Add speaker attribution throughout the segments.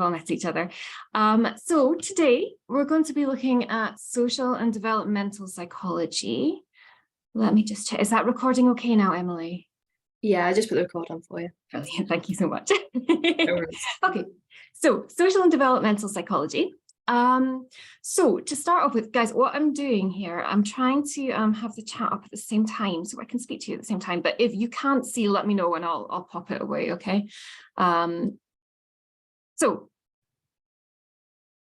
Speaker 1: well met each other. So today we're going to be looking at social and developmental psychology. Let me just check. Is that recording okay now, Emily?
Speaker 2: Yeah, I just put the record on for you.
Speaker 1: Brilliant. Thank you so much. Okay, so social and developmental psychology. So to start off with, guys, what I'm doing here, I'm trying to have the chat up at the same time so I can speak to you at the same time. But if you can't see, let me know and I'll pop it away, okay? So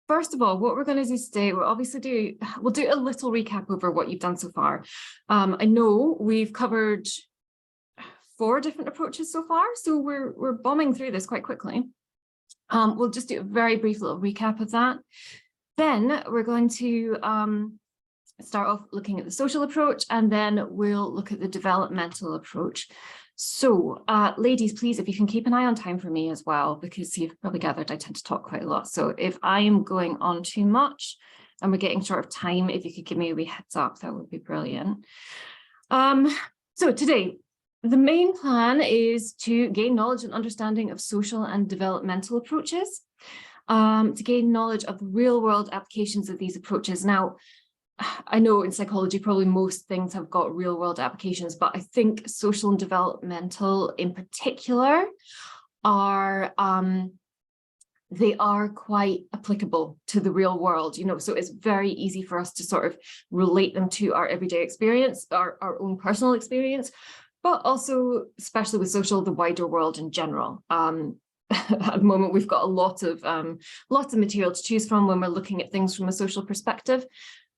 Speaker 1: first of all, what we're going to do today, we'll do a little recap over what you've done so far. I know we've covered 4 different approaches so far, so we're bombing through this quite quickly. We'll just do a very brief little recap of that. Then we're going to start off looking at the social approach, and then we'll look at the developmental approach. So ladies, please, if you can keep an eye on time for me as well, because you've probably gathered I tend to talk quite a lot. So if I am going on too much and we're getting short of time, if you could give me a wee heads up, that would be brilliant. So today, the main plan is to gain knowledge and understanding of social and developmental approaches, to gain knowledge of real-world applications of these approaches. Now, I know in psychology, probably most things have got real-world applications, but I think social and developmental in particular are they are quite applicable to the real world, you know, so it's very easy for us to sort of relate them to our everyday experience, our own personal experience, but also, especially with social, the wider world in general. At the moment, we've got a lot of material to choose from when we're looking at things from a social perspective.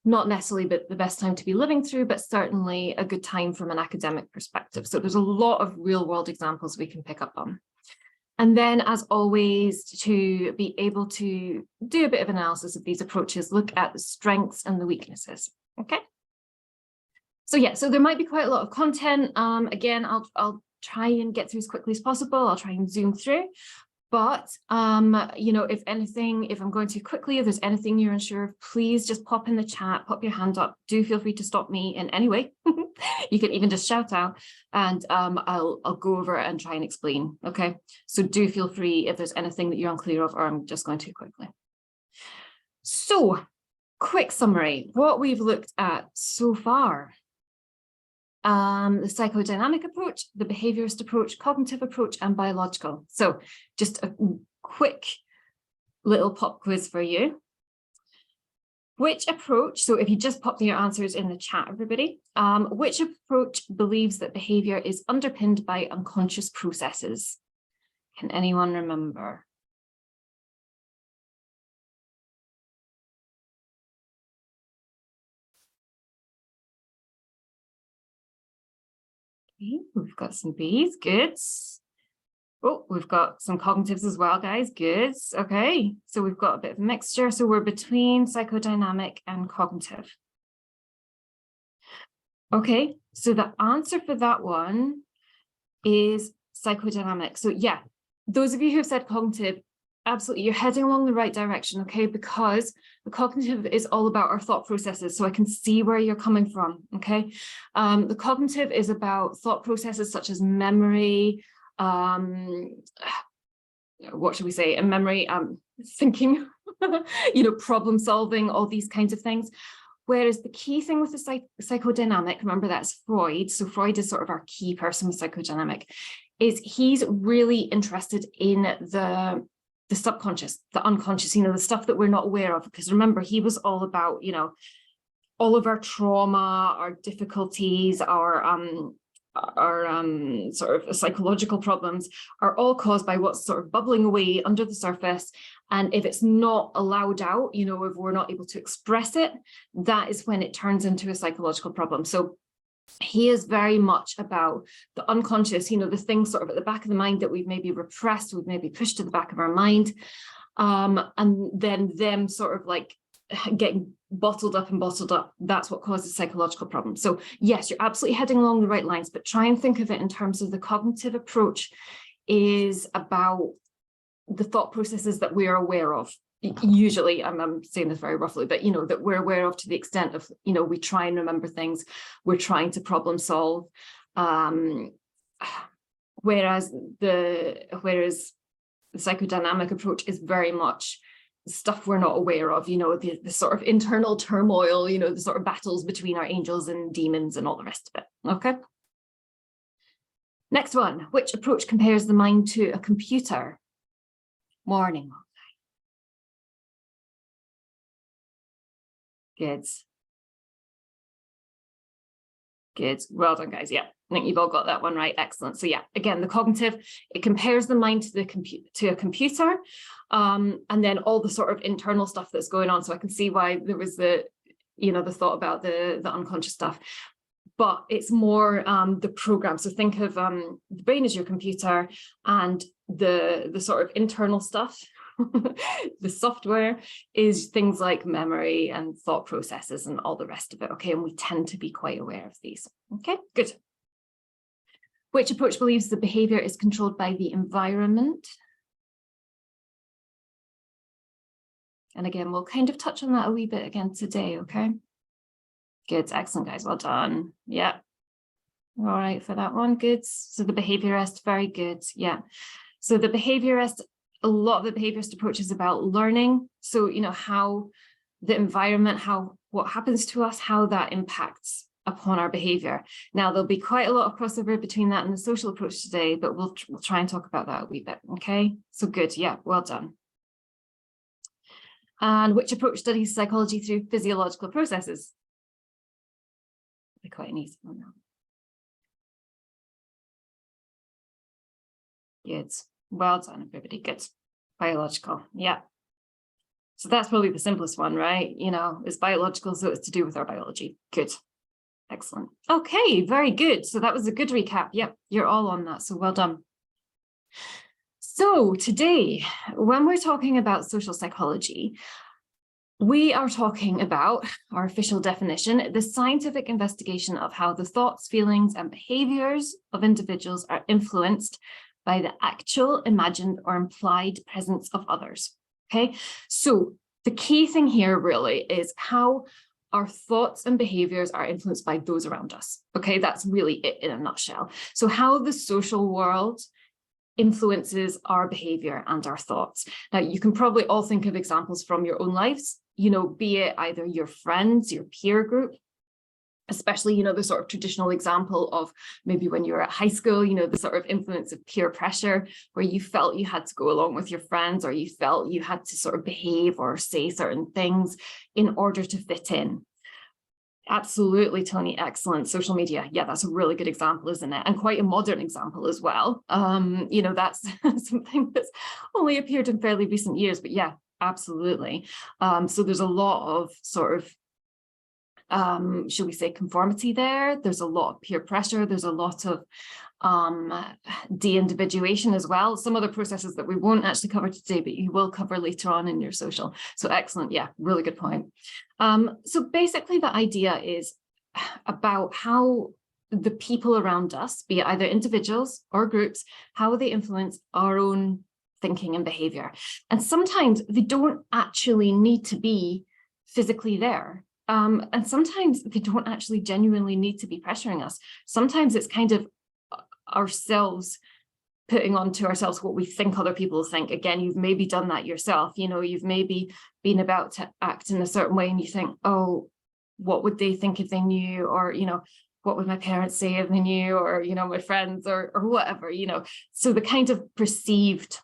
Speaker 1: Not necessarily the best time to be living through, but certainly a good time from an academic perspective. So there's a lot of real world examples we can pick up on. And then, as always, to be able to do a bit of analysis of these approaches, look at the strengths and the weaknesses, okay? So yeah, so there might be quite a lot of content. Again, I'll try and get through as quickly as possible. I'll try and zoom through. But, you know, if I'm going too quickly, if there's anything you're unsure of, please just pop in the chat, pop your hand up. Do feel free to stop me in any way. You can even just shout out and I'll go over it and try and explain. Okay, so do feel free if there's anything that you're unclear of or I'm just going too quickly. So, quick summary, what we've looked at so far. The psychodynamic approach, the behaviorist approach, cognitive approach, and biological. So just a quick little pop quiz for you. Which approach, so if you just pop your answers in the chat, everybody, which approach believes that behavior is underpinned by unconscious processes? Can anyone remember? We've got some B's, good. Oh, we've got some cognitives as well, guys, good. Okay, so we've got a bit of a mixture. So we're between psychodynamic and cognitive. Okay, so the answer for that one is psychodynamic. So yeah, those of you who have said cognitive, absolutely, you're heading along the right direction, okay, because the cognitive is all about our thought processes, so I can see where you're coming from, okay? The cognitive is about thought processes such as memory, what should we say, and memory, thinking, you know, problem solving, all these kinds of things. Whereas the key thing with the psychodynamic, remember that's Freud, so Freud is sort of our key person with psychodynamic, is he's really interested in the subconscious, the unconscious, you know, the stuff that we're not aware of, because remember, he was all about, you know, all of our trauma, our difficulties, our sort of psychological problems are all caused by what's sort of bubbling away under the surface. And if it's not allowed out, you know, if we're not able to express it, that is when it turns into a psychological problem. So he is very much about the unconscious, you know, the things sort of at the back of the mind that we've maybe repressed, we've maybe pushed to the back of our mind, and then them sort of like getting bottled up, that's what causes psychological problems. So yes, you're absolutely heading along the right lines, but try and think of it in terms of the cognitive approach is about the thought processes that we are aware of. Usually, I'm saying this very roughly, but, you know, that we're aware of to the extent of, you know, we try and remember things, we're trying to problem solve. Whereas the psychodynamic approach is very much stuff we're not aware of, the sort of internal turmoil, the sort of battles between our angels and demons and all the rest of it. Okay. Next one, which approach compares the mind to a computer? Morning. Good. Good. Well done, guys. Yeah, I think you've all got that one right. Excellent. So yeah, again, the cognitive, it compares the mind to a computer, and then all the sort of internal stuff that's going on. So I can see why there was the thought about the unconscious stuff. But it's more the program. So think of the brain as your computer, and the sort of internal stuff, the software, is things like memory and thought processes and all the rest of it. Okay, and we tend to be quite aware of these. Okay, good. Which approach believes the behavior is controlled by the environment? And again, we'll kind of touch on that a wee bit again today. Okay. Good, excellent, guys. Well done. Yeah. All right for that one. Good. So the behaviorist, very good. Yeah. So the behaviorist, a lot of the behaviorist approach is about learning. So, how the environment, what happens to us, how that impacts upon our behavior. Now, there'll be quite a lot of crossover between that and the social approach today, but we'll try and talk about that a wee bit. Okay. So good. Yeah. Well done. And which approach studies psychology through physiological processes? Quite an easy one now. Good. Well done, everybody. Good. Biological. Yeah. So that's probably the simplest one, right? It's biological, so it's to do with our biology. Good. Excellent. Okay, very good. So that was a good recap. Yep, you're all on that. So well done. So today, when we're talking about social psychology, we are talking about our official definition, the scientific investigation of how the thoughts, feelings, and behaviors of individuals are influenced by the actual, imagined, or implied presence of others. Okay, so the key thing here really is how our thoughts and behaviors are influenced by those around us. Okay, that's really it in a nutshell. So how the social world influences our behavior and our thoughts. Now, you can probably all think of examples from your own lives, be it either your friends, your peer group, especially, the sort of traditional example of maybe when you were at high school, the sort of influence of peer pressure, where you felt you had to go along with your friends, or you felt you had to sort of behave or say certain things in order to fit in. Absolutely, Tony. Excellent. Social media. Yeah, that's a really good example, isn't it? And quite a modern example as well. That's something that's only appeared in fairly recent years, but yeah, absolutely. So there's a lot of sort of, shall we say, conformity there. There's a lot of peer pressure. There's a lot of de-individuation as well. Some other processes that we won't actually cover today, but you will cover later on in your social. So excellent. Yeah, really good point. So basically the idea is about how the people around us, be it either individuals or groups, how they influence our own thinking and behavior. And sometimes they don't actually need to be physically there. And sometimes they don't actually genuinely need to be pressuring us. Sometimes it's kind of ourselves putting onto ourselves what we think other people think. Again, you've maybe done that yourself. You've maybe been about to act in a certain way and you think, oh, what would they think if they knew? Or, what would my parents say if they knew? Or, my friends or whatever, So the kind of perceived,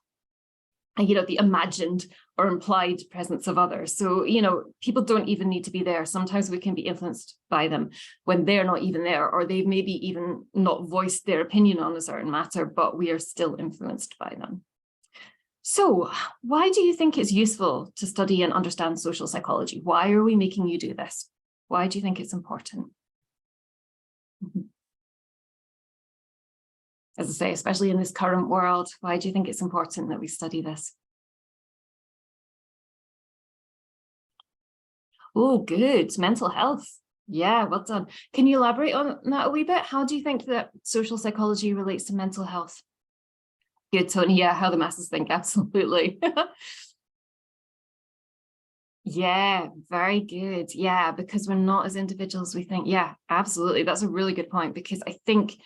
Speaker 1: the imagined or implied presence of others. So, people don't even need to be there. Sometimes we can be influenced by them when they're not even there, or they've maybe even not voiced their opinion on a certain matter, but we are still influenced by them. So why do you think it's useful to study and understand social psychology? Why are we making you do this? Why do you think it's important? As I say, especially in this current world, why do you think it's important that we study this? Oh, good. Mental health. Yeah, well done. Can you elaborate on that a wee bit? How do you think that social psychology relates to mental health? Good, Tony. Yeah, how the masses think. Absolutely. Yeah, very good. Yeah, because we're not as individuals, we think. Yeah, absolutely. That's a really good point, because I think,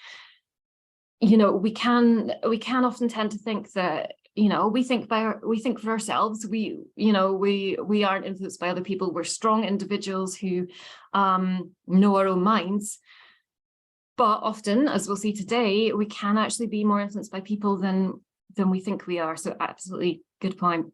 Speaker 1: we can often tend to think that we think for ourselves. We aren't influenced by other people. We're strong individuals who know our own minds. But often, as we'll see today, we can actually be more influenced by people than we think we are. So absolutely good point.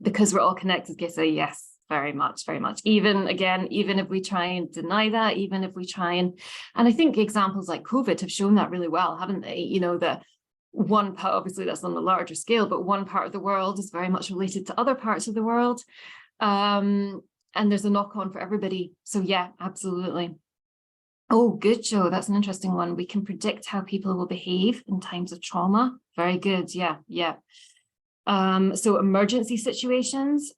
Speaker 1: Because we're all connected, Gissa, yes, very much, very much. Even if we try and deny that, even if we try and I think examples like COVID have shown that really well, haven't they? That one part, obviously that's on the larger scale, but one part of the world is very much related to other parts of the world. And there's a knock-on for everybody. So yeah, absolutely. Oh, good, Joe. That's an interesting one. We can predict how people will behave in times of trauma. Very good. Yeah. So emergency situations,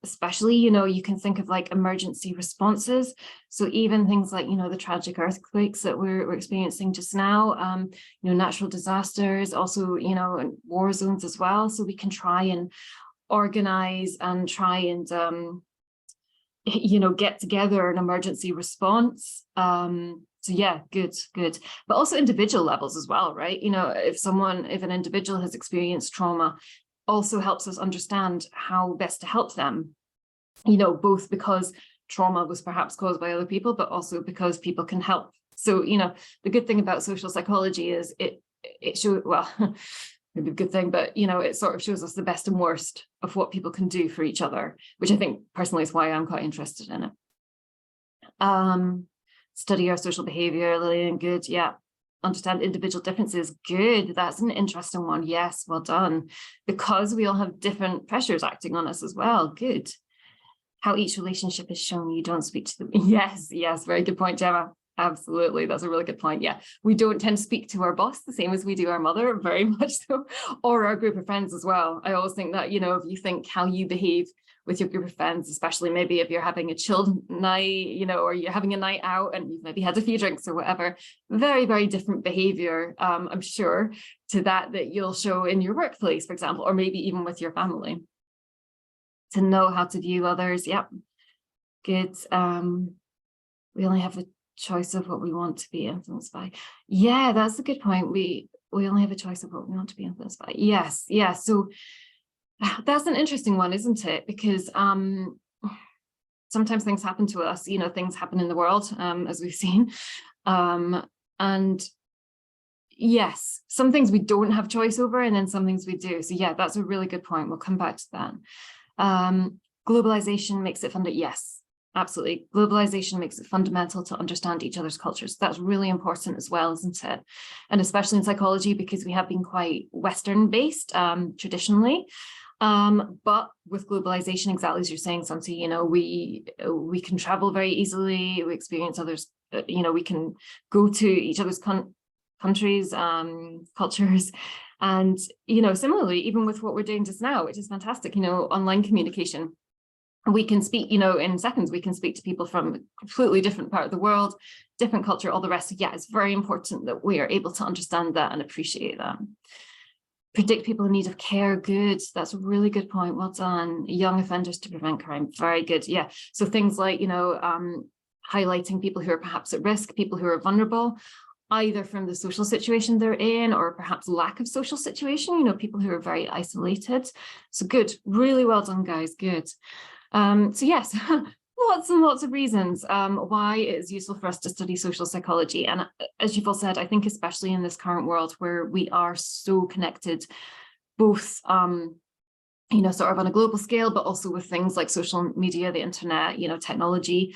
Speaker 1: especially, you can think of like emergency responses. So even things like, the tragic earthquakes that we're experiencing just now, natural disasters, also, and war zones as well. So we can try and organize and try and, get together an emergency response. So yeah, good. But also individual levels as well, right? If an individual has experienced trauma, also helps us understand how best to help them, both because trauma was perhaps caused by other people, but also because people can help. So, the good thing about social psychology is it shows, well, maybe a good thing, but, it sort of shows us the best and worst of what people can do for each other, which I think personally is why I'm quite interested in it. Study our social behavior, Lillian, good, yeah. Understand individual differences, good, that's an interesting one, yes, well done. Because we all have different pressures acting on us as well, good. How each relationship is shown you don't speak to them, yes, very good point, Gemma. Absolutely, that's a really good point. Yeah, we don't tend to speak to our boss the same as we do our mother, very much so, or our group of friends as well. I always think that, if you think how you behave with your group of friends, especially maybe if you're having a chilled night, or you're having a night out and you've maybe had a few drinks or whatever, very, very different behavior, I'm sure, to that you'll show in your workplace, for example, or maybe even with your family. To know how to view others, yep, good. We only have a choice of what we want to be influenced by. Yeah, that's a good point. We only have a choice of what we want to be influenced by. Yes, yeah. So that's an interesting one, isn't it? Because sometimes things happen to us, things happen in the world, as we've seen. And yes, some things we don't have choice over, and then some things we do. So yeah, that's a really good point. We'll come back to that. Globalization makes it yes, absolutely. Globalization makes it fundamental to understand each other's cultures. That's really important as well, isn't it? And especially in psychology, because we have been quite Western based traditionally. But with globalization, exactly as you're saying, Santi, we can travel very easily. We experience others, we can go to each other's countries, cultures. And, similarly, even with what we're doing just now, which is fantastic, online communication. We can speak, in seconds, we can speak to people from a completely different part of the world, different culture, all the rest. So yeah, it's very important that we are able to understand that and appreciate that. Predict people in need of care, good. That's a really good point, well done. Young offenders to prevent crime, very good, yeah. So things like, highlighting people who are perhaps at risk, people who are vulnerable, either from the social situation they're in or perhaps lack of social situation, people who are very isolated. So good, really well done, guys, good. So yes, lots and lots of reasons why it is useful for us to study social psychology. And as you've all said, I think especially in this current world where we are so connected, both sort of on a global scale, but also with things like social media, the internet, technology,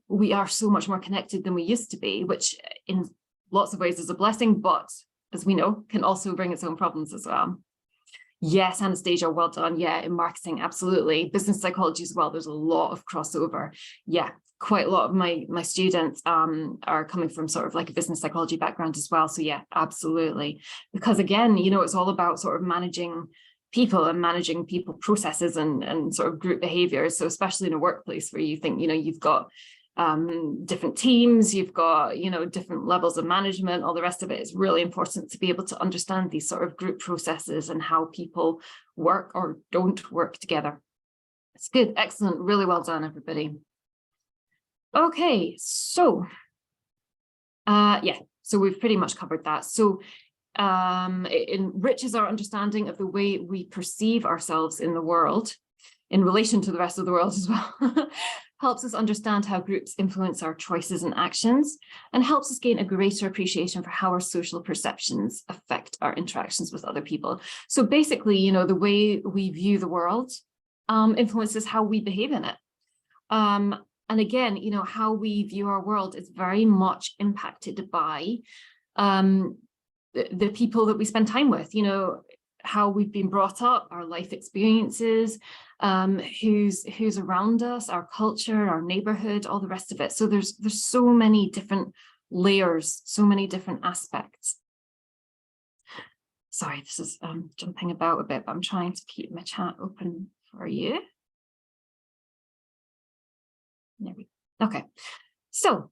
Speaker 1: we are so much more connected than we used to be, which in lots of ways is a blessing, but as we know, can also bring its own problems as well. Yes, Anastasia, well done. Yeah, in marketing, absolutely. Business psychology as well. There's a lot of crossover. Yeah, quite a lot of my students are coming from sort of like a business psychology background as well. So yeah, absolutely. Because again, it's all about sort of managing people and managing people processes and sort of group behaviors. So especially in a workplace where you think, you've got different teams, you've got, different levels of management, all the rest of it, is really important to be able to understand these sort of group processes and how people work or don't work together. It's good, excellent, really well done, everybody. Okay, so yeah, so we've pretty much covered that. So It enriches our understanding of the way we perceive ourselves in the world, in relation to the rest of the world as well. Helps us understand how groups influence our choices and actions, and helps us gain a greater appreciation for how our social perceptions affect our interactions with other people. So basically, you know, the way we view the world influences how we behave in it. And again, you know, how we view our world is very much impacted by the people that we spend time with, you know, how we've been brought up, our life experiences, who's around us, our culture, our neighborhood, all the rest of it. So there's so many different layers, so many different aspects. Sorry, this is jumping about a bit, but I'm trying to keep my chat open for you. There we go. Okay, so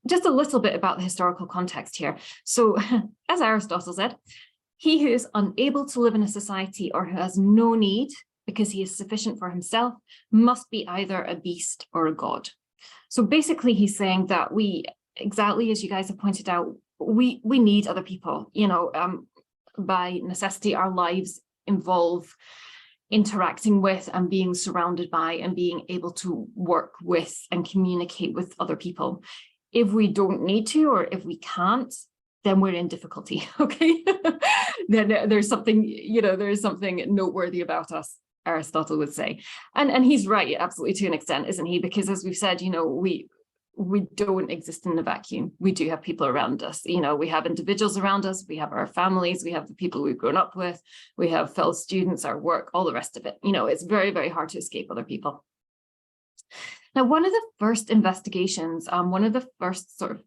Speaker 1: just a little bit about the historical context here. So as Aristotle said, he who is unable to live in a society or who has no need because he is sufficient for himself must be either a beast or a god. So basically he's saying that we, exactly as you guys have pointed out, we need other people, you know, by necessity, our lives involve interacting with and being surrounded by and being able to work with and communicate with other people. If we don't need to, or if we can't, then we're in difficulty, okay? Then there's something, you know, there's something noteworthy about us, Aristotle would say. And he's right, absolutely, to an extent, isn't he? Because as we've said, you know, we don't exist in a vacuum. We do have people around us. You know, we have individuals around us, we have our families, we have the people we've grown up with, we have fellow students, our work, all the rest of it. You know, it's very, very hard to escape other people. Now, one of the first investigations, one of the first sort of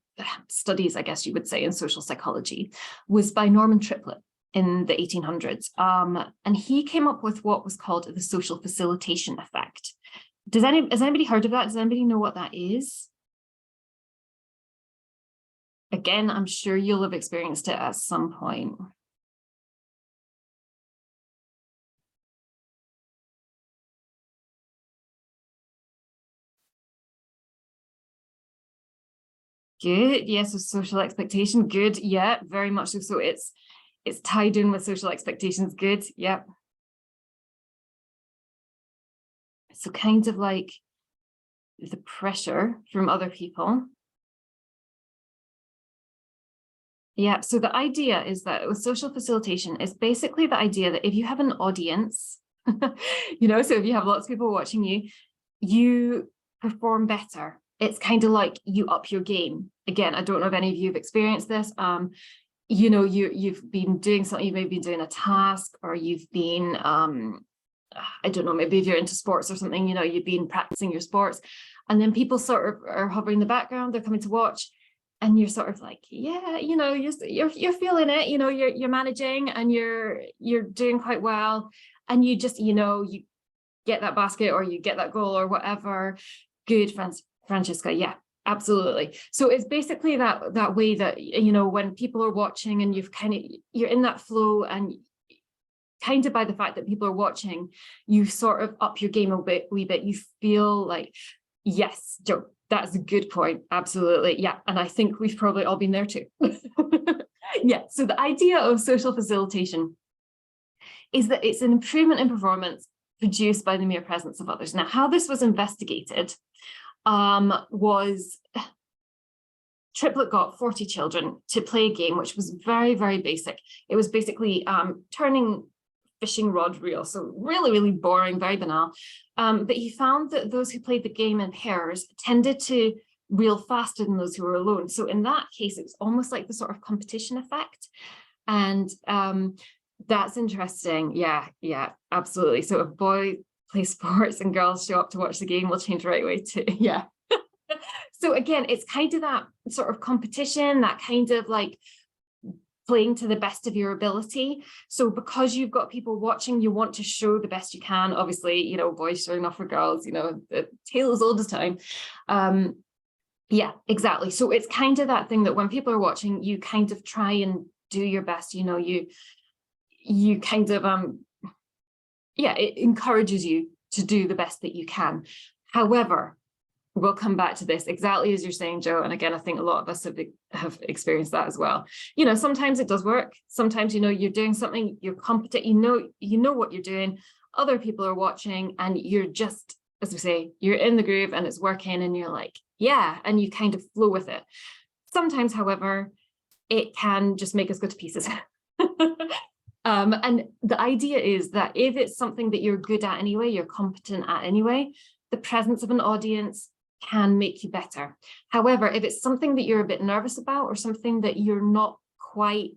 Speaker 1: studies, I guess you would say, in social psychology was by Norman Triplett in the 1800s. And he came up with what was called the social facilitation effect. Has anybody heard of that? Does anybody know what that is? Again, I'm sure you'll have experienced it at some point. Good, yes, so social expectation, good, yeah, very much so. So it's tied in with social expectations, good, yeah. So kind of like the pressure from other people. Yeah, so the idea is that with social facilitation is basically the idea that if you have an audience, you know, so if you have lots of people watching you, you perform better. It's kind of like you up your game. Again, I don't know if any of you have experienced this. You know, you've been doing something, you may be doing a task, or you've been, I don't know, maybe if you're into sports or something, you know, you've been practicing your sports, and then people sort of are hovering in the background, they're coming to watch, and you're sort of like, yeah, you know, you're feeling it, you know, you're managing and you're doing quite well, and you just, you know, you get that basket or you get that goal or whatever. Good, Francesca, yeah, absolutely. So it's basically that way that, you know, when people are watching and you're in that flow, and kind of by the fact that people are watching, you sort of up your game a wee bit. You feel like, yes, Joe, that's a good point. Absolutely. Yeah. And I think we've probably all been there too. Yeah. So the idea of social facilitation is that it's an improvement in performance produced by the mere presence of others. Now, how this was investigated was Triplett got 40 children to play a game, which was very, very basic. It was basically turning fishing rod reel. So really, really boring, very banal. But he found that those who played the game in pairs tended to reel faster than those who were alone. So in that case, it's almost like the sort of competition effect. And that's interesting. Yeah, yeah, absolutely. So if boys play sports and girls show up to watch the game, we'll change right away too. Yeah. So again, it's kind of that sort of competition, that kind of like playing to the best of your ability. So because you've got people watching, you want to show the best you can. Obviously, you know, boys showing off for girls, you know, the tale as old as time. Yeah, exactly. So it's kind of that thing that when people are watching, you kind of try and do your best, you know, you kind of, yeah, it encourages you to do the best that you can. However, we'll come back to this exactly as you're saying, Joe. And again, I think a lot of us have experienced that as well. You know, sometimes it does work. Sometimes, you know, you're doing something, you're competent, you know what you're doing. Other people are watching and you're just, as we say, you're in the groove and it's working and you're like, yeah, and you kind of flow with it. Sometimes, however, it can just make us go to pieces. And the idea is that if it's something that you're good at anyway, you're competent at anyway, the presence of an audience can make you better. However, if it's something that you're a bit nervous about or something that you're not quite,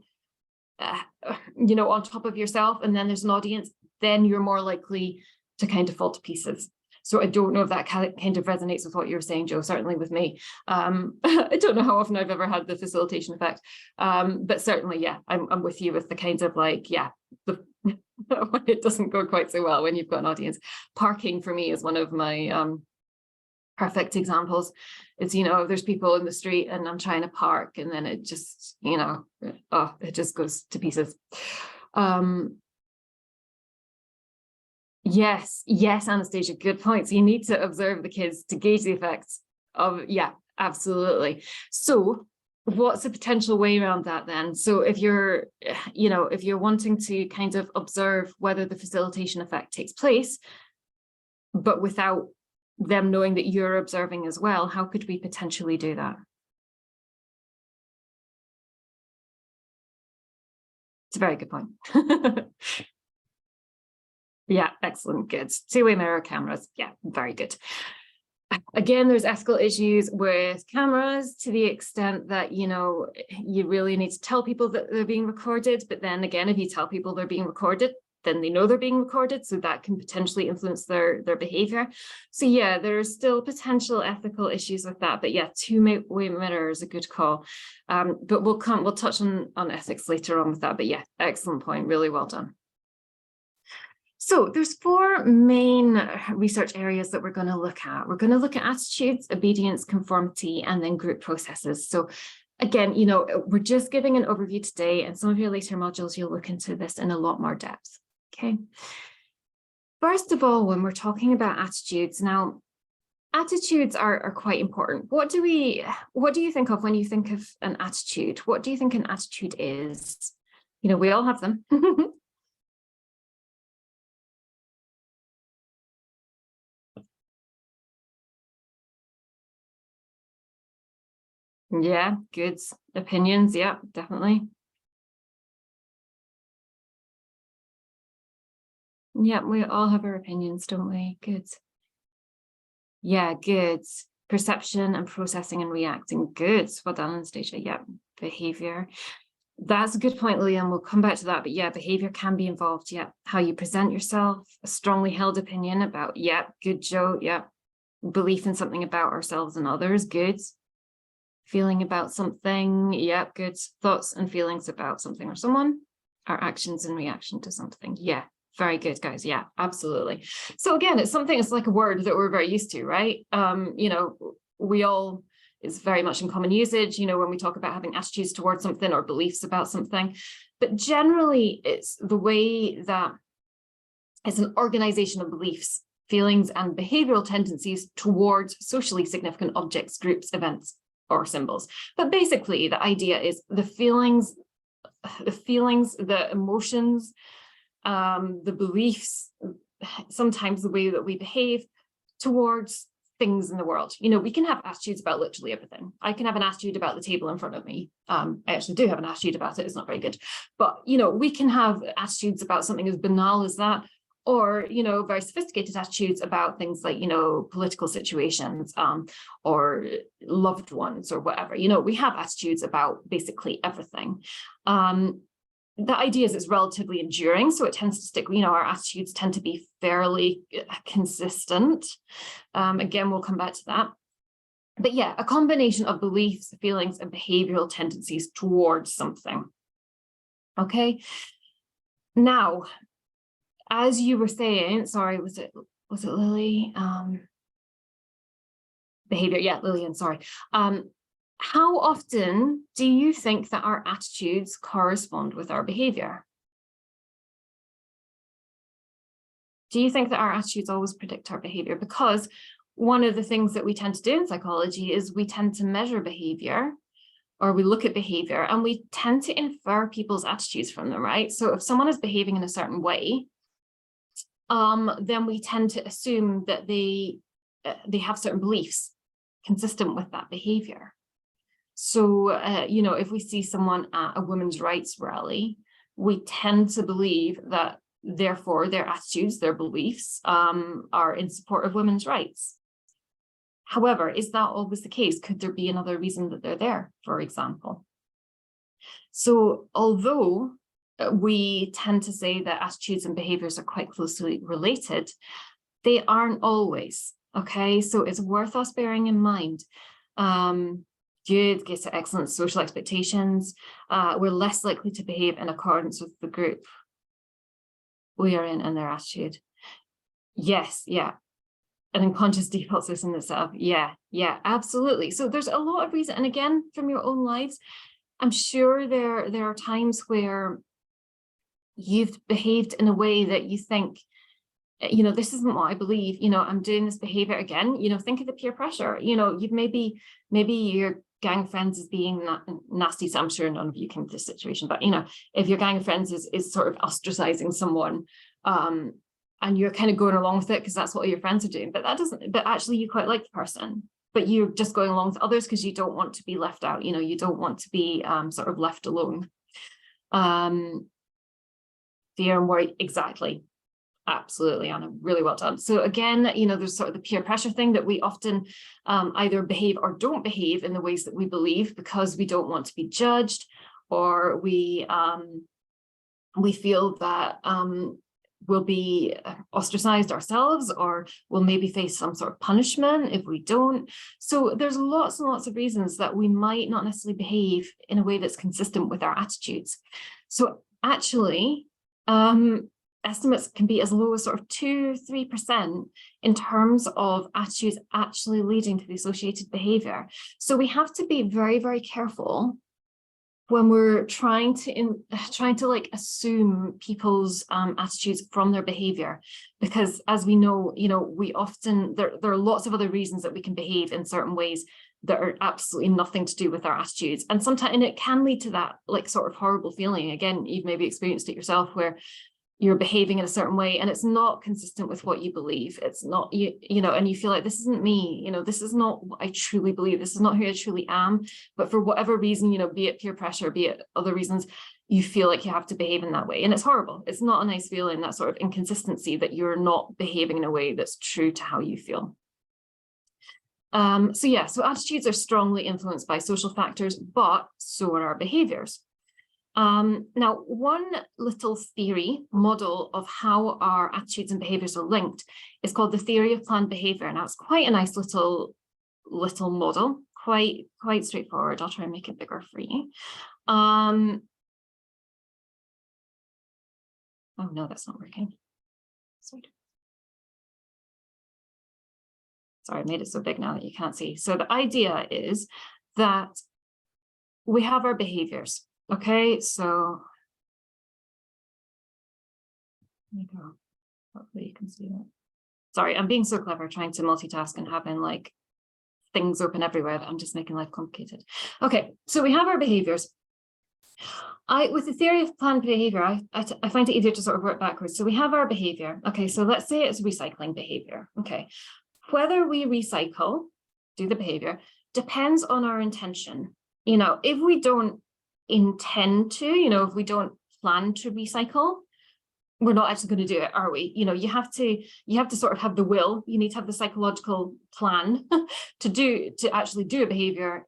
Speaker 1: you know, on top of yourself, and then there's an audience, then you're more likely to kind of fall to pieces. So I don't know if that kind of resonates with what you were saying, Joe, certainly with me. I don't know how often I've ever had the facilitation effect, but certainly, yeah, I'm with you with the kind of like, yeah, when it doesn't go quite so well when you've got an audience. Parking for me is one of my perfect examples. It's, you know, there's people in the street and I'm trying to park and then it just, you know, oh, it just goes to pieces. Yes, Anastasia, good points. You need to observe the kids to gauge the effects of, yeah, absolutely. So what's a potential way around that then? So if you're, you know, if you're wanting to kind of observe whether the facilitation effect takes place, but without them knowing that you're observing as well, how could we potentially do that? It's a very good point. Yeah, excellent, good. Two-way mirror cameras, yeah, very good. Again, there's ethical issues with cameras to the extent that, you know, you really need to tell people that they're being recorded. But then again, if you tell people they're being recorded, then they know they're being recorded. So that can potentially influence their behavior. So yeah, there are still potential ethical issues with that. But yeah, two-way mirror is a good call. But we'll touch on ethics later on with that. But yeah, excellent point. Really well done. So there's four main research areas that we're going to look at. We're going to look at attitudes, obedience, conformity, and then group processes. So again, you know, we're just giving an overview today, and some of your later modules, you'll look into this in a lot more depth. Okay. First of all, when we're talking about attitudes, now, attitudes are quite important. What do you think of when you think of an attitude? What do you think an attitude is? You know, we all have them. Yeah, good opinions. Yeah, definitely. Yeah, we all have our opinions, don't we? Good. Yeah, good. Perception and processing and reacting. Good. Well done, Anastasia. Yeah, behavior. That's a good point, Lillian. We'll come back to that. But yeah, behavior can be involved. Yeah, how you present yourself, a strongly held opinion about, yeah, good, Joe. Yeah, belief in something about ourselves and others. Good. Feeling about something, yeah, good. Thoughts and feelings about something or someone, our actions in reaction to something. Yeah, very good, guys. Yeah, absolutely. So again, it's like a word that we're very used to, right? You know, we all, it's very much in common usage, you know, when we talk about having attitudes towards something or beliefs about something, but generally it's the way that it's an organization of beliefs, feelings, and behavioral tendencies towards socially significant objects, groups, events, or symbols. But basically the idea is the feelings, the emotions, the beliefs, sometimes the way that we behave towards things in the world. You know, we can have attitudes about literally everything. I can have an attitude about the table in front of me. I actually do have an attitude about it. It's not very good. But, you know, we can have attitudes about something as banal as that, or, you know, very sophisticated attitudes about things like, you know, political situations or loved ones or whatever. You know, we have attitudes about basically everything. The idea is it's relatively enduring, so it tends to stick, you know, our attitudes tend to be fairly consistent. Again, we'll come back to that. But yeah, a combination of beliefs, feelings, and behavioral tendencies towards something. Okay. Now, as you were saying, sorry, was it Lily? Behavior, yeah, Lillian, sorry. How often do you think that our attitudes correspond with our behavior? Do you think that our attitudes always predict our behavior? Because one of the things that we tend to do in psychology is we tend to measure behavior, or we look at behavior, and we tend to infer people's attitudes from them, right? So if someone is behaving in a certain way, then we tend to assume that they have certain beliefs consistent with that behavior. So, you know, if we see someone at a women's rights rally, we tend to believe that therefore their attitudes, their beliefs are in support of women's rights. However, is that always the case? Could there be another reason that they're there, for example? So although we tend to say that attitudes and behaviors are quite closely related, they aren't always, okay? So it's worth us bearing in mind. Good, get to excellent social expectations. We're less likely to behave in accordance with the group we are in and their attitude. Yes, yeah. An unconscious default system that's set up. Yeah, absolutely. So there's a lot of reason. And again, from your own lives, I'm sure there are times where you've behaved in a way that you think, you know, this isn't what I believe, you know, I'm doing this behavior again, you know, think of the peer pressure, you know, you've maybe your gang of friends is being nasty. So I'm sure none of you came to this situation, but you know, if your gang of friends is sort of ostracizing someone, and you're kind of going along with it because that's what all your friends are doing, but actually you quite like the person, but you're just going along with others because you don't want to be left out, you know, you don't want to be sort of left alone. Fear and worry, exactly. Absolutely, Anna, really well done. So again, you know, there's sort of the peer pressure thing that we often either behave or don't behave in the ways that we believe because we don't want to be judged, or we feel that we'll be ostracized ourselves, or we'll maybe face some sort of punishment if we don't. So there's lots and lots of reasons that we might not necessarily behave in a way that's consistent with our attitudes. So actually, estimates can be as low as sort of 2-3% in terms of attitudes actually leading to the associated behavior. So we have to be very, very careful when we're trying to like assume people's attitudes from their behavior, because as we know, you know, we often there are lots of other reasons that we can behave in certain ways that are absolutely nothing to do with our attitudes, and sometimes it can lead to that like sort of horrible feeling. Again, you've maybe experienced it yourself, where you're behaving in a certain way and it's not consistent with what you believe. It's not, you know, and you feel like this isn't me, you know, this is not what I truly believe. This is not who I truly am. But for whatever reason, you know, be it peer pressure, be it other reasons, you feel like you have to behave in that way. And it's horrible. It's not a nice feeling, that sort of inconsistency that you're not behaving in a way that's true to how you feel. So yeah, so attitudes are strongly influenced by social factors, but so are our behaviors. Now, one little theory model of how our attitudes and behaviors are linked is called the theory of planned behavior. Now, it's quite a nice little model, quite straightforward. I'll try and make it bigger for you. Oh no, that's not working. Sorry, I made it so big now that you can't see. So the idea is that we have our behaviors. Okay, so there you go. Hopefully you can see that. Sorry, I'm being so clever trying to multitask and having like things open everywhere that I'm just making life complicated. Okay, so we have our behaviors. With the theory of planned behavior, I find it easier to sort of work backwards. So we have our behavior. Okay, so let's say it's recycling behavior. Okay, whether we recycle, do the behavior, depends on our intention. You know, if we don't intend to, you know, if we don't plan to recycle, we're not actually going to do it, are we? You know, you have to sort of have the will, you need to have the psychological plan to actually do a behavior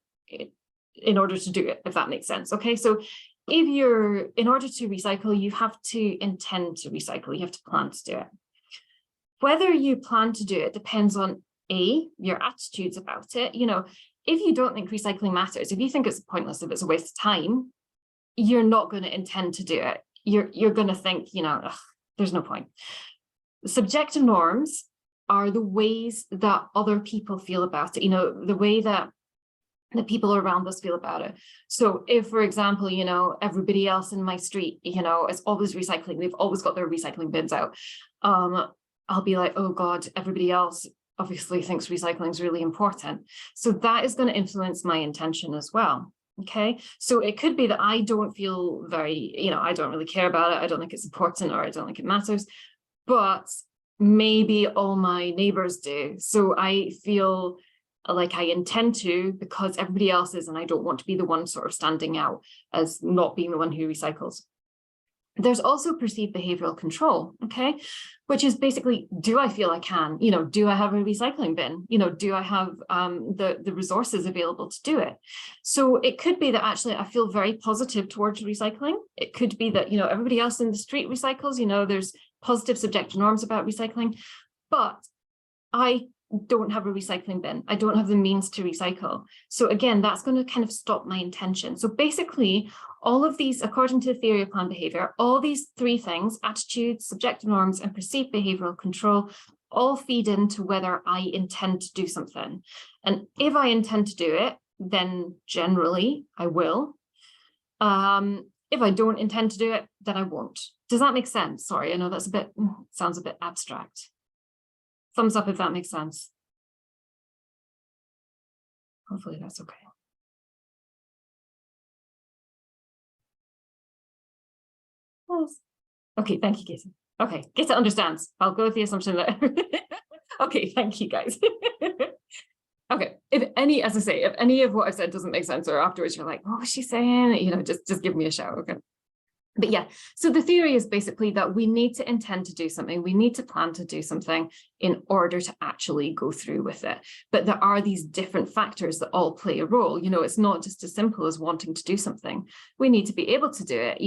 Speaker 1: in order to do it, if that makes sense. Okay, so in order to recycle, you have to intend to recycle, you have to plan to do it. Whether you plan to do it depends on your attitudes about it. You know, if you don't think recycling matters, if you think it's pointless, if it's a waste of time, you're not going to intend to do it. You're going to think, you know, there's no point. Subjective norms are the ways that other people feel about it, you know, the way that the people around us feel about it. So if, for example, you know, everybody else in my street, you know, is always recycling, they've always got their recycling bins out, I'll be like, oh God, everybody else obviously thinks recycling is really important. So that is going to influence my intention as well. Okay, so it could be that I don't feel very, I don't really care about it. I don't think it's important, or I don't think it matters, but maybe all my neighbors do. So I feel like I intend to because everybody else is, and I don't want to be the one sort of standing out as not being the one who recycles. There's also perceived behavioral control, okay, which is basically, do I feel I can, do I have a recycling bin? Do I have the resources available to do it? So it could be that actually I feel very positive towards recycling. It could be that, everybody else in the street recycles, there's positive subjective norms about recycling, but I don't have a recycling bin. I don't have the means to recycle. So again, that's going to kind of stop my intention. So basically, all of these, according to the theory of planned behavior, all these three things, attitudes, subjective norms, and perceived behavioral control, all feed into whether I intend to do something. And if I intend to do it, then generally I will. If I don't intend to do it, then I won't. Does that make sense? Sorry, I know that's sounds a bit abstract. Thumbs up if that makes sense. Hopefully that's okay. Yes. Okay, thank you, Katie. Okay, Katie understands. I'll go with the assumption that okay, thank you guys. Okay, if any, as I say, if any of what I've said doesn't make sense, or afterwards you're like, what was she saying? Just give me a shout, okay? But yeah, so the theory is basically that we need to intend to do something. We need to plan to do something in order to actually go through with it. But there are these different factors that all play a role. It's not just as simple as wanting to do something. We need to be able to do it.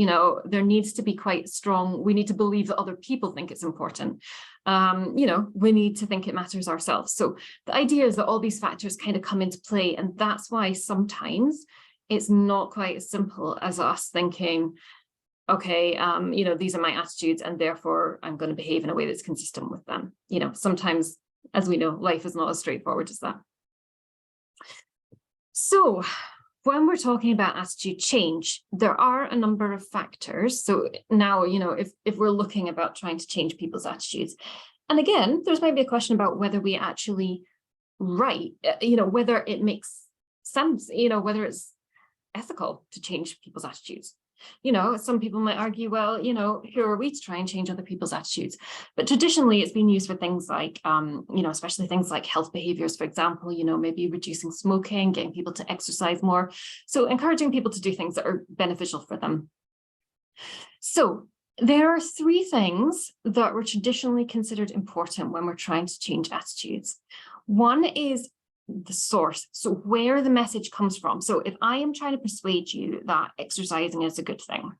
Speaker 1: There needs to be quite strong. We need to believe that other people think it's important. We need to think it matters ourselves. So the idea is that all these factors kind of come into play. And that's why sometimes it's not quite as simple as us thinking, okay, these are my attitudes and therefore I'm going to behave in a way that's consistent with them. Sometimes, as we know, life is not as straightforward as that. So when we're talking about attitude change, there are a number of factors. So now, if we're looking about trying to change people's attitudes, and again, there's maybe a question about whether we actually whether it makes sense, whether it's ethical to change people's attitudes. Some people might argue, well, who are we to try and change other people's attitudes? But traditionally, it's been used for things like, especially things like health behaviors, for example, maybe reducing smoking, getting people to exercise more. So encouraging people to do things that are beneficial for them. So there are three things that were traditionally considered important when we're trying to change attitudes. One is the source, so where the message comes from. So if I am trying to persuade you that exercising is a good thing,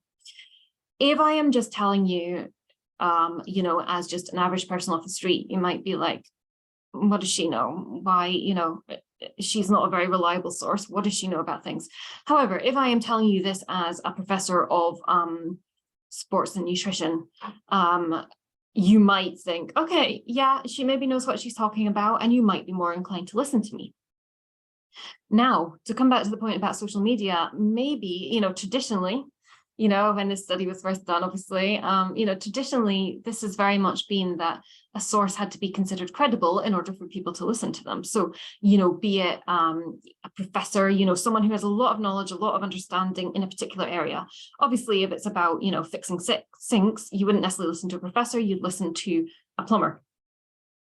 Speaker 1: if I am just telling you, as just an average person off the street, you might be like, what does she know? Why, she's not a very reliable source. What does she know about things? However, if I am telling you this as a professor of sports and nutrition, you might think, okay, yeah, she maybe knows what she's talking about, and you might be more inclined to listen to me. Now, to come back to the point about social media, maybe, traditionally, when this study was first done, obviously, traditionally, this has very much been that a source had to be considered credible in order for people to listen to them. So, be it a professor, someone who has a lot of knowledge, a lot of understanding in a particular area. Obviously, if it's about, fixing sinks, you wouldn't necessarily listen to a professor, you'd listen to a plumber.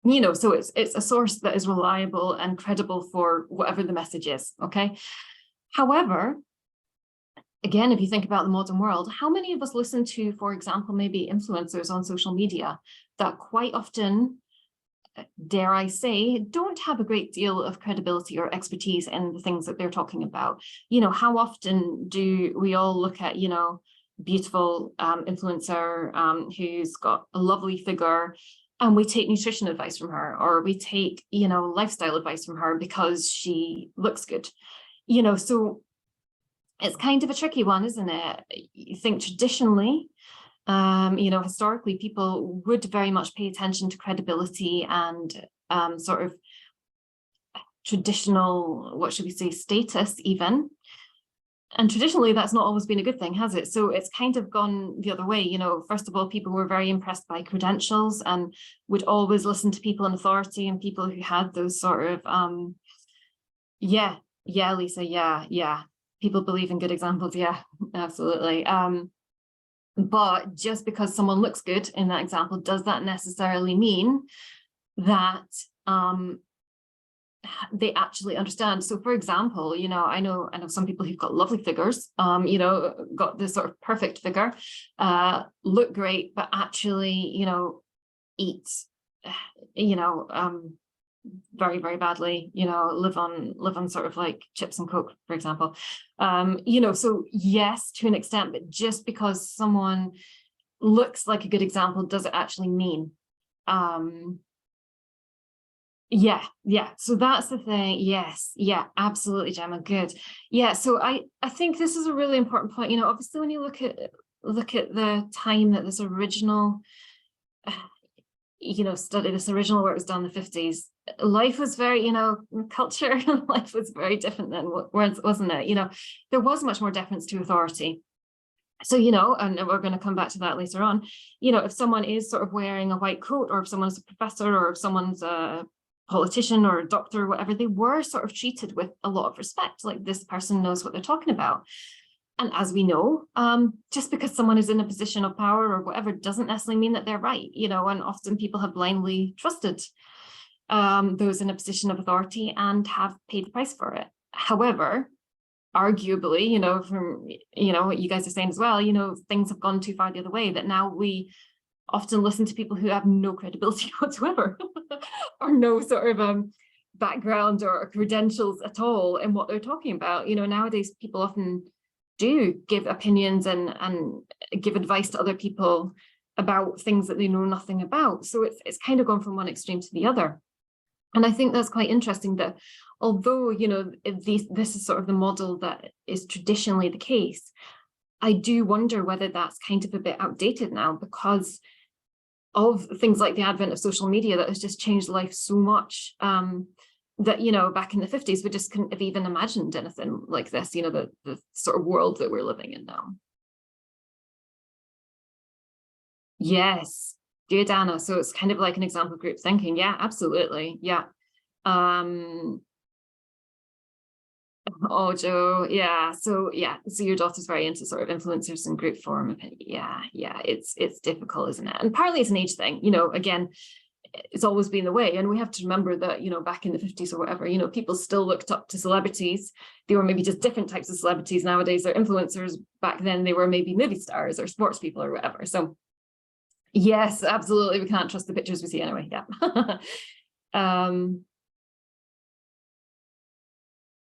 Speaker 1: So it's a source that is reliable and credible for whatever the message is, okay? However, again, if you think about the modern world, how many of us listen to, for example, maybe influencers on social media that quite often, dare I say, don't have a great deal of credibility or expertise in the things that they're talking about? How often do we all look at, beautiful influencer who's got a lovely figure, and we take nutrition advice from her, or we take, lifestyle advice from her because she looks good, so it's kind of a tricky one, isn't it? You think traditionally, historically, people would very much pay attention to credibility and sort of traditional, what should we say, status even. And traditionally, that's not always been a good thing, has it? So it's kind of gone the other way. You know, first of all, people were very impressed by credentials and would always listen to people in authority and people who had those sort of, yeah, Lisa, yeah. People believe in good examples. Yeah, absolutely. But just because someone looks good in that example, does that necessarily mean that they actually understand? So for example, you know, I know some people who've got lovely figures, you know, got this sort of perfect figure, look great, but actually, you know, eat, you know, very, very badly, you know, live on sort of like chips and Coke, for example. You know, so yes, to an extent, but just because someone looks like a good example, does it actually mean? Yeah, so that's the thing. Yes, yeah, absolutely, Gemma, good. Yeah, so I think this is a really important point. You know, obviously when you look at the time that this original you know, study, this original work was done in the 50s, life was very, you know, culture and life was very different then, wasn't it? You know, there was much more deference to authority. So, you know, and we're going to come back to that later on, you know, if someone is sort of wearing a white coat, or if someone's a professor, or if someone's a politician or a doctor or whatever, they were sort of treated with a lot of respect, like this person knows what they're talking about. And as we know, just because someone is in a position of power or whatever doesn't necessarily mean that they're right, you know, and often people have blindly trusted those in a position of authority and have paid the price for it. However, arguably, you know, from, you know, what you guys are saying as well, you know, things have gone too far the other way, that now we often listen to people who have no credibility whatsoever or no sort of background or credentials at all in what they're talking about. You know, nowadays people often do give opinions and give advice to other people about things that they know nothing about. So it's kind of gone from one extreme to the other. And I think that's quite interesting, that although, you know, this is sort of the model that is traditionally the case, I do wonder whether that's kind of a bit outdated now, because of things like the advent of social media that has just changed life so much, that, you know, back in the 50s, we just couldn't have even imagined anything like this, you know, the sort of world that we're living in now. Yes, good, Anna. So it's kind of like an example of group thinking. Yeah, absolutely. Yeah. Oh, Joe. Yeah. So your daughter's very into sort of influencers and group form. Yeah. It's difficult, isn't it? And partly it's an age thing, you know, again, it's always been the way. And we have to remember that, you know, back in the 50s or whatever, you know, people still looked up to celebrities. They were maybe just different types of celebrities. Nowadays they're influencers. Back then they were maybe movie stars or sports people or whatever. So yes, absolutely, we can't trust the pictures we see anyway. Yeah.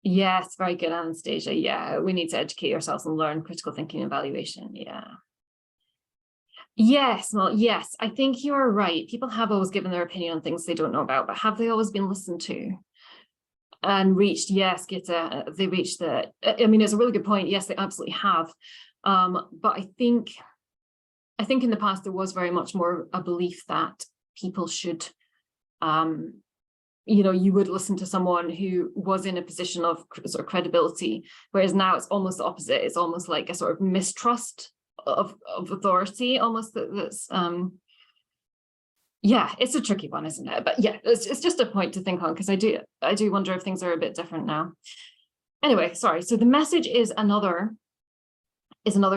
Speaker 1: Yes, very good, Anastasia. Yeah, we need to educate ourselves and learn critical thinking and evaluation. Yeah. Yes, well, yes, I think you're right. People have always given their opinion on things they don't know about, but have they always been listened to and reached? Yes, they reached I mean, it's a really good point. Yes, they absolutely have. But I think in the past, there was very much more a belief that people should, you know, you would listen to someone who was in a position of sort of credibility, whereas now it's almost the opposite. It's almost like a sort of mistrust of authority, almost that's yeah, it's a tricky one, isn't it? But yeah, it's just a point to think on, because I do wonder if things are a bit different now. Anyway, sorry. So the message is another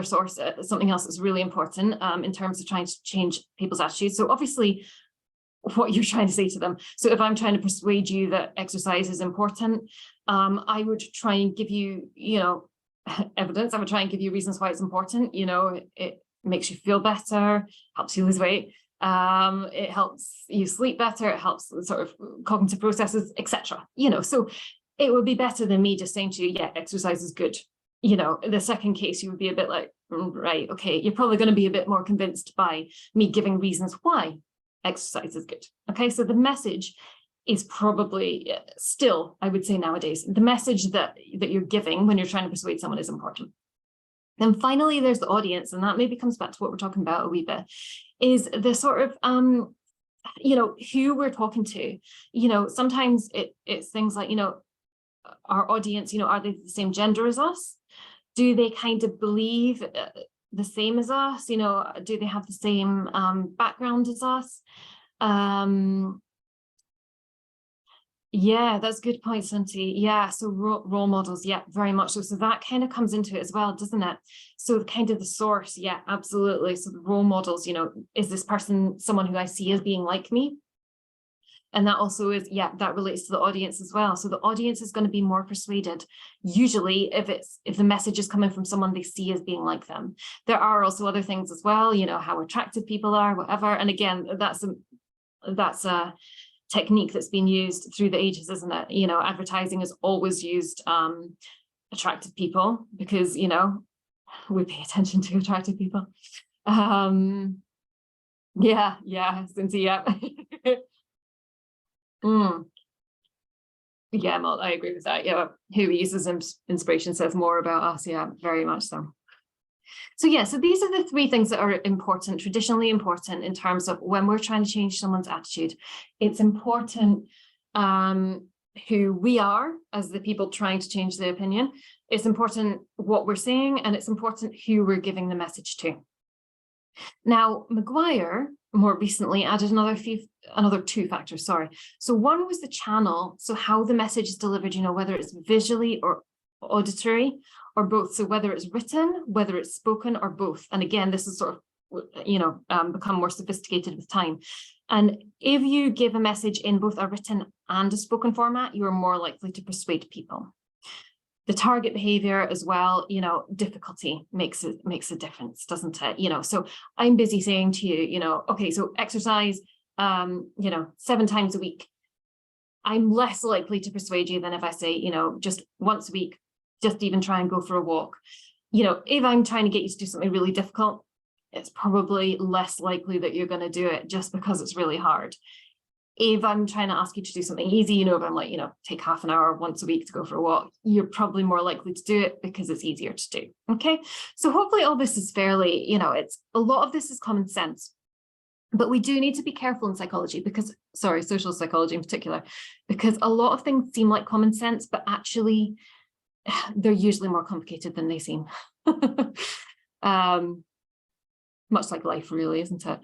Speaker 1: source, something else that's really important in terms of trying to change people's attitudes. So obviously what you're trying to say to them. So if I'm trying to persuade you that exercise is important, I would try and give you, you know, evidence. I would try and give you reasons why it's important. You know, it makes you feel better, helps you lose weight. It helps you sleep better. It helps sort of cognitive processes, etc. You know, so it would be better than me just saying to you, yeah, exercise is good. You know, the second case, you would be a bit like, right, okay, you're probably going to be a bit more convinced by me giving reasons why exercise is good. Okay, so the message is probably still, I would say nowadays, the message that you're giving when you're trying to persuade someone is important. Then finally, there's the audience, and that maybe comes back to what we're talking about a wee bit, is the sort of, you know, who we're talking to. You know, sometimes it's things like, you know, our audience, you know, are they the same gender as us? Do they kind of believe the same as us? You know, do they have the same background as us? Yeah, that's a good point, Santi. Yeah, so role models, yeah, very much so. So that kind of comes into it as well, doesn't it? So kind of the source, yeah, absolutely. So the role models, you know, is this person someone who I see as being like me? And that also is, yeah, that relates to the audience as well. So the audience is going to be more persuaded, usually if the message is coming from someone they see as being like them. There are also other things as well, you know, how attractive people are, whatever. And again, that's a technique that's been used through the ages, isn't it? You know, advertising has always used attractive people because, you know, we pay attention to attractive people. Yeah, Cynthia, yeah. Yeah, Mal, I agree with that. Yeah, who we use as inspiration says more about us. Yeah, very much so. So yeah, so these are the three things that are important, traditionally important in terms of when we're trying to change someone's attitude. It's important who we are as the people trying to change their opinion. It's important what we're saying, and it's important who we're giving the message to. Now, Maguire more recently added another two factors, sorry. So one was the channel, so how the message is delivered, you know, whether it's visually or auditory or both. So whether it's written, whether it's spoken, or both. And again, this is sort of, you know, become more sophisticated with time. And if you give a message in both a written and a spoken format, you are more likely to persuade people. The target behavior as well, you know, difficulty makes a difference, doesn't it? You know, so I'm busy saying to you, you know, okay, so exercise, you know, 7 times a week. I'm less likely to persuade you than if I say, you know, just once a week, just even try and go for a walk. You know, if I'm trying to get you to do something really difficult, it's probably less likely that you're going to do it just because it's really hard. If I'm trying to ask you to do something easy, you know, if I'm like, you know, take half an hour once a week to go for a walk, you're probably more likely to do it because it's easier to do. Okay. So hopefully all this is fairly, you know, it's a lot of this is common sense, but we do need to be careful in psychology because, sorry, social psychology in particular, because a lot of things seem like common sense, but actually they're usually more complicated than they seem. Much like life really, isn't it?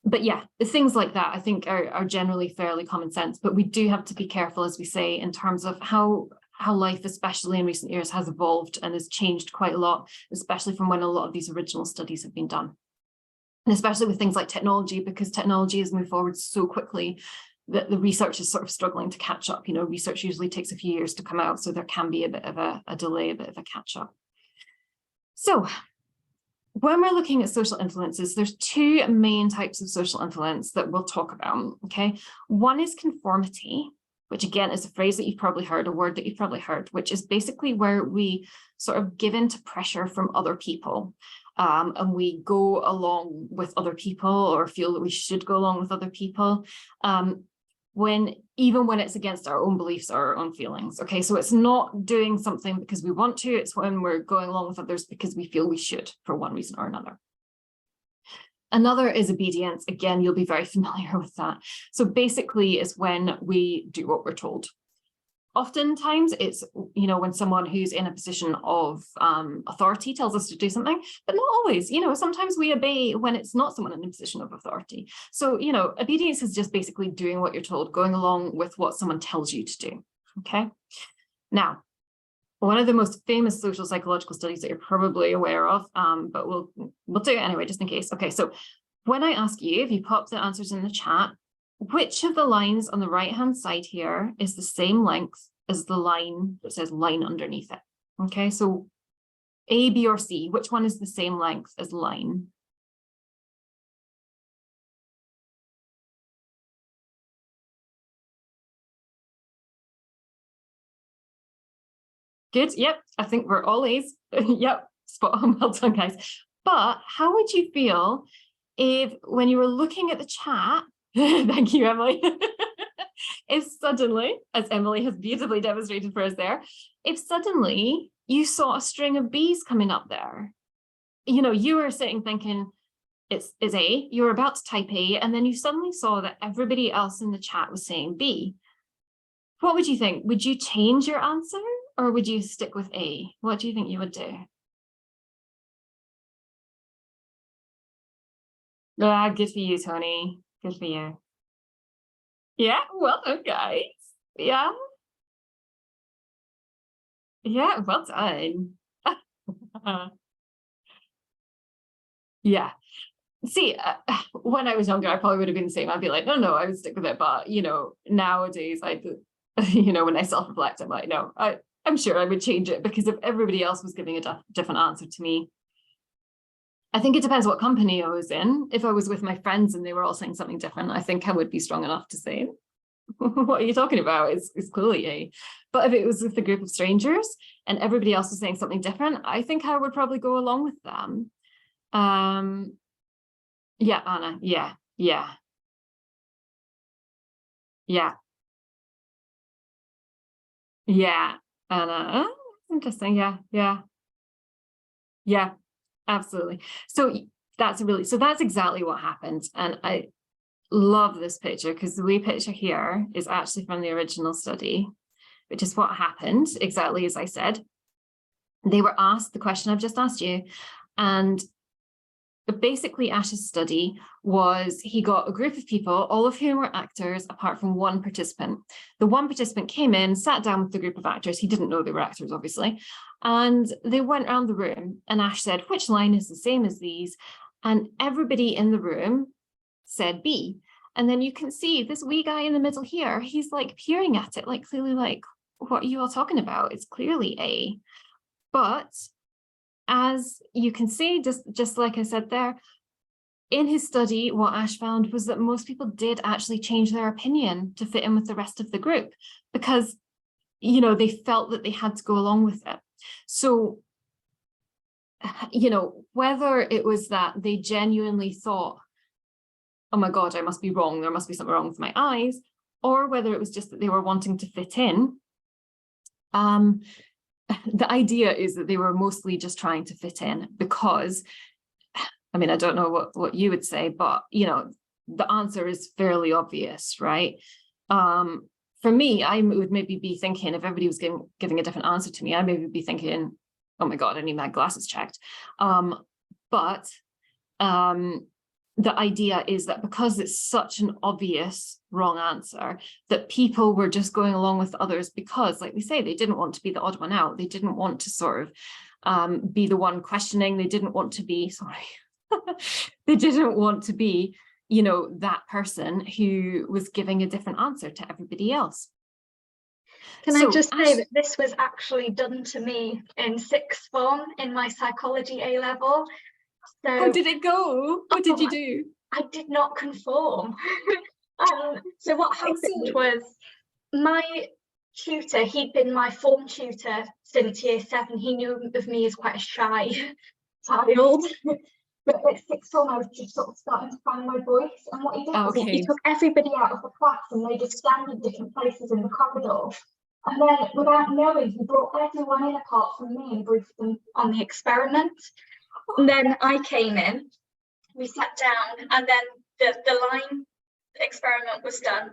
Speaker 1: But yeah, things like that I think are generally fairly common sense, but we do have to be careful, as we say, in terms of how life, especially in recent years, has evolved and has changed quite a lot, especially from when a lot of these original studies have been done. And especially with things like technology, because technology has moved forward so quickly that the research is sort of struggling to catch up. You know, research usually takes a few years to come out, so there can be a bit of a delay, a bit of a catch up. So when we're looking at social influences, there's 2 main types of social influence that we'll talk about, okay? One is conformity, which again is a phrase that you've probably heard, a word that you've probably heard, which is basically where we sort of give in to pressure from other people. And we go along with other people or feel that we should go along with other people. Even when it's against our own beliefs or our own feelings. Okay, so it's not doing something because we want to, it's when we're going along with others because we feel we should for one reason or another. Another is obedience. Again, you'll be very familiar with that. So basically it's when we do what we're told. Oftentimes it's, you know, when someone who's in a position of authority tells us to do something, but not always. You know, sometimes we obey when it's not someone in a position of authority. So, you know, obedience is just basically doing what you're told, going along with what someone tells you to do. Okay. Now, one of the most famous social psychological studies that you're probably aware of, but we'll do it anyway, just in case. Okay, so when I ask you, if you pop the answers in the chat, which of the lines on the right-hand side here is the same length as the line that says line underneath it? Okay, so A, B, or C, which one is the same length as line? Good, yep, I think we're all A's. Yep, spot on, well done, guys. But how would you feel if when you were looking at the chat, thank you, Emily, if suddenly, as Emily has beautifully demonstrated for us there, if suddenly you saw a string of B's coming up there, you know, you were sitting thinking it's A, you were about to type A, and then you suddenly saw that everybody else in the chat was saying B. What would you think? Would you change your answer or would you stick with A? What do you think you would do? Ah, good for you, Tony. Good for you. Yeah, well done, guys. Yeah. Yeah, well done. Yeah. See, when I was younger, I probably would have been the same. I'd be like, no, I would stick with it. But, nowadays, when I self-reflect, I'm like, no, I'm sure I would change it, because if everybody else was giving a different answer to me, I think it depends what company I was in. If I was with my friends and they were all saying something different, I think I would be strong enough to say, what are you talking about? It's clearly A. But if it was with a group of strangers and everybody else was saying something different, I think I would probably go along with them. Yeah, Anna. Yeah. Anna. Interesting. Yeah, absolutely. So that's exactly what happened. And I love this picture, because the wee picture here is actually from the original study, which is what happened, exactly as I said. They were asked the question I've just asked you, and basically Ash's study was, he got a group of people, all of whom were actors apart from one participant. The one participant came in, sat down with the group of actors. He didn't know they were actors, obviously. And they went around the room and Ash said, which line is the same as these? And everybody in the room said B. And then you can see this wee guy in the middle here, he's like peering at it, like clearly like, what are you all talking about? It's clearly A. But as you can see, just like I said there, in his study, what Ash found was that most people did actually change their opinion to fit in with the rest of the group, because, they felt that they had to go along with it. So, whether it was that they genuinely thought, oh my God, I must be wrong, there must be something wrong with my eyes, or whether it was just that they were wanting to fit in, the idea is that they were mostly just trying to fit in, because, I mean, I don't know what you would say, but, the answer is fairly obvious, right? For me, I would maybe be thinking, if everybody was giving a different answer to me, I maybe be thinking, oh my God, I need my glasses checked. But the idea is that because it's such an obvious wrong answer, that people were just going along with others because, like we say, they didn't want to be the odd one out. They didn't want to sort of be the one questioning. They didn't want to be, they didn't want to be, that person who was giving a different answer to everybody else.
Speaker 2: Can I just say that this was actually done to me in sixth form in my psychology A level. So,
Speaker 1: how did it go? What did you do?
Speaker 2: I did not conform. So what happened was, my tutor, he'd been my form tutor since year 7. He knew of me as quite a shy child. But at sixth form, I was just sort of starting to find my voice. And what he did was he took everybody out of the class and they just stand in different places in the corridor. And then, without knowing, he brought everyone in apart from me and briefed them on the experiment. And then I came in, we sat down, and then the line experiment was done.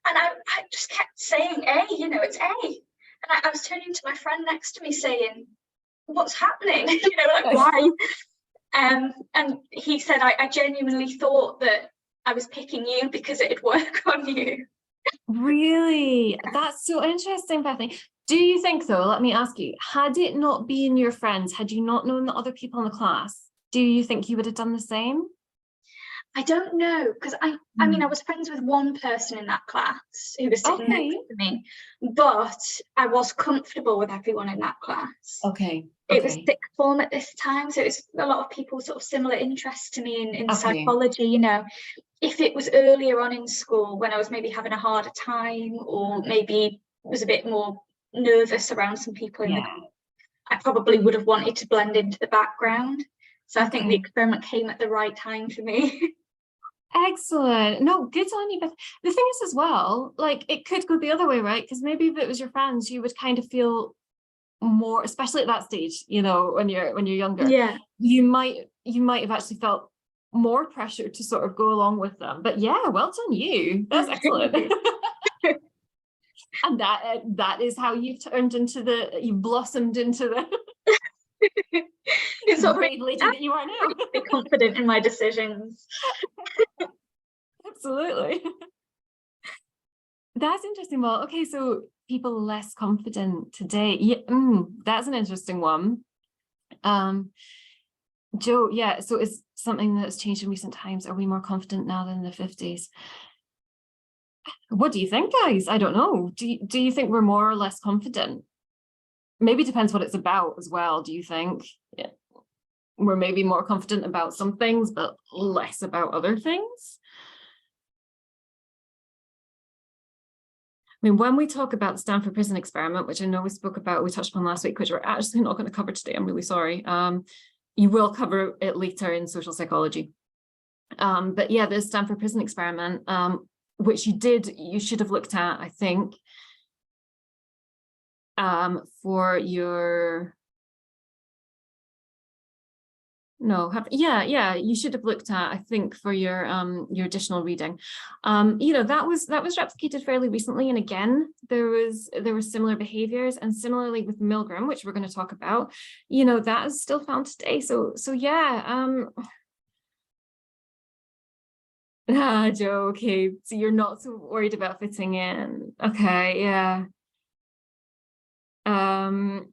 Speaker 2: And I just kept saying A, it's A. And I was turning to my friend next to me saying, what's happening? Why? And he said, I genuinely thought that I was picking you because it'd work on you.
Speaker 1: Really? That's so interesting, Bethany. Do you think, though, let me ask you, had it not been your friends, had you not known the other people in the class, do you think you would have done the same?
Speaker 2: I don't know, because I mean, I was friends with one person in that class who was sitting next to me, but I was comfortable with everyone in that class.
Speaker 1: Okay.
Speaker 2: It was sixth form at this time, so it was a lot of people sort of similar interests to me in psychology. If it was earlier on in school when I was maybe having a harder time, or maybe was a bit more nervous around some people in the group, I probably would have wanted to blend into the background. So I think the experiment came at the right time for me.
Speaker 1: Excellent. No, good on you. But the thing is as well, like, it could go the other way, right? Because maybe if it was your friends, you would kind of feel more, especially at that stage, when you're younger. Yeah. You might have actually felt more pressure to sort of go along with them. But yeah, well done you. That's excellent. And that is how you've turned into you've blossomed into the
Speaker 2: It's sort of
Speaker 1: great lady that you are now.
Speaker 2: be confident in my decisions.
Speaker 1: Absolutely. That's interesting. Well, okay, so people less confident today. Yeah, that's an interesting one. Joe, yeah, so is something that's changed in recent times. Are we more confident now than in the 50s? What do you think, guys? I don't know. Do you think we're more or less confident? Maybe it depends what it's about as well. Do you think we're maybe more confident about some things, but less about other things? I mean, when we talk about the Stanford Prison Experiment, which I know we touched upon last week, which we're actually not going to cover today, I'm really sorry. You will cover it later in social psychology. But yeah, the Stanford Prison Experiment, which you should have looked at, I think, for your, you should have looked at, I think, for your additional reading. That was replicated fairly recently, and again, there were similar behaviors, and similarly with Milgram, which we're going to talk about, that is still found today. So yeah. Joe, okay, so you're not so worried about fitting in. Okay, yeah.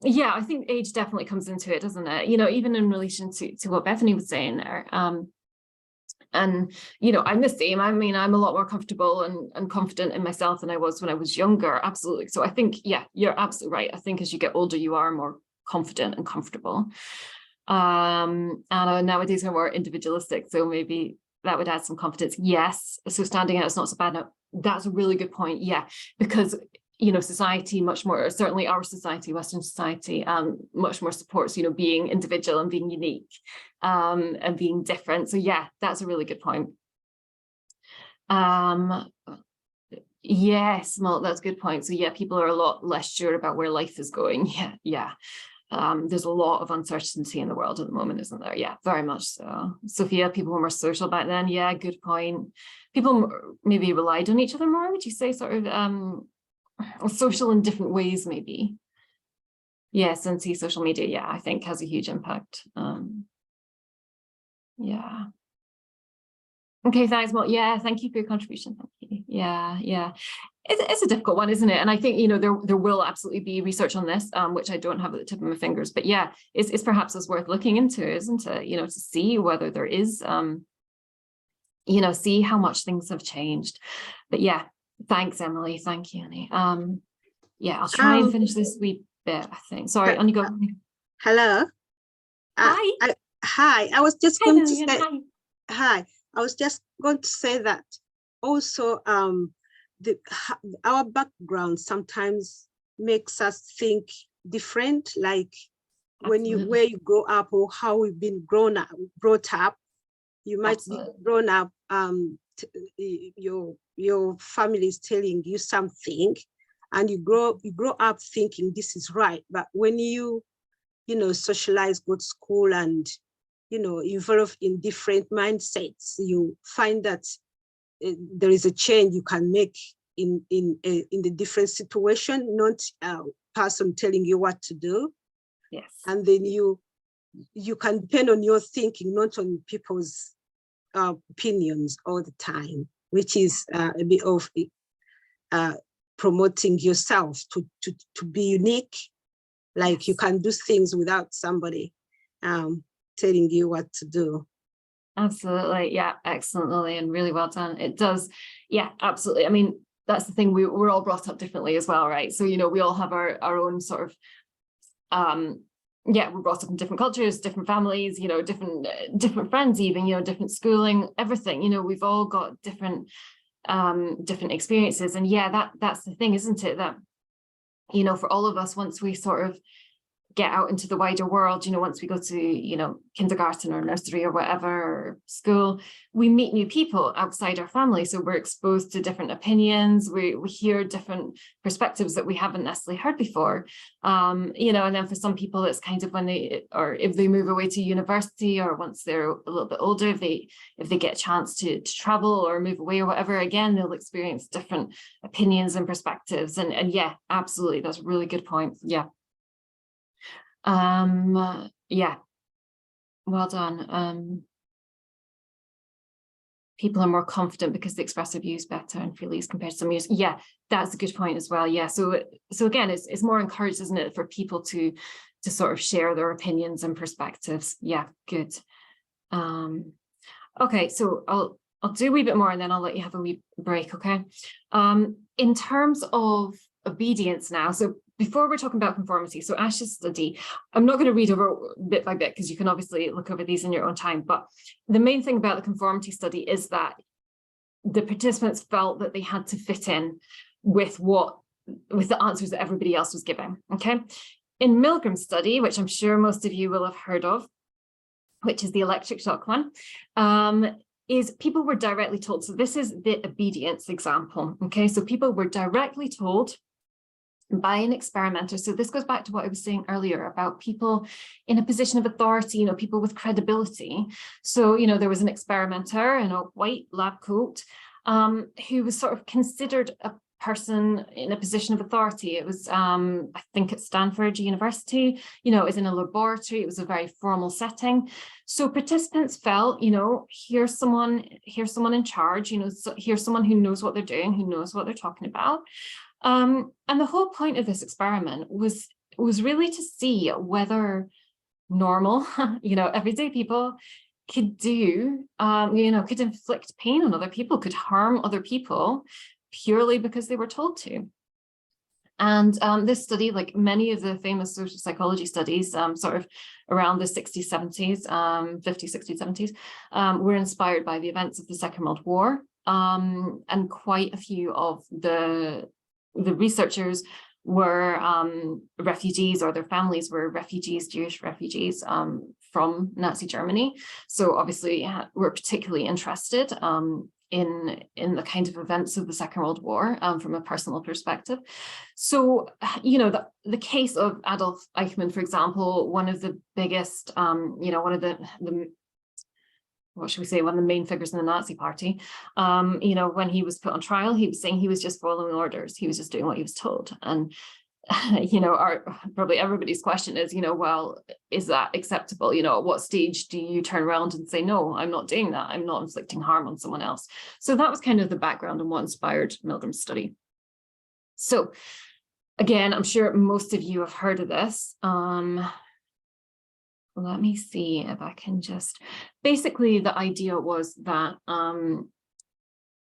Speaker 1: Yeah, I think age definitely comes into it, doesn't it? Even in relation to what Bethany was saying there. And I'm the same. I mean, I'm a lot more comfortable and confident in myself than I was when I was younger. Absolutely. So I think, yeah, you're absolutely right. I think as you get older, you are more confident and comfortable. And nowadays we're more individualistic. So maybe that would add some confidence. Yes. So standing out is not so bad. Now, that's a really good point. Yeah, because society much more, certainly our society, Western society, much more supports, being individual and being unique, and being different. So yeah, that's a really good point. Yes, well, that's a good point. So yeah, people are a lot less sure about where life is going. Yeah. There's a lot of uncertainty in the world at the moment, isn't there? Yeah, very much so. Sophia, people were more social back then. Yeah, good point. People maybe relied on each other more, would you say, sort of social in different ways, maybe? Yes, and see social media, yeah, I think has a huge impact. Yeah. Okay, thanks, Mo. Yeah, thank you for your contribution. Thank you. Yeah. It's a difficult one, isn't it? And I think, there will absolutely be research on this, which I don't have at the tip of my fingers. But yeah, it's perhaps worth looking into, isn't it? To see whether there is, see how much things have changed. But yeah, thanks, Emily. Thank you, Annie. Yeah, I'll try and finish this wee bit, I think. Sorry, on you go.
Speaker 3: Hello.
Speaker 1: Hi.
Speaker 3: Hi. I was just going to say
Speaker 1: hi.
Speaker 3: I was just going to say that also our background sometimes makes us think different, like
Speaker 1: Absolutely.
Speaker 3: where you grow up or how we've been brought up. You might
Speaker 1: Absolutely.
Speaker 3: be grown up, your family is telling you something, and you grow up thinking this is right. But when you socialize, go to school, and involve in different mindsets, you find that there is a change you can make in the different situation, not a person telling you what to do.
Speaker 1: Yes.
Speaker 3: And then you can depend on your thinking, not on people's opinions all the time, which is a bit of promoting yourself to be unique. Like, yes, you can do things without somebody telling you what to do.
Speaker 1: Absolutely. Yeah, excellent, Lillian. Really well done. It does. Yeah, absolutely. I mean, that's the thing. We're all brought up differently as well, right? So, we all have our own sort of, we're brought up in different cultures, different families, different friends, even, different schooling, everything, we've all got different experiences. And yeah, that's the thing, isn't it? That, for all of us, once we sort of get out into the wider world, once we go to, kindergarten or nursery or whatever, or school, we meet new people outside our family. So we're exposed to different opinions. We hear different perspectives that we haven't necessarily heard before. And then for some people, it's kind of when if they move away to university, or once they're a little bit older, if they get a chance to travel or move away or whatever, again, they'll experience different opinions and perspectives. And yeah, absolutely. That's a really good point. Yeah. Yeah, well done. People are more confident because they express their views better and feel ease compared to some views. Yeah, that's a good point as well. Yeah, so again, it's more encouraged, isn't it, for people to sort of share their opinions and perspectives. Yeah, good. Okay, so I'll do a wee bit more and then I'll let you have a wee break, okay? In terms of obedience now, so before we're talking about conformity, so Ash's study, I'm not going to read over bit by bit because you can obviously look over these in your own time, but the main thing about the conformity study is that the participants felt that they had to fit in with the answers that everybody else was giving, okay? In Milgram's study, which I'm sure most of you will have heard of, which is the electric shock one, is people were directly told, so this is the obedience example, okay? So people were directly told by an experimenter. So this goes back to what I was saying earlier about people in a position of authority, people with credibility. So, there was an experimenter in a white lab coat who was sort of considered a person in a position of authority. It was, I think at Stanford University, it was in a laboratory. It was a very formal setting. So participants felt, here's someone in charge, here's someone who knows what they're doing, who knows what they're talking about. And the whole point of this experiment was really to see whether normal, everyday people could do, could inflict pain on other people, could harm other people purely because they were told to. And this study, like many of the famous social psychology studies, sort of around the 60s, 70s, 50s, 60s, 70s, were inspired by the events of the Second World War. And quite a few of the researchers were refugees, or their families were refugees, Jewish refugees from Nazi Germany. So obviously we're particularly interested in the kind of events of the Second World War from a personal perspective. So, the case of Adolf Eichmann, for example, one of the biggest, one of the what should we say, one of the main figures in the Nazi party, when he was put on trial, he was saying he was just following orders. He was just doing what he was told. And, probably everybody's question is, well, is that acceptable? At what stage do you turn around and say, no, I'm not doing that. I'm not inflicting harm on someone else. So that was kind of the background and what inspired Milgram's study. So again, I'm sure most of you have heard of this. Let me see if I can just, basically the idea was that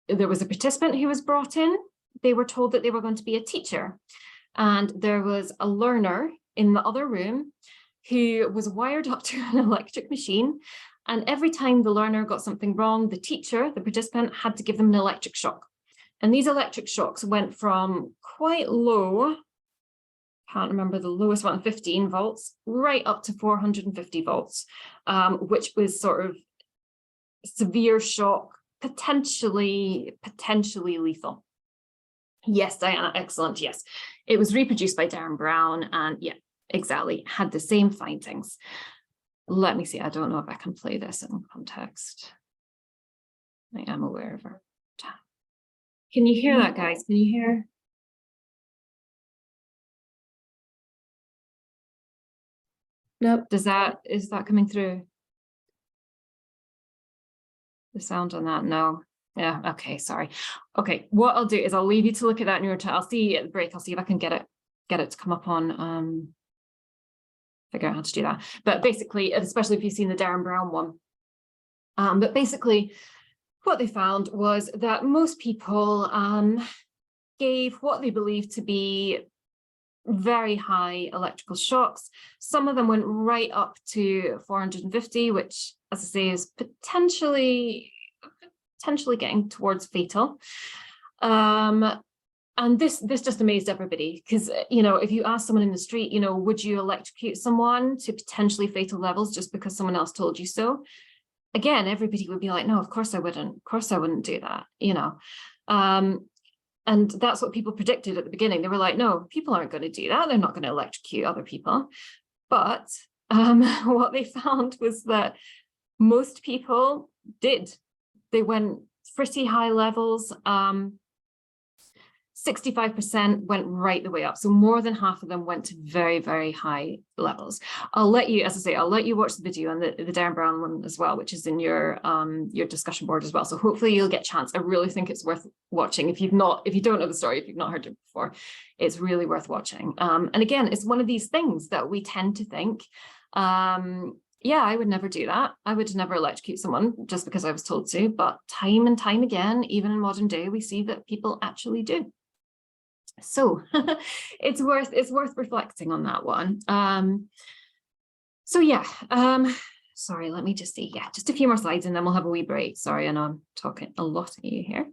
Speaker 1: there was a participant who was brought in. They were told that they were going to be a teacher. And there was a learner in the other room who was wired up to an electric machine. And every time the learner got something wrong, the teacher, the participant, had to give them an electric shock. And these electric shocks went from quite low, can't remember the lowest one, 15 volts, right up to 450 volts, which was sort of severe shock, potentially lethal. Yes, Diana, excellent. Yes, it was reproduced by Darren Brown, and yeah, exactly, had the same findings. Let me see, I don't know if I can play this in context. I am aware of her. Can you hear that, guys? Can you hear? Nope. Is that coming through? The sound on that? No. Yeah, okay, sorry. Okay, what I'll do is I'll leave you to look at that in your time. I'll see at the break, I'll see if I can get it to come up on figure out how to do that. But basically, especially if you've seen the Darren Brown one. But basically what they found was that most people gave what they believed to be very high electrical shocks. Some of them went right up to 450, which, as I say, is potentially getting towards fatal. And and this just amazed everybody, because, you know, if you ask someone in the street, you know, would you electrocute someone to potentially fatal levels just because someone else told you so? Again, everybody would be like, no, of course I wouldn't. Of course I wouldn't do that, you know. And that's what people predicted at the beginning. They were like, no, people aren't going to do that. They're not going to electrocute other people. But what they found was that most people did. They went pretty high levels. 65% went right the way up. So more than half of them went to very, very high levels. I'll let you, as I say, I'll let you watch the video and the Darren Brown one as well, which is in your discussion board as well. So hopefully you'll get a chance. I really think it's worth watching. If you don't know the story, if you've not heard it before, it's really worth watching. And again, it's one of these things that we tend to think, yeah, I would never do that. I would never electrocute someone just because I was told to. But time and time again, even in modern day, we see that people actually do. So it's worth reflecting on that one. So yeah, sorry, let me just see. Yeah, just a few more slides and then we'll have a wee break. Sorry, I know I'm talking a lot at you here.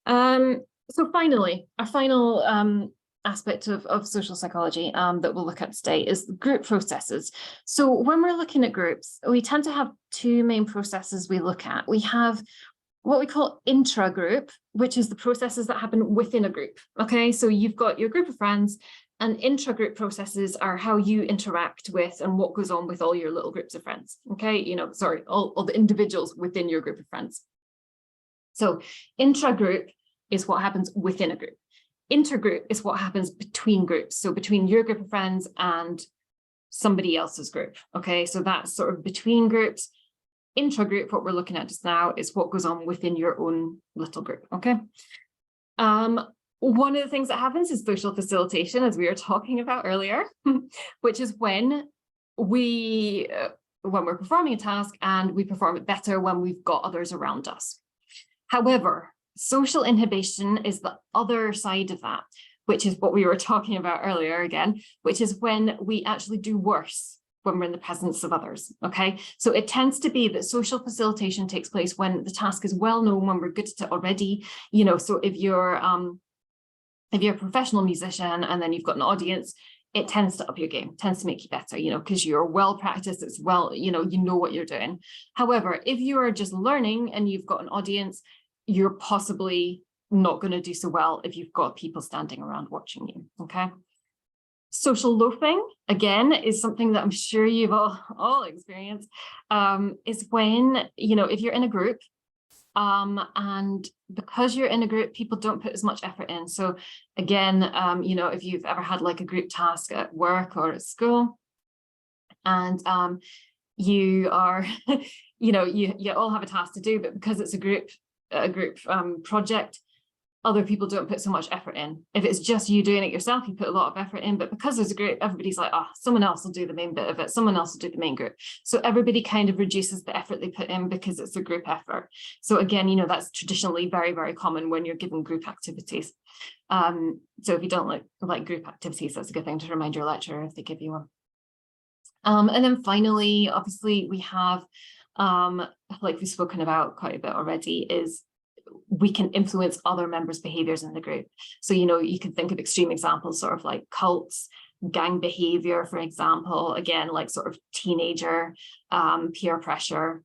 Speaker 1: So finally, our final aspect of social psychology that we'll look at today is group processes. So when we're looking at groups, we tend to have two main processes we look at. We have what we call intra-group, which is the processes that happen within a group. Okay, so you've got your group of friends, and intra-group processes are how you interact with and what goes on with all your little groups of friends. Okay, you know, sorry, all the individuals within your group of friends. So intra-group is what happens within a group. Intergroup is what happens between groups. So between your group of friends and somebody else's group. Okay, so that's sort of between groups. Intragroup, what we're looking at just now, is what goes on within your own little group. Okay. One of the things that happens is social facilitation, as we were talking about earlier, which is when we're performing a task and we perform it better when we've got others around us. However, social inhibition is the other side of that, which is what we were talking about earlier again, which is when we actually do worse when we're in the presence of others. Okay, so it tends to be that social facilitation takes place when the task is well known, when we're good at it already. You know, so if you're a professional musician and then you've got an audience, it tends to up your game, tends to make you better, you know, because you're well practiced, it's well, you know what you're doing. However, if you are just learning and you've got an audience, you're possibly not going to do so well if you've got people standing around watching you. Okay. Social loafing, again, is something that I'm sure you've all experienced, is when, you know, if you're in a group and because you're in a group, people don't put as much effort in. So again, you know, if you've ever had like a group task at work or at school and you are, you know, you all have a task to do, but because it's a group project, other people don't put so much effort in. If it's just you doing it yourself, you put a lot of effort in, but because there's a group, everybody's like, oh, someone else will do the main bit of it. Someone else will do the main group. So everybody kind of reduces the effort they put in because it's a group effort. So again, you know, that's traditionally very, very common when you're given group activities. So if you don't like group activities, that's a good thing to remind your lecturer if they give you one. And then finally, obviously we have, like we've spoken about quite a bit already, is we can influence other members' behaviors in the group. So, you know, you can think of extreme examples, sort of like cults, gang behavior, for example, again, like sort of teenager, peer pressure.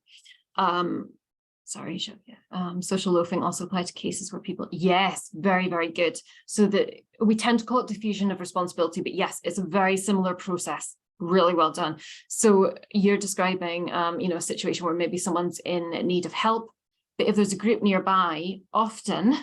Speaker 1: Social loafing also applies to cases where people, yes, very, very good. So that we tend to call it diffusion of responsibility, but yes, it's a very similar process. Really well done. So you're describing, you know, a situation where maybe someone's in need of help. But if there's a group nearby, often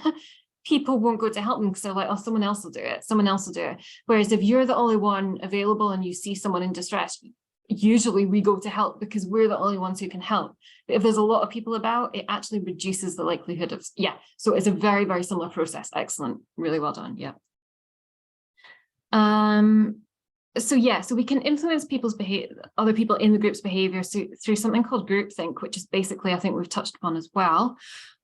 Speaker 1: people won't go to help them because they're like, oh, someone else will do it. Someone else will do it. Whereas if you're the only one available and you see someone in distress, usually we go to help because we're the only ones who can help. But if there's a lot of people about, it actually reduces the likelihood of, yeah. So it's a very, very similar process. Excellent. Really well done. Yeah. So yeah, so we can influence people's behavior, other people in the group's behavior through something called groupthink, which is basically, I think we've touched upon as well,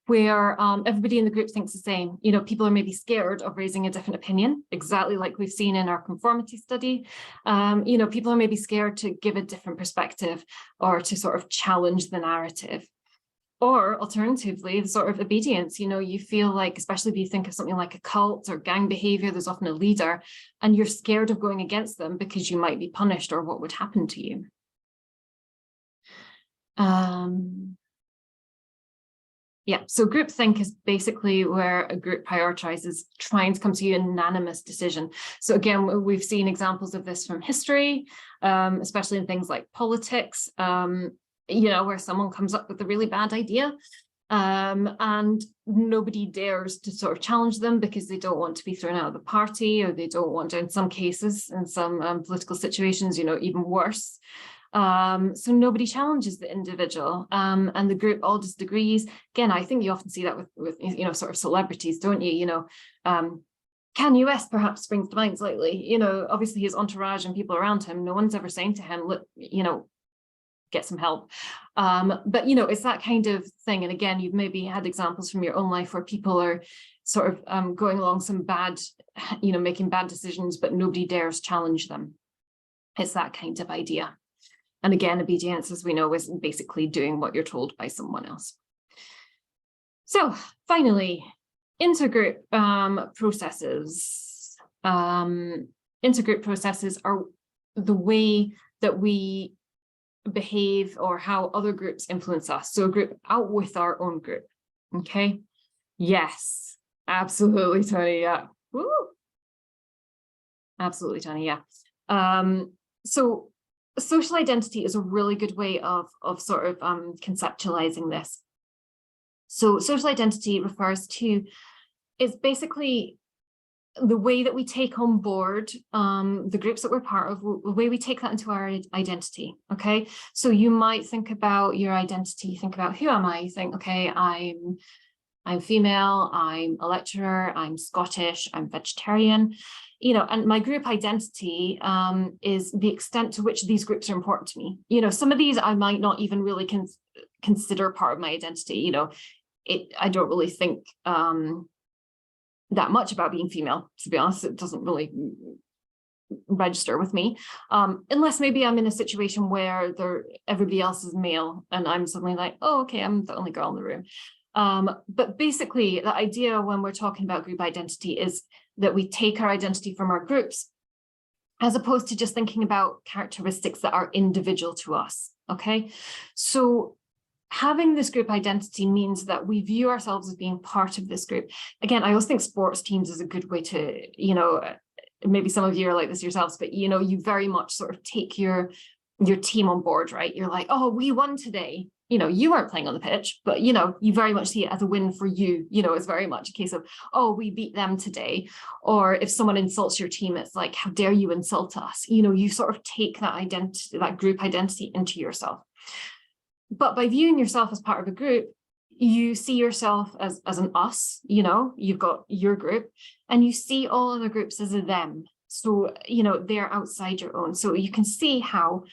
Speaker 1: where everybody in the group thinks the same. You know, people are maybe scared of raising a different opinion, exactly like we've seen in our conformity study. You know, people are maybe scared to give a different perspective or to sort of challenge the narrative. Or alternatively, the sort of obedience, you know, you feel like, especially if you think of something like a cult or gang behavior, there's often a leader and you're scared of going against them because you might be punished or what would happen to you. Yeah, so groupthink is basically where a group prioritizes trying to come to a unanimous decision. So again, we've seen examples of this from history, especially in things like politics, you know, where someone comes up with a really bad idea and nobody dares to sort of challenge them because they don't want to be thrown out of the party, or they don't want to, in some cases, in some political situations, you know, even worse. So nobody challenges the individual, and the group all just agrees. Again, I think you often see that with you know, sort of celebrities, don't you? You know, Kanye West perhaps springs to mind slightly. You know, obviously his entourage and people around him, no one's ever saying to him, look, you know, get some help. But you know, it's that kind of thing. And again, you've maybe had examples from your own life where people are sort of going along some bad, you know, making bad decisions, but nobody dares challenge them. It's that kind of idea. And again, obedience, as we know, is basically doing what you're told by someone else. So finally, intergroup processes. Intergroup processes are the way that we behave or how other groups influence us. So a group out with our own group. Okay. Yes, absolutely, Tony. Yeah. Woo. Absolutely, Tony. Yeah. So social identity is a really good way of sort of conceptualizing this. So social identity refers to, it's basically the way that we take on board the groups that we're part of, the way we take that into our identity. Okay, so you might think about your identity, think about who am I? You think, okay, I'm female, I'm a lecturer, I'm Scottish, I'm vegetarian, you know, and my group identity is the extent to which these groups are important to me. You know, some of these I might not even really consider part of my identity. You know, I don't really think that much about being female, to be honest. It doesn't really register with me, unless maybe I'm in a situation where everybody else is male and I'm suddenly like, oh, okay, I'm the only girl in the room. But basically, the idea when we're talking about group identity is that we take our identity from our groups, as opposed to just thinking about characteristics that are individual to us. Okay, so having this group identity means that we view ourselves as being part of this group. Again, I always think sports teams is a good way to, you know, maybe some of you are like this yourselves, but you know, you very much sort of take your team on board, right? You're like, oh, we won today. You know, you weren't playing on the pitch, but you know, you very much see it as a win for you. You know, it's very much a case of, oh, we beat them today. Or if someone insults your team, it's like, how dare you insult us? You know, you sort of take that identity, that group identity into yourself. But by viewing yourself as part of a group, you see yourself as an us, you know, you've got your group, and you see all other groups as a them. So, you know, they're outside your own. So you can see how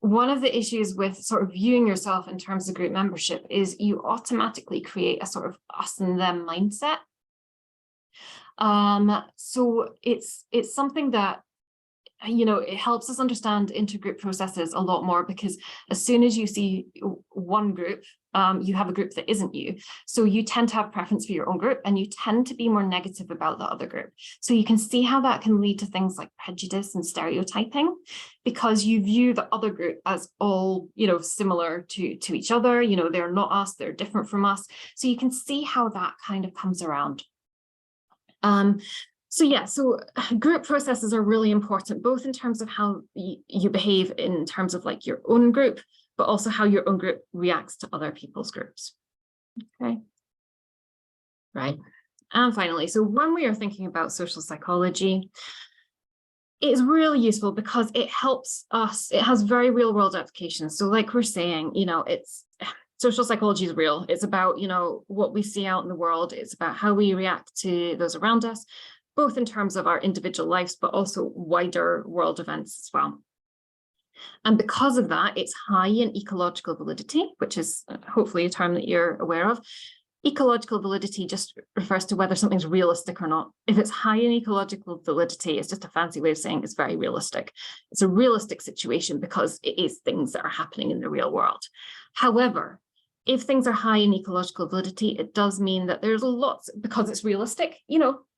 Speaker 1: one of the issues with sort of viewing yourself in terms of group membership is you automatically create a sort of us and them mindset. So it's something that, you know, it helps us understand intergroup processes a lot more, because as soon as you see one group, you have a group that isn't you. So you tend to have preference for your own group, and you tend to be more negative about the other group. So you can see how that can lead to things like prejudice and stereotyping, because you view the other group as all, you know, similar to each other. You know, they're not us, they're different from us. So you can see how that kind of comes around. So yeah, so group processes are really important, both in terms of how you behave in terms of like your own group, but also how your own group reacts to other people's groups. Okay, right. And finally, so when we are thinking about social psychology, it's really useful because it helps us, it has very real world applications. So like we're saying, you know, social psychology is real. It's about, you know, what we see out in the world. It's about how we react to those around us, both in terms of our individual lives, but also wider world events as well. And because of that, it's high in ecological validity, which is hopefully a term that you're aware of. Ecological validity just refers to whether something's realistic or not. If it's high in ecological validity, it's just a fancy way of saying it's very realistic. It's a realistic situation because it is things that are happening in the real world. However, if things are high in ecological validity, it does mean that there's lots, because it's realistic,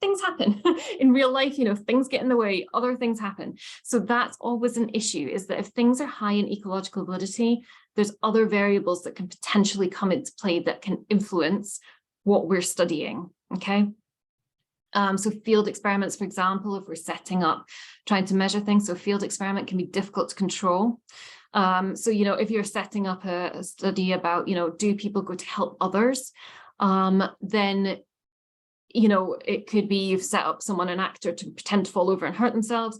Speaker 1: things happen in real life, things get in the way, other things happen. So that's always an issue, is that if things are high in ecological validity, there's other variables that can potentially come into play that can influence what we're studying, okay? So field experiments, for example, if we're setting up, trying to measure things, so a field experiment can be difficult to control. So, if you're setting up a study about, do people go to help others, then, it could be you've set up someone, an actor, to pretend to fall over and hurt themselves.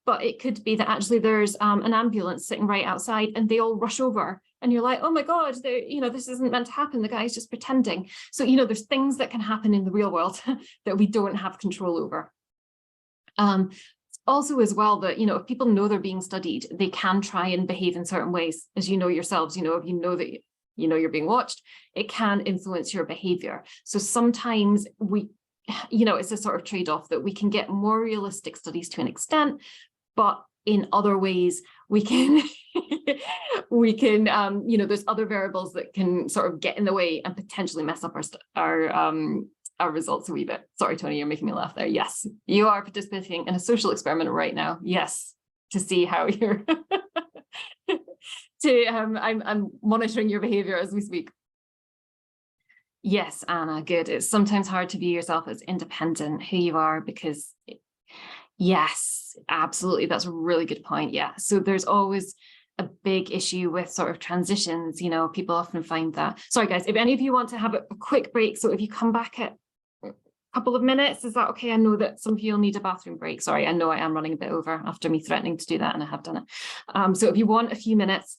Speaker 1: But it could be that actually there's an ambulance sitting right outside and they all rush over and you're like, oh my God, this isn't meant to happen. The guy's just pretending. So, there's things that can happen in the real world that we don't have control over. Also as well that, if people know they're being studied, they can try and behave in certain ways, as you know yourselves, if you know that, you're being watched, it can influence your behavior. So sometimes it's a sort of trade-off that we can get more realistic studies to an extent, but in other ways we can, there's other variables that can sort of get in the way and potentially mess up our results a wee bit. Sorry, Tony, you're making me laugh there. Yes, you are participating in a social experiment right now. Yes, to see how you're, I'm monitoring your behavior as we speak. Yes, Anna, good. It's sometimes hard to view yourself as independent, who you are, because yes, absolutely. That's a really good point. Yeah. So there's always a big issue with sort of transitions. People often find that. Sorry, guys, if any of you want to have a quick break, so if you come back at a couple of minutes, is that okay? I know that some of you will need a bathroom break. Sorry, I know I am running a bit over after me threatening to do that, and I have done it. So if you want a few minutes,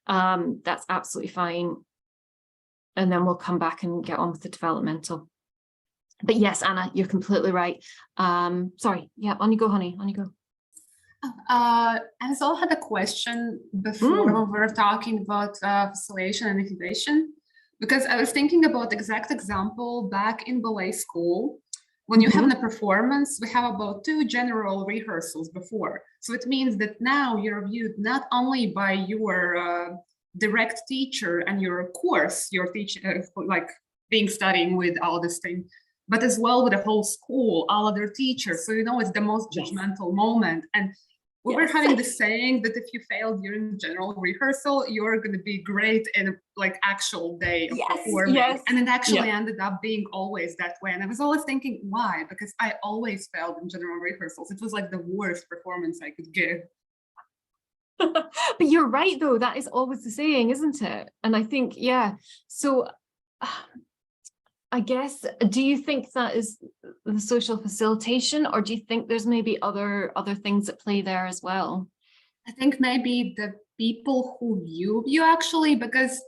Speaker 1: that's absolutely fine. And then we'll come back and get on with the developmental. But yes, Anna, you're completely right. Sorry, yeah, on you go, honey, on you go.
Speaker 4: I also had a question before we were talking about facilitation and incubation, because I was thinking about the exact example back in ballet school. When you have a performance, we have about 2 general rehearsals before. So it means that now you're viewed not only by your direct teacher and your course, your teacher, like studying with all this thing, but as well with the whole school, all other teachers. So, it's the most judgmental moment. And we were having the saying that if you fail during general rehearsal, you're going to be great in actual day of performing. Yes. And it actually ended up being always that way. And I was always thinking, why? Because I always failed in general rehearsals. It was like the worst performance I could give.
Speaker 1: But you're right, though. That is always the saying, isn't it? And I think, so I guess, do you think that is the social facilitation, or do you think there's maybe other things at play there as well?
Speaker 4: I think maybe the people who view you actually, because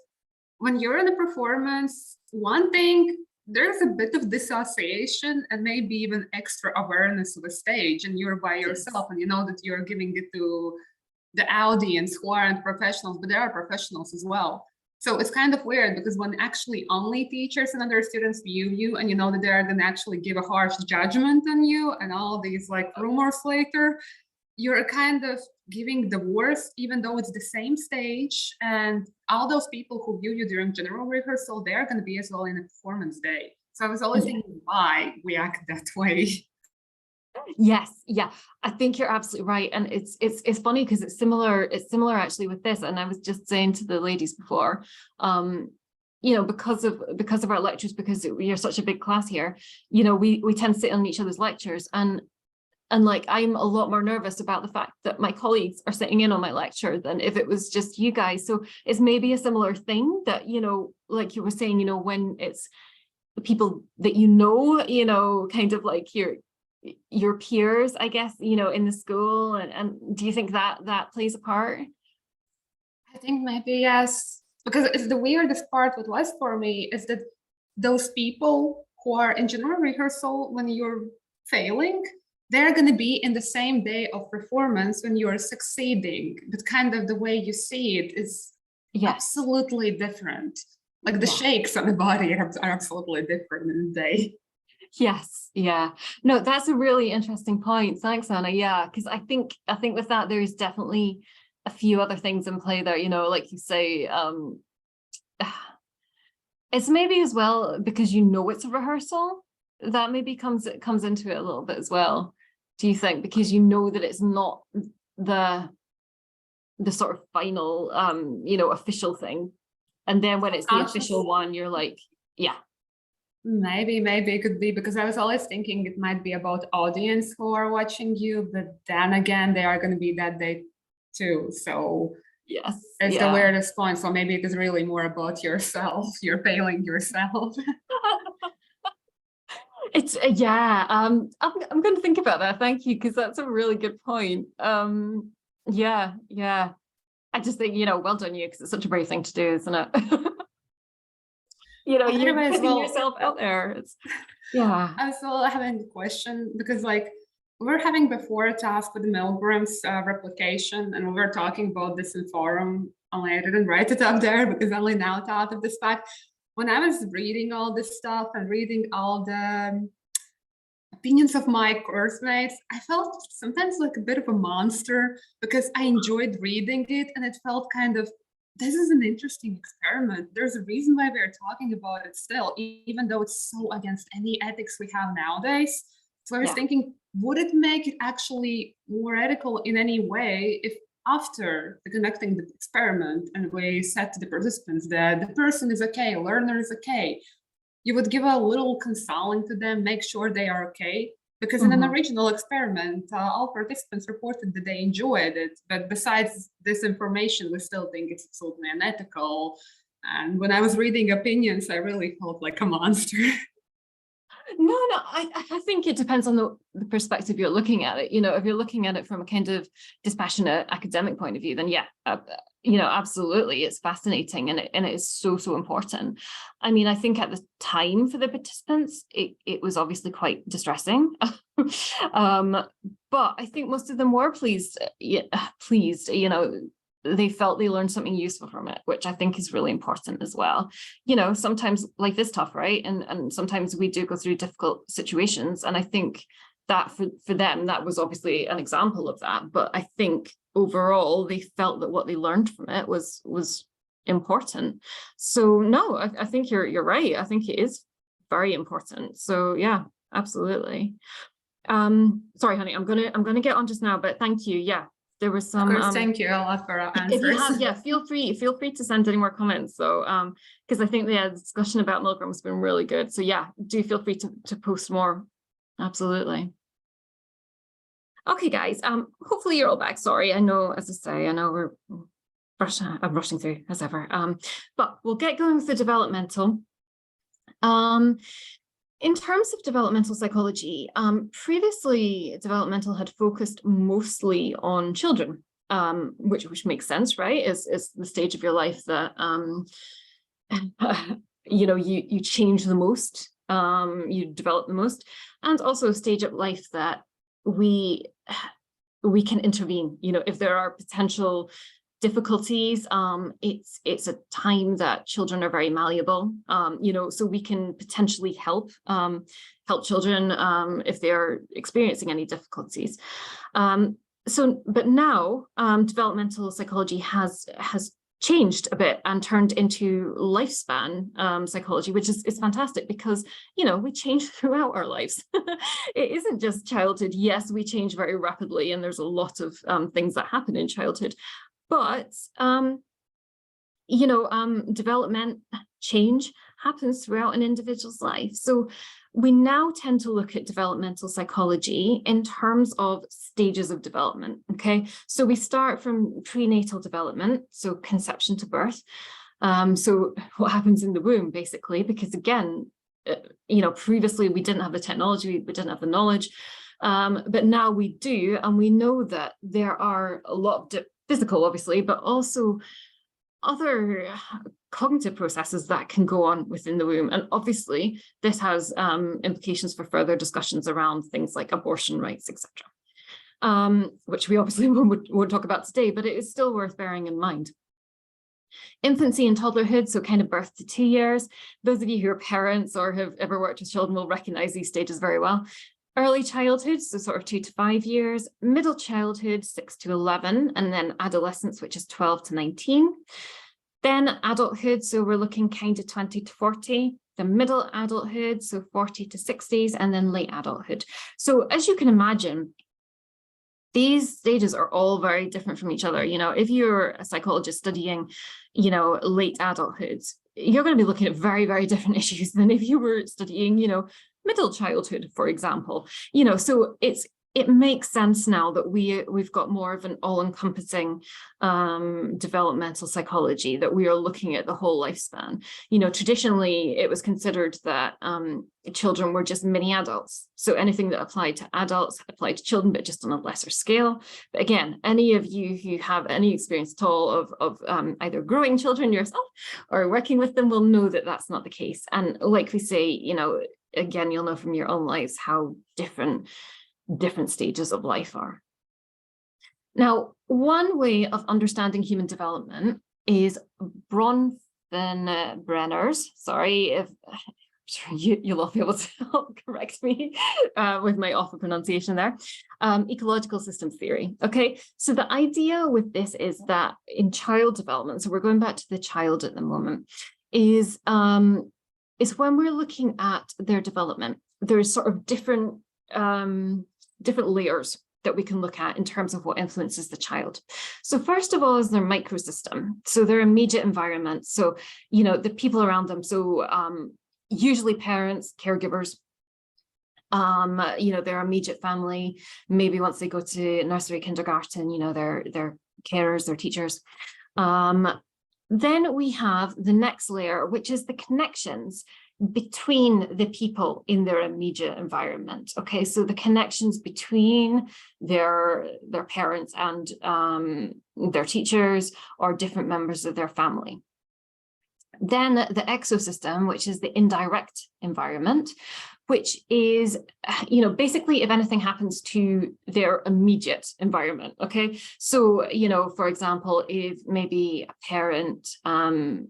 Speaker 4: when you're in a performance, one thing, there's a bit of dissociation and maybe even extra awareness of a stage, and you're by yourself and you know that you're giving it to the audience who aren't professionals, but there are professionals as well. So it's kind of weird, because when actually only teachers and other students view you and you know that they're going to actually give a harsh judgment on you and all these rumors later, you're kind of giving the worst, even though it's the same stage. And all those people who view you during general rehearsal, they're going to be as well in a performance day. So I was always thinking why we act that way.
Speaker 1: Yes, yeah, I think you're absolutely right. And it's funny because it's similar actually with this. And I was just saying to the ladies before, because of our lectures, because we are such a big class here, we tend to sit on each other's lectures, and I'm a lot more nervous about the fact that my colleagues are sitting in on my lecture than if it was just you guys. So it's maybe a similar thing that, like you were saying, when it's the people that kind of like your peers, I guess, in the school, and do you think that plays a part?
Speaker 4: I think maybe yes, because it's the weirdest part. What was for me is that those people who are in general rehearsal when you're failing, they're going to be in the same day of performance when you're succeeding, but kind of the way you see it is absolutely different. Like the shakes on the body are absolutely different in the day.
Speaker 1: Yes, yeah. No, that's a really interesting point. Thanks, Anna. Yeah, because I think with that, there's definitely a few other things in play there, like you say, It's maybe as well because you know it's a rehearsal, that maybe comes into it a little bit as well. Do you think? Because you know that it's not the sort of final official thing. And then when it's the official one, you're like, yeah.
Speaker 4: Maybe it could be, because I was always thinking it might be about audience who are watching you, but then again, they are going to be that day too. So
Speaker 1: yes,
Speaker 4: it's the weirdest point. So maybe it is really more about yourself. You're failing yourself.
Speaker 1: It's I'm going to think about that. Thank you, because that's a really good point. Yeah. I just think, well done you, because it's such a brave thing to do, isn't it? You're putting yourself out there. Yeah.
Speaker 4: I was still having a question, because like we're having before a task with the Milgram's replication, and we were talking about this in forum. Only I didn't write it up there because I only now thought of this fact. When I was reading all this stuff and reading all the opinions of my course mates, I felt sometimes like a bit of a monster, because I enjoyed reading it and it felt kind of, this is an interesting experiment. There's a reason why we're talking about it still, even though it's so against any ethics we have nowadays. So I was thinking, would it make it actually more ethical in any way if after conducting the experiment and we said to the participants that the person is okay, learner is okay, you would give a little counseling to them, make sure they are okay? Because in an original experiment, all participants reported that they enjoyed it. But besides this information, we still think it's absolutely unethical. And when I was reading opinions, I really felt like a monster.
Speaker 1: No, I think it depends on the perspective you're looking at it. If you're looking at it from a kind of dispassionate academic point of view, then absolutely, it's fascinating, and it is so important. I mean, I think at the time for the participants, it was obviously quite distressing, but I think most of them were pleased. They felt they learned something useful from it, which I think is really important as well. Sometimes life is tough, right? And sometimes we do go through difficult situations. And I think that for them, that was obviously an example of that. But I think overall, they felt that what they learned from it was important. So no, I think you're right. I think it is very important. So yeah, absolutely. Sorry, honey, I'm gonna get on just now, but thank you. Yeah. There was some.
Speaker 4: Of course, thank you a lot for our answers.
Speaker 1: If you have, feel free to send any more comments. So, because I think the discussion about Milgram has been really good. So yeah, do feel free to post more. Absolutely. Okay, guys. Hopefully you're all back. Sorry, I know, as I say, I know I'm rushing through as ever. But we'll get going with the developmental. In terms of developmental psychology, previously developmental had focused mostly on children, which makes sense, right? Is the stage of your life that you change the most, you develop the most, and also a stage of life that we can intervene. If there are potential difficulties, it's a time that children are very malleable, so we can potentially help children if they're experiencing any difficulties. But now developmental psychology has changed a bit and turned into lifespan psychology, which is fantastic, because we change throughout our lives. It isn't just childhood. Yes, we change very rapidly, and there's a lot of things that happen in childhood. But, development change happens throughout an individual's life. So we now tend to look at developmental psychology in terms of stages of development, okay? So we start from prenatal development, so conception to birth. So what happens in the womb, basically, because again, previously we didn't have the technology, we didn't have the knowledge, but now we do, and we know that there are a lot of physical, obviously, but also other cognitive processes that can go on within the womb. And obviously, this has implications for further discussions around things like abortion rights, etc., which we obviously won't talk about today, but it is still worth bearing in mind. Infancy and toddlerhood, so kind of birth to 2 years. Those of you who are parents or have ever worked with children will recognize these stages very well. Early childhood, so sort of 2 to 5 years, middle childhood, 6 to 11, and then adolescence, which is 12 to 19. Then adulthood, so we're looking kind of 20 to 40, the middle adulthood, so 40 to 60s, and then late adulthood. So as you can imagine, these stages are all very different from each other. You know, if you're a psychologist studying, you know, late adulthood, you're going to be looking at very, very different issues than if you were studying, you know, middle childhood, for example. You know, so it makes sense now that we've got more of an all-encompassing developmental psychology, that we are looking at the whole lifespan. You know, traditionally it was considered that children were just mini adults, so anything that applied to adults applied to children, but just on a lesser scale. But again, any of you who have any experience at all of either growing children yourself or working with them will know that that's not the case. And like we say, you know, again, you'll know from your own lives how different stages of life are. Now, one way of understanding human development is Bronfenbrenner's, sorry if you'll all be able to correct me with my awful pronunciation there, ecological systems theory. Okay, so the idea with this is that in child development, so we're going back to the child at the moment, is when we're looking at their development, there's sort of different layers that we can look at in terms of what influences the child. So first of all is their microsystem, so their immediate environment, so you know, the people around them, so usually parents, caregivers, you know, their immediate family, maybe once they go to nursery, kindergarten, you know, their carers, their teachers. Then we have the next layer, which is the connections between the people in their immediate environment. Okay, so the connections between their parents and their teachers or different members of their family. Then the exosystem, which is the indirect environment, which is, you know, basically if anything happens to their immediate environment. Okay, so, you know, for example, if maybe a parent got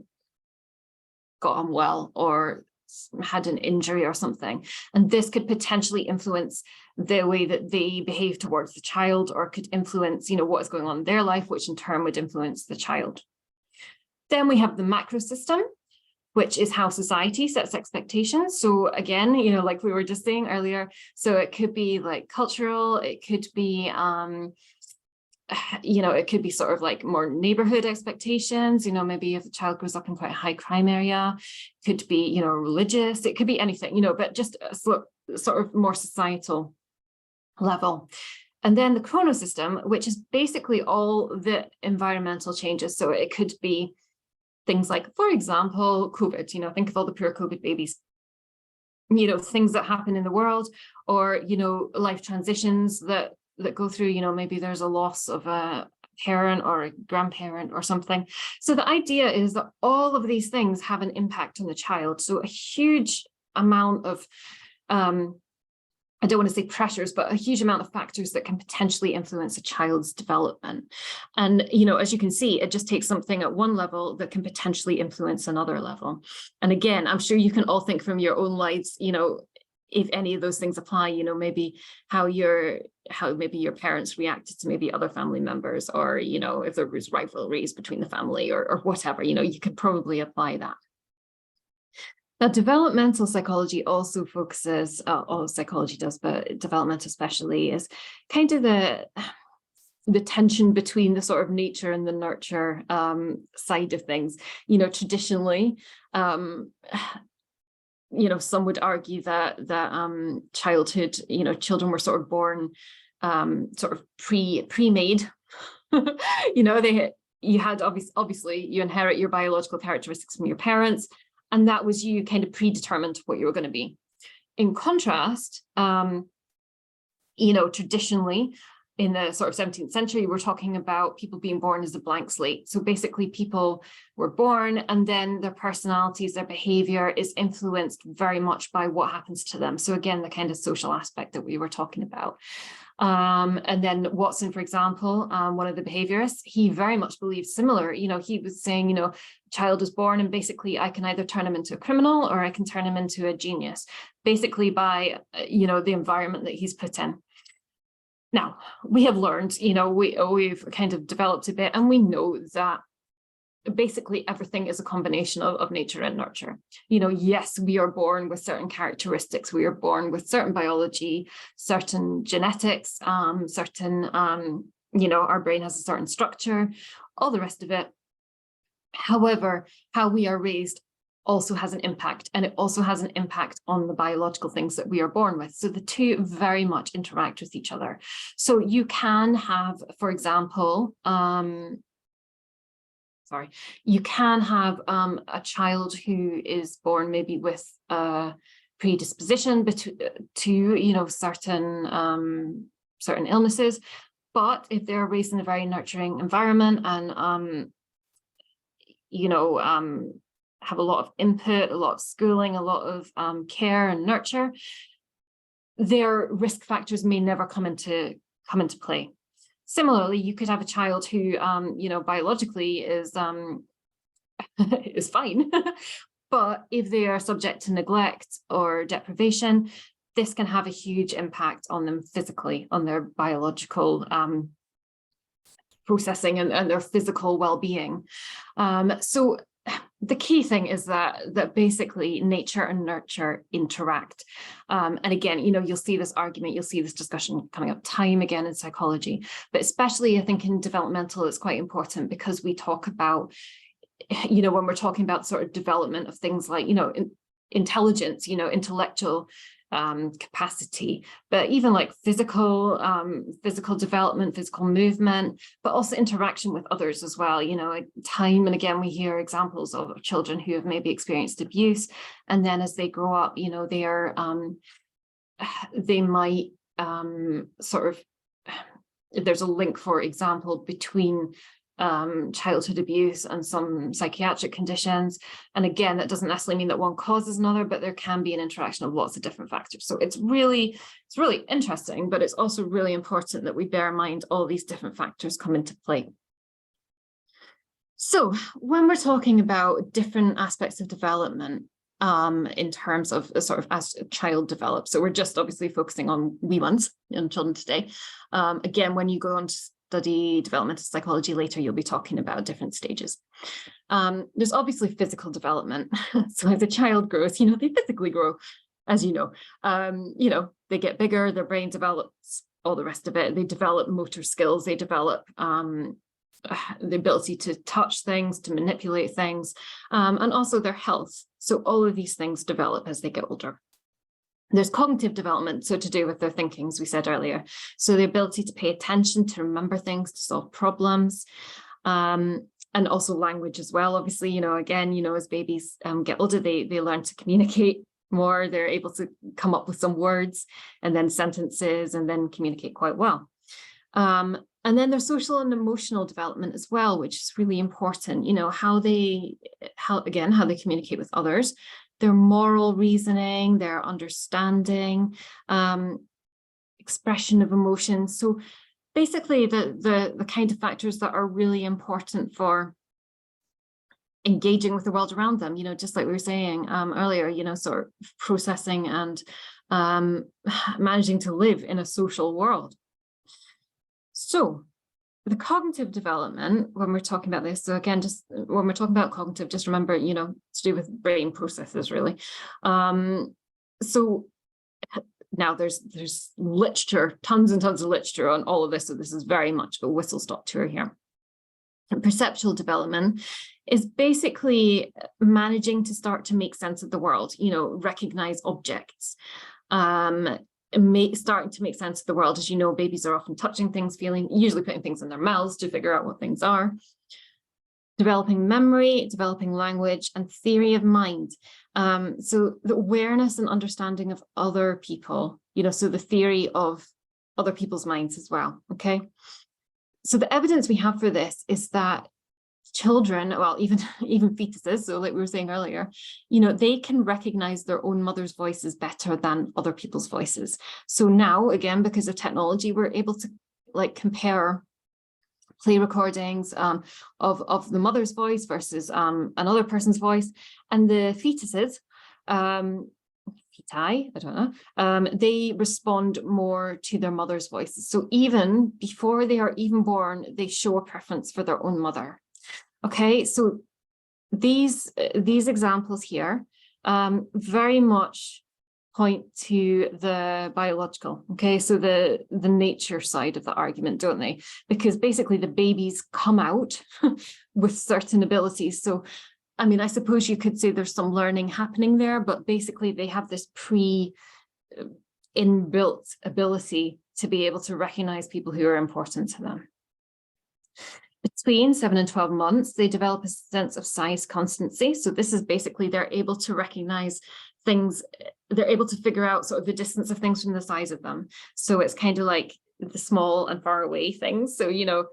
Speaker 1: unwell or had an injury or something, and this could potentially influence the way that they behave towards the child, or could influence, you know, what is going on in their life, which in turn would influence the child. Then we have the macro system, which is how society sets expectations. So again, you know, like we were just saying earlier, so it could be like cultural, it could be you know, it could be sort of like more neighborhood expectations, you know, maybe if a child grows up in quite a high crime area, it could be, you know, religious, it could be anything, you know, but just a sort of more societal level. And then the chronosystem, which is basically all the environmental changes. So it could be things like, for example, COVID, you know, think of all the poor COVID babies, you know, things that happen in the world, or, you know, life transitions that go through, you know, maybe there's a loss of a parent or a grandparent or something. So the idea is that all of these things have an impact on the child. So a huge amount of, I don't want to say pressures, but a huge amount of factors that can potentially influence a child's development. And, you know, as you can see, it just takes something at one level that can potentially influence another level. And again, I'm sure you can all think from your own lives, you know, if any of those things apply, you know, maybe how maybe your parents reacted to maybe other family members, or, you know, if there was rivalries between the family or whatever, you know, you could probably apply that. Now, developmental psychology also focuses, all psychology does, but development especially, is kind of the tension between the sort of nature and the nurture side of things. You know, traditionally, you know, some would argue that childhood, you know, children were sort of born sort of pre-made. You know, you had obviously you inherit your biological characteristics from your parents, and that was you kind of predetermined what you were going to be. In contrast, you know, traditionally in the sort of 17th century, we're talking about people being born as a blank slate. So basically people were born, and then their personalities, their behavior is influenced very much by what happens to them. So again, the kind of social aspect that we were talking about. And then Watson, for example, one of the behaviorists, he very much believed similar. You know, he was saying, you know, child is born and basically I can either turn him into a criminal or I can turn him into a genius, basically by, you know, the environment that he's put in. Now, we have learned, you know, we've kind of developed a bit, and we know that basically everything is a combination of nature and nurture. You know, yes, we are born with certain characteristics. We are born with certain biology, certain genetics, certain, you know, our brain has a certain structure, all the rest of it. However, how we are raised also has an impact, and it also has an impact on the biological things that we are born with. So the two very much interact with each other. So you can have, for example, you can have a child who is born maybe with a predisposition to, you know, certain illnesses, but if they're raised in a very nurturing environment and you know, have a lot of input, a lot of schooling, a lot of care and nurture, their risk factors may never come into play. Similarly, you could have a child who, you know, biologically is is fine, but if they are subject to neglect or deprivation, this can have a huge impact on them physically, on their biological processing and their physical well-being. So the key thing is that basically nature and nurture interact. And again, you know, you'll see this argument, you'll see this discussion coming up time again in psychology, but especially I think in developmental, it's quite important because we talk about, you know, when we're talking about sort of development of things like, you know, intelligence, you know, intellectual capacity, but even like physical development, physical movement, but also interaction with others as well. You know, time and again, we hear examples of children who have maybe experienced abuse, and then as they grow up, you know, they might sort of, there's a link, for example, between childhood abuse and some psychiatric conditions. And again, that doesn't necessarily mean that one causes another, but there can be an interaction of lots of different factors. So it's really interesting, but it's also really important that we bear in mind all these different factors come into play. So when we're talking about different aspects of development, in terms of sort of as a child develops, so we're just obviously focusing on wee ones and children today. Again, when you go on to study developmental psychology later, you'll be talking about different stages. There's obviously physical development. So as a child grows, you know, they physically grow, as you know. You know, they get bigger, their brain develops, all the rest of it. They develop motor skills, they develop the ability to touch things, to manipulate things, and also their health. So all of these things develop as they get older. There's cognitive development, so to do with their thinking, as we said earlier. So the ability to pay attention, to remember things, to solve problems, and also language as well. Obviously, you know, again, you know, as babies get older, they learn to communicate more. They're able to come up with some words and then sentences and then communicate quite well. And then there's social and emotional development as well, which is really important. You know, how they communicate with others, their moral reasoning, their understanding, expression of emotions. So basically the kind of factors that are really important for engaging with the world around them, you know, just like we were saying earlier, you know, sort of processing and managing to live in a social world. So the cognitive development, when we're talking about this, so again, just when we're talking about cognitive, just remember, you know, to do with brain processes, really. So now there's literature, tons and tons of literature on all of this. So this is very much a whistle-stop tour here. And perceptual development is basically managing to start to make sense of the world, you know, recognize objects, starting to make sense of the world. As you know, babies are often touching things, feeling, usually putting things in their mouths to figure out what things are. Developing memory, developing language, and theory of mind. So the awareness and understanding of other people, you know, so the theory of other people's minds as well, okay? So the evidence we have for this is that children, well, even fetuses, so like we were saying earlier, you know, they can recognize their own mother's voices better than other people's voices. So now, again, because of technology, we're able to like compare play recordings of the mother's voice versus another person's voice, and the fetuses, feti, I don't know, they respond more to their mother's voices. So even before they are even born, they show a preference for their own mother. Okay, so these examples here very much point to the biological, okay, so the nature side of the argument, don't they? Because basically the babies come out with certain abilities. So I mean, I suppose you could say there's some learning happening there, but basically they have this inbuilt ability to be able to recognize people who are important to them. Between 7 and 12 months, they develop a sense of size constancy. So this is basically they're able to recognize things, they're able to figure out sort of the distance of things from the size of them. So it's kind of like the small and far away things. So, you know,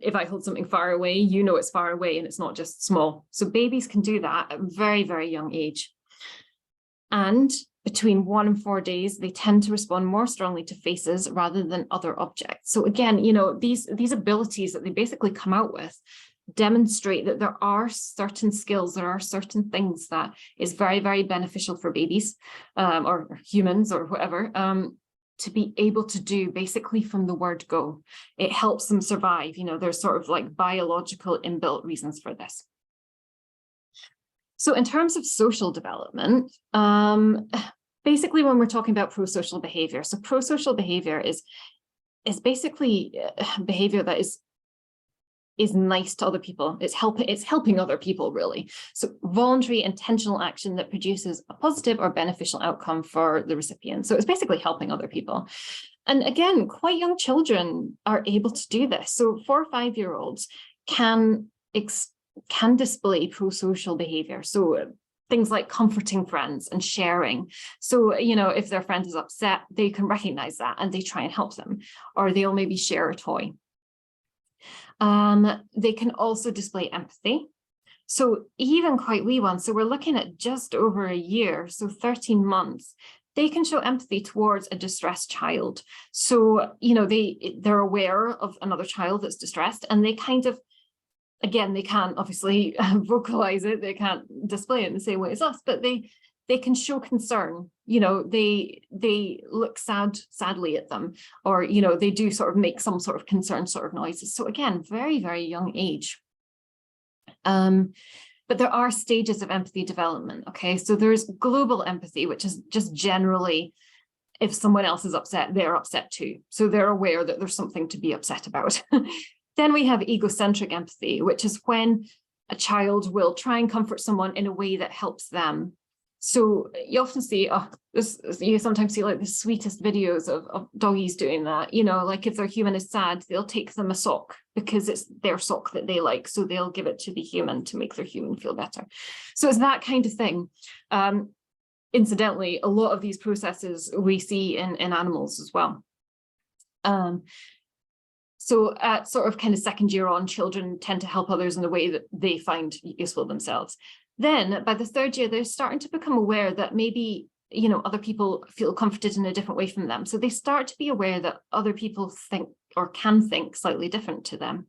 Speaker 1: if I hold something far away, you know it's far away and it's not just small. So babies can do that at a very, very young age. And between 1 and 4 days, they tend to respond more strongly to faces rather than other objects. So again, you know, these abilities that they basically come out with demonstrate that there are certain skills, there are certain things that is very, very beneficial for babies or humans or whatever, to be able to do basically from the word go. It helps them survive. You know, there's sort of like biological inbuilt reasons for this. So in terms of social development, basically when we're talking about pro-social behavior, so pro-social behavior is basically behavior that is nice to other people. It's helping other people, really. So voluntary intentional action that produces a positive or beneficial outcome for the recipient. So it's basically helping other people. And again, quite young children are able to do this. So 4 or 5-year-olds can display pro-social behavior. So things like comforting friends and sharing. So, you know, if their friend is upset, they can recognize that and they try and help them, or they'll maybe share a toy. They can also display empathy. So even quite wee ones, so we're looking at just over a year, so 13 months, they can show empathy towards a distressed child. So, you know, they're aware of another child that's distressed, and they kind of, again, they can't obviously vocalize it, they can't display it in the same way as us, but they can show concern. You know, they look sadly at them, or, you know, they do sort of make some sort of concerned sort of noises. So again, very, very young age. But there are stages of empathy development. Okay, so there's global empathy, which is just generally, if someone else is upset, they're upset too. So they're aware that there's something to be upset about. Then we have egocentric empathy, which is when a child will try and comfort someone in a way that helps them. So you often see, you sometimes see like the sweetest videos of doggies doing that. You know, like if their human is sad, they'll take them a sock because it's their sock that they like. So they'll give it to the human to make their human feel better. So it's that kind of thing. Incidentally, a lot of these processes we see in animals as well. So at sort of kind of second year on, children tend to help others in the way that they find useful themselves. Then by the 3rd year, they're starting to become aware that maybe, you know, other people feel comforted in a different way from them. So they start to be aware that other people think or can think slightly different to them.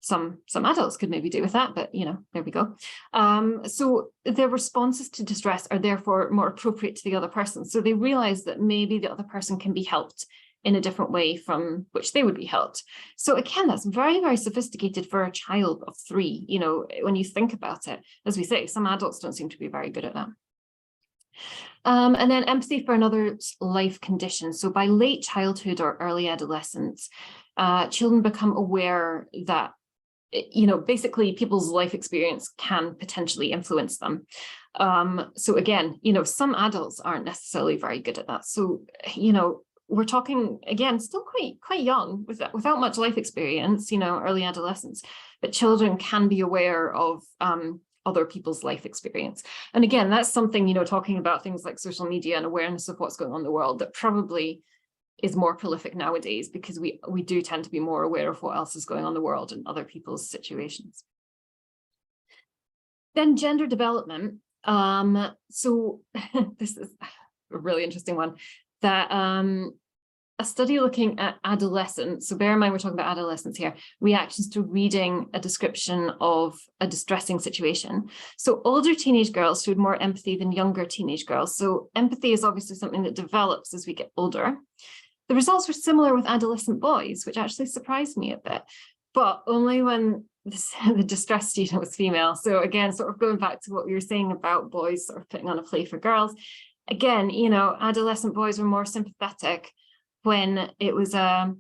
Speaker 1: Some adults could maybe do with that, but, you know, there we go. So their responses to distress are therefore more appropriate to the other person. So they realize that maybe the other person can be helped in a different way from which they would be helped. So again, that's very, very sophisticated for a child of 3, you know, when you think about it. As we say, some adults don't seem to be very good at that. And then empathy for another's life condition. So by late childhood or early adolescence, children become aware that, you know, basically people's life experience can potentially influence them. So again, you know, some adults aren't necessarily very good at that. So, you know, we're talking, again, still quite young without much life experience, you know, early adolescence, but children can be aware of other people's life experience. And again, that's something, you know, talking about things like social media and awareness of what's going on in the world, that probably is more prolific nowadays, because we do tend to be more aware of what else is going on in the world and other people's situations. Then gender development. So this is a really interesting one, that a study looking at adolescents, so bear in mind we're talking about adolescents here, reactions to reading a description of a distressing situation. So older teenage girls showed more empathy than younger teenage girls. So empathy is obviously something that develops as we get older. The results were similar with adolescent boys, which actually surprised me a bit, but only when the distressed student was female. So again, sort of going back to what we were saying about boys sort of putting on a play for girls. Again, you know, adolescent boys were more sympathetic when it was a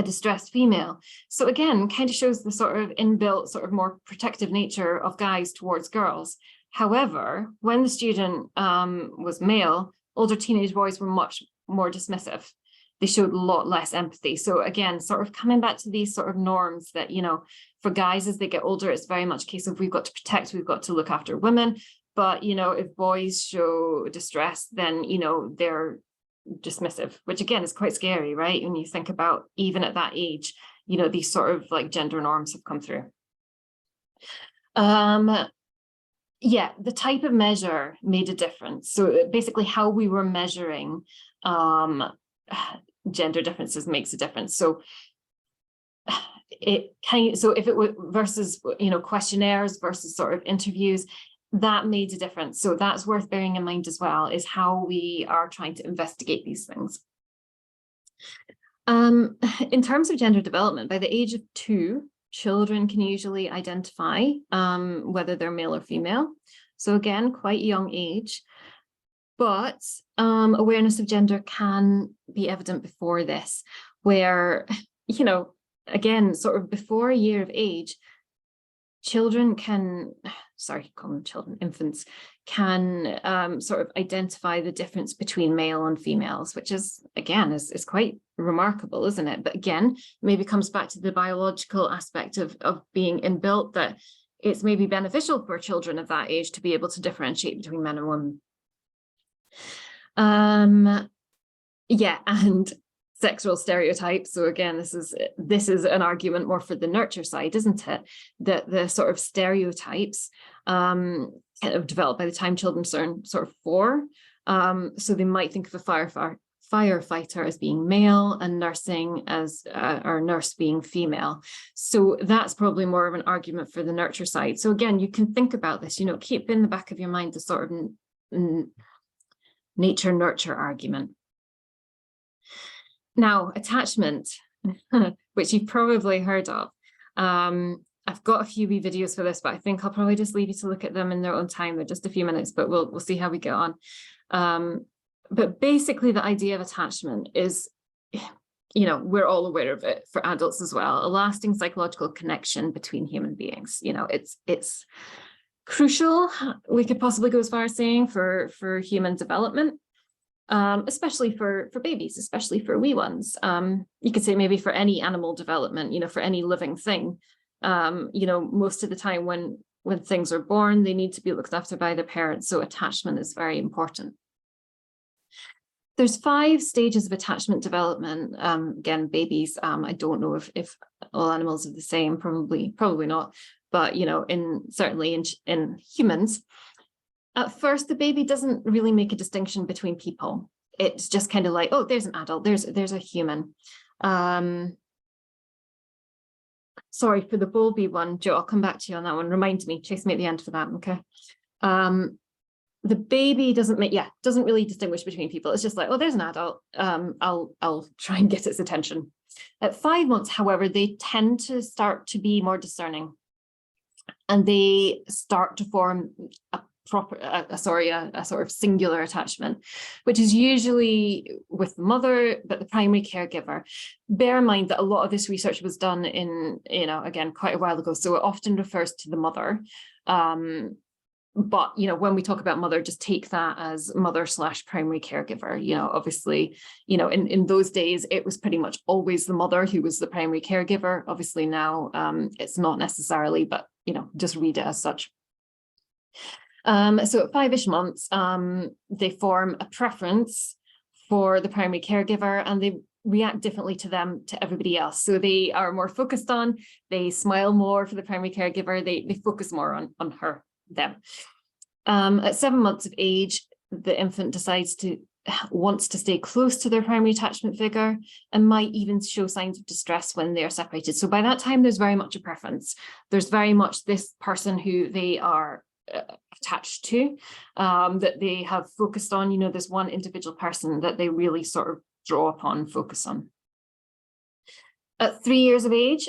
Speaker 1: distressed female. So again, kind of shows the sort of inbuilt, sort of more protective nature of guys towards girls. However, when the student was male, older teenage boys were much more dismissive. They showed a lot less empathy. So again, sort of coming back to these sort of norms that, you know, for guys as they get older, it's very much a case of we've got to protect, we've got to look after women. But, you know, if boys show distress, then, you know, they're dismissive, which again is quite scary, right? When you think about even at that age, you know, these sort of like gender norms have come through. Yeah, the type of measure made a difference. So basically how we were measuring gender differences makes a difference. So if it were versus, you know, questionnaires versus sort of interviews, that made a difference. So that's worth bearing in mind as well, is how we are trying to investigate these things. In terms of gender development, by the age of 2, children can usually identify whether they're male or female. So again, quite young age. But awareness of gender can be evident before this, where, you know, again, sort of before a year of age, children can, sorry, call them children, infants, can sort of identify the difference between male and females, which is, again, is quite remarkable, isn't it? But again, maybe comes back to the biological aspect of being inbuilt, that it's maybe beneficial for children of that age to be able to differentiate between men and women. Yeah, and sexual stereotypes. So again, this is an argument more for the nurture side, isn't it? That the sort of stereotypes kind of developed by the time children turn sort of 4. So they might think of a firefighter as being male and nursing as or nurse being female. So that's probably more of an argument for the nurture side. So again, you can think about this, you know, keep in the back of your mind the sort of nature nurture argument. Now, attachment, which you've probably heard of. I've got a few wee videos for this, but I think I'll probably just leave you to look at them in their own time. They're just a few minutes, but we'll see how we get on. But basically, the idea of attachment is, you know, we're all aware of it for adults as well, a lasting psychological connection between human beings. You know, it's crucial, we could possibly go as far as saying, for human development. Especially for babies, especially for wee ones. You could say maybe for any animal development, you know, for any living thing. You know, most of the time when things are born, they need to be looked after by their parents. So attachment is very important. There's 5 stages of attachment development. Again, babies, I don't know if all animals are the same, probably not. But, you know, certainly in humans, at first, the baby doesn't really make a distinction between people. It's just kind of like, oh, there's an adult, there's a human. Sorry for the Bowlby one, Joe, I'll come back to you on that one. Remind me, chase me at the end for that, okay? The baby doesn't really distinguish between people. It's just like, oh, there's an adult, I'll try and get its attention. At 5 months, however, they tend to start to be more discerning, and they start to form a sort of singular attachment, which is usually with the mother, but the primary caregiver. Bear in mind that a lot of this research was done in, you know, again, quite a while ago, so it often refers to the mother. But, you know, when we talk about mother, just take that as mother/primary caregiver. You know, obviously, you know, in those days, it was pretty much always the mother who was the primary caregiver. Obviously now it's not necessarily, but, you know, just read it as such. So at 5-ish months, they form a preference for the primary caregiver, and they react differently to everybody else. So they are more focused on, they smile more for the primary caregiver, they focus more on them. At 7 months of age, the infant wants to stay close to their primary attachment figure, and might even show signs of distress when they are separated. So by that time, there's very much a preference. There's very much this person who they are attached to, that they have focused on. You know, there's one individual person that they really sort of draw upon, focus on. At 3 years of age,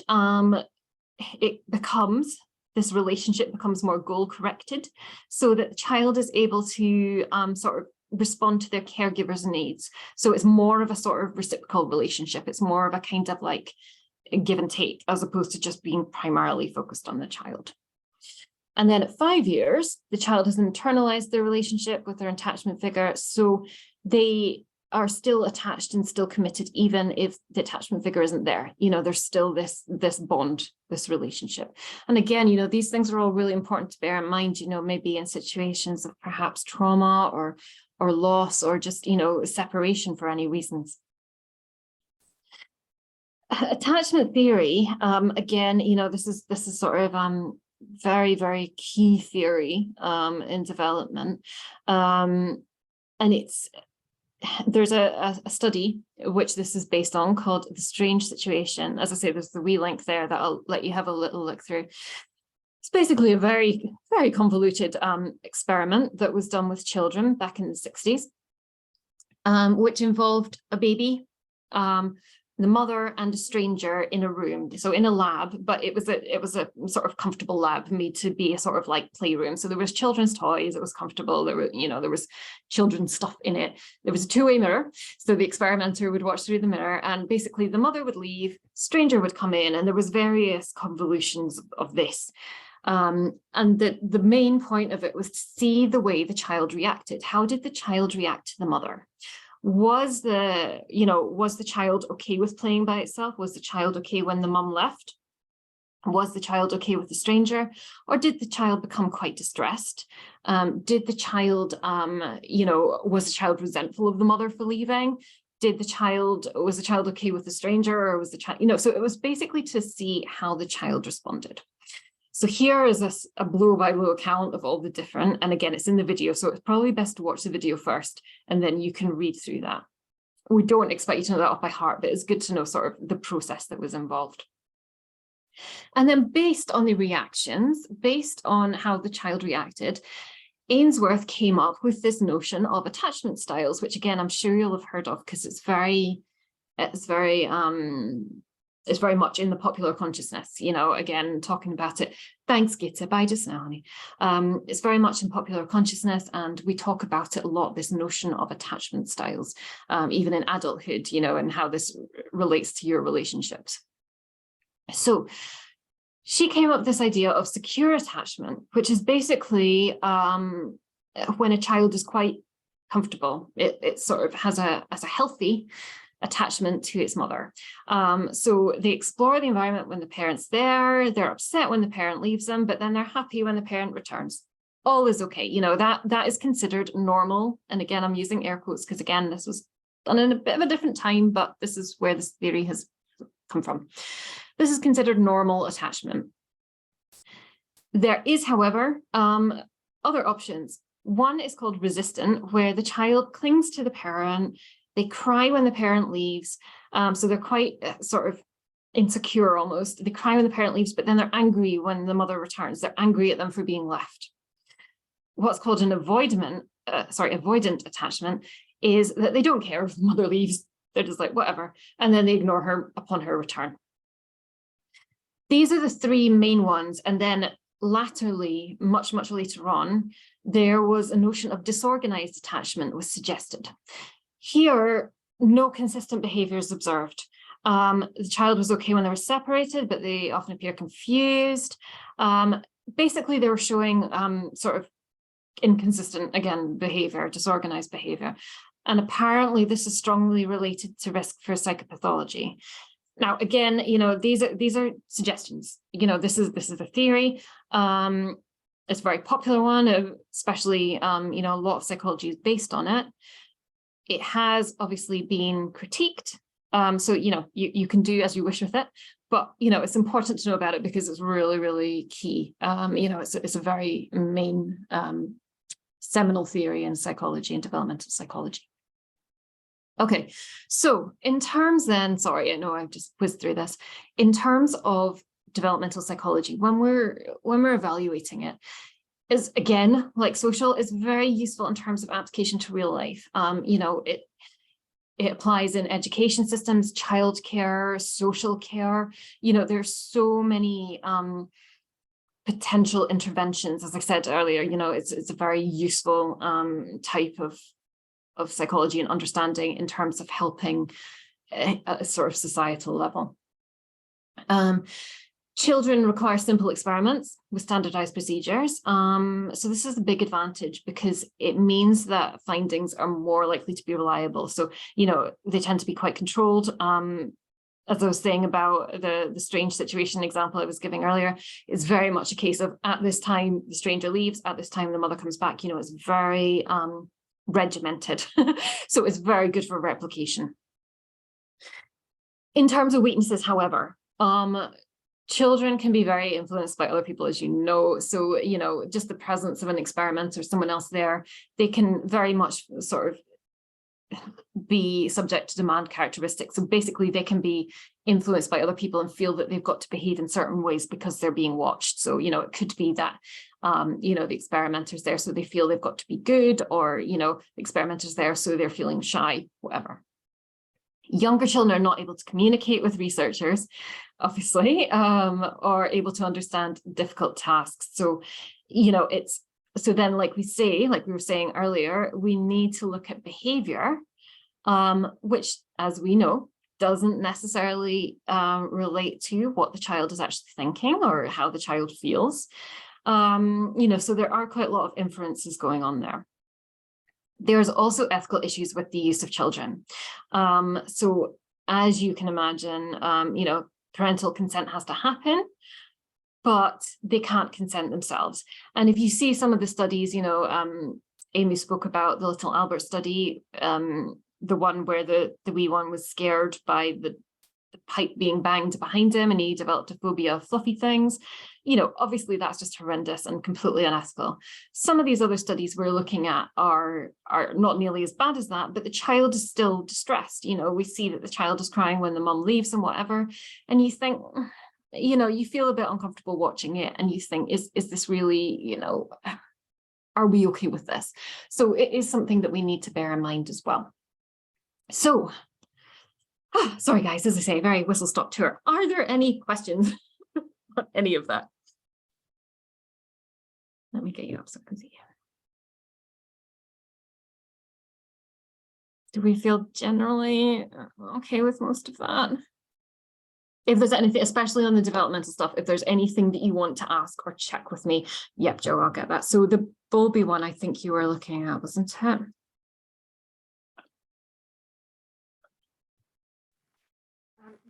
Speaker 1: this relationship becomes more goal corrected, so that the child is able to sort of respond to their caregiver's needs. So it's more of a sort of reciprocal relationship. It's more of a kind of like a give and take, as opposed to just being primarily focused on the child. And then at 5 years, the child has internalized their relationship with their attachment figure. So they are still attached and still committed, even if the attachment figure isn't there. You know, there's still this bond, this relationship. And again, you know, these things are all really important to bear in mind, you know, maybe in situations of perhaps trauma or loss, or just, you know, separation for any reasons. Attachment theory, again, you know, this is sort of very, very key theory in development. And there's a study which this is based on called The Strange Situation. As I say, there's the wee link there that I'll let you have a little look through. It's basically a very, very convoluted experiment that was done with children back in the 60s, which involved a baby, the mother and a stranger in a room, so in a lab, but it was a sort of comfortable lab made to be a sort of like playroom. So there was children's toys, it was comfortable, there was children's stuff in it. There was a two-way mirror, so the experimenter would watch through the mirror, and basically the mother would leave, stranger would come in, and there was various convolutions of this. And the main point of it was to see the way the child reacted. How did the child react to the mother? Was the child okay with playing by itself? Was the child okay when the mum left? Was the child okay with the stranger? Or did the child become quite distressed? Did the child, was the child resentful of the mother for leaving? Was the child okay with the stranger, or was the child, so it was basically to see how the child responded. So here is a blow-by-blow account of all the different, and again, it's in the video, so it's probably best to watch the video first, and then you can read through that. We don't expect you to know that off by heart, but it's good to know sort of the process that was involved. And then based on the reactions, based on how the child reacted, Ainsworth came up with this notion of attachment styles, which again, I'm sure you'll have heard of because it's very much in the popular consciousness, again, talking about it. Thanks, Gitta. Bye just now, honey. It's very much in popular consciousness, and we talk about it a lot, this notion of attachment styles, even in adulthood, and how this relates to your relationships. So she came up with this idea of secure attachment, which is basically when a child is quite comfortable, it sort of has a healthy attachment to its mother. So they explore the environment when the parent's there, they're upset when the parent leaves them, but then they're happy when the parent returns. All is okay, that is considered normal. And again, I'm using air quotes because again, this was done in a bit of a different time, but this is where this theory has come from. This is considered normal attachment. There is, however, other options. One is called resistant, where the child clings to the parent. They cry when the parent leaves, so they're quite sort of insecure almost. They cry when the parent leaves, but then they're angry when the mother returns. They're angry at them for being left. What's called an avoidant attachment is that they don't care if the mother leaves. They're just like, whatever, and then they ignore her upon her return. These are the three main ones, and then latterly, much later on, there was a notion of disorganized attachment was suggested. Here, no consistent behavior is observed. The child was okay when they were separated, but they often appear confused. Basically, they were showing sort of inconsistent, again, behavior, disorganized behavior. And apparently this is strongly related to risk for psychopathology. Now, again, these are suggestions. This is a theory. It's a very popular one, especially, a lot of psychology is based on it. It has obviously been critiqued. So, you can do as you wish with it, but, it's important to know about it because it's really, really key. It's a very main seminal theory in psychology and developmental psychology. Okay, so in terms then, sorry, I know I've just whizzed through this. In terms of developmental psychology, when we're evaluating it, is again, like social, is very useful in terms of application to real life. It applies in education systems, childcare, social care. You know, there's so many potential interventions. As I said earlier, you know, it's a very useful type of psychology and understanding in terms of helping at a sort of societal level. Children require simple experiments with standardized procedures. So this is a big advantage because it means that findings are more likely to be reliable. So, you know, they tend to be quite controlled. As I was saying about the strange situation example I was giving earlier, it's very much a case of at this time, the stranger leaves, at this time, the mother comes back. You know, it's very regimented. So it's very good for replication. In terms of weaknesses, however, children can be very influenced by other people, as you know. So, you know, just the presence of an experiment or someone else there, they can very much sort of be subject to demand characteristics. So basically they can be influenced by other people and feel that they've got to behave in certain ways because they're being watched. So, you know, it could be that, you know, the experimenter's there, so they feel they've got to be good, or, you know, the experimenter's there, so they're feeling shy, whatever. Younger children are not able to communicate with researchers, obviously, or able to understand difficult tasks. So, you know, so then, like we were saying earlier, we need to look at behavior, which, as we know, doesn't necessarily relate to what the child is actually thinking or how the child feels. You know, so there are quite a lot of inferences going on there. There's also ethical issues with the use of children. So as you can imagine, you know, parental consent has to happen, but they can't consent themselves. And if you see some of the studies, you know, Amy spoke about the Little Albert study, the one where the wee one was scared by the pipe being banged behind him and he developed a phobia of fluffy things. You know, obviously that's just horrendous and completely unethical. Some of these other studies we're looking at are not nearly as bad as that, but the child is still distressed. You know, we see that the child is crying when the mum leaves and whatever, and you think, you know, you feel a bit uncomfortable watching it, and you think, is this really, you know, are we okay with this? So it is something that we need to bear in mind as well. So, sorry guys, as I say, very whistle-stop tour. Are there any questions on any of that? Let me get you up so I can see. Do we feel generally okay with most of that? If there's anything, especially on the developmental stuff, if there's anything that you want to ask or check with me, yep, Joe, I'll get that. So the Bowlby one, I think you were looking at, wasn't it?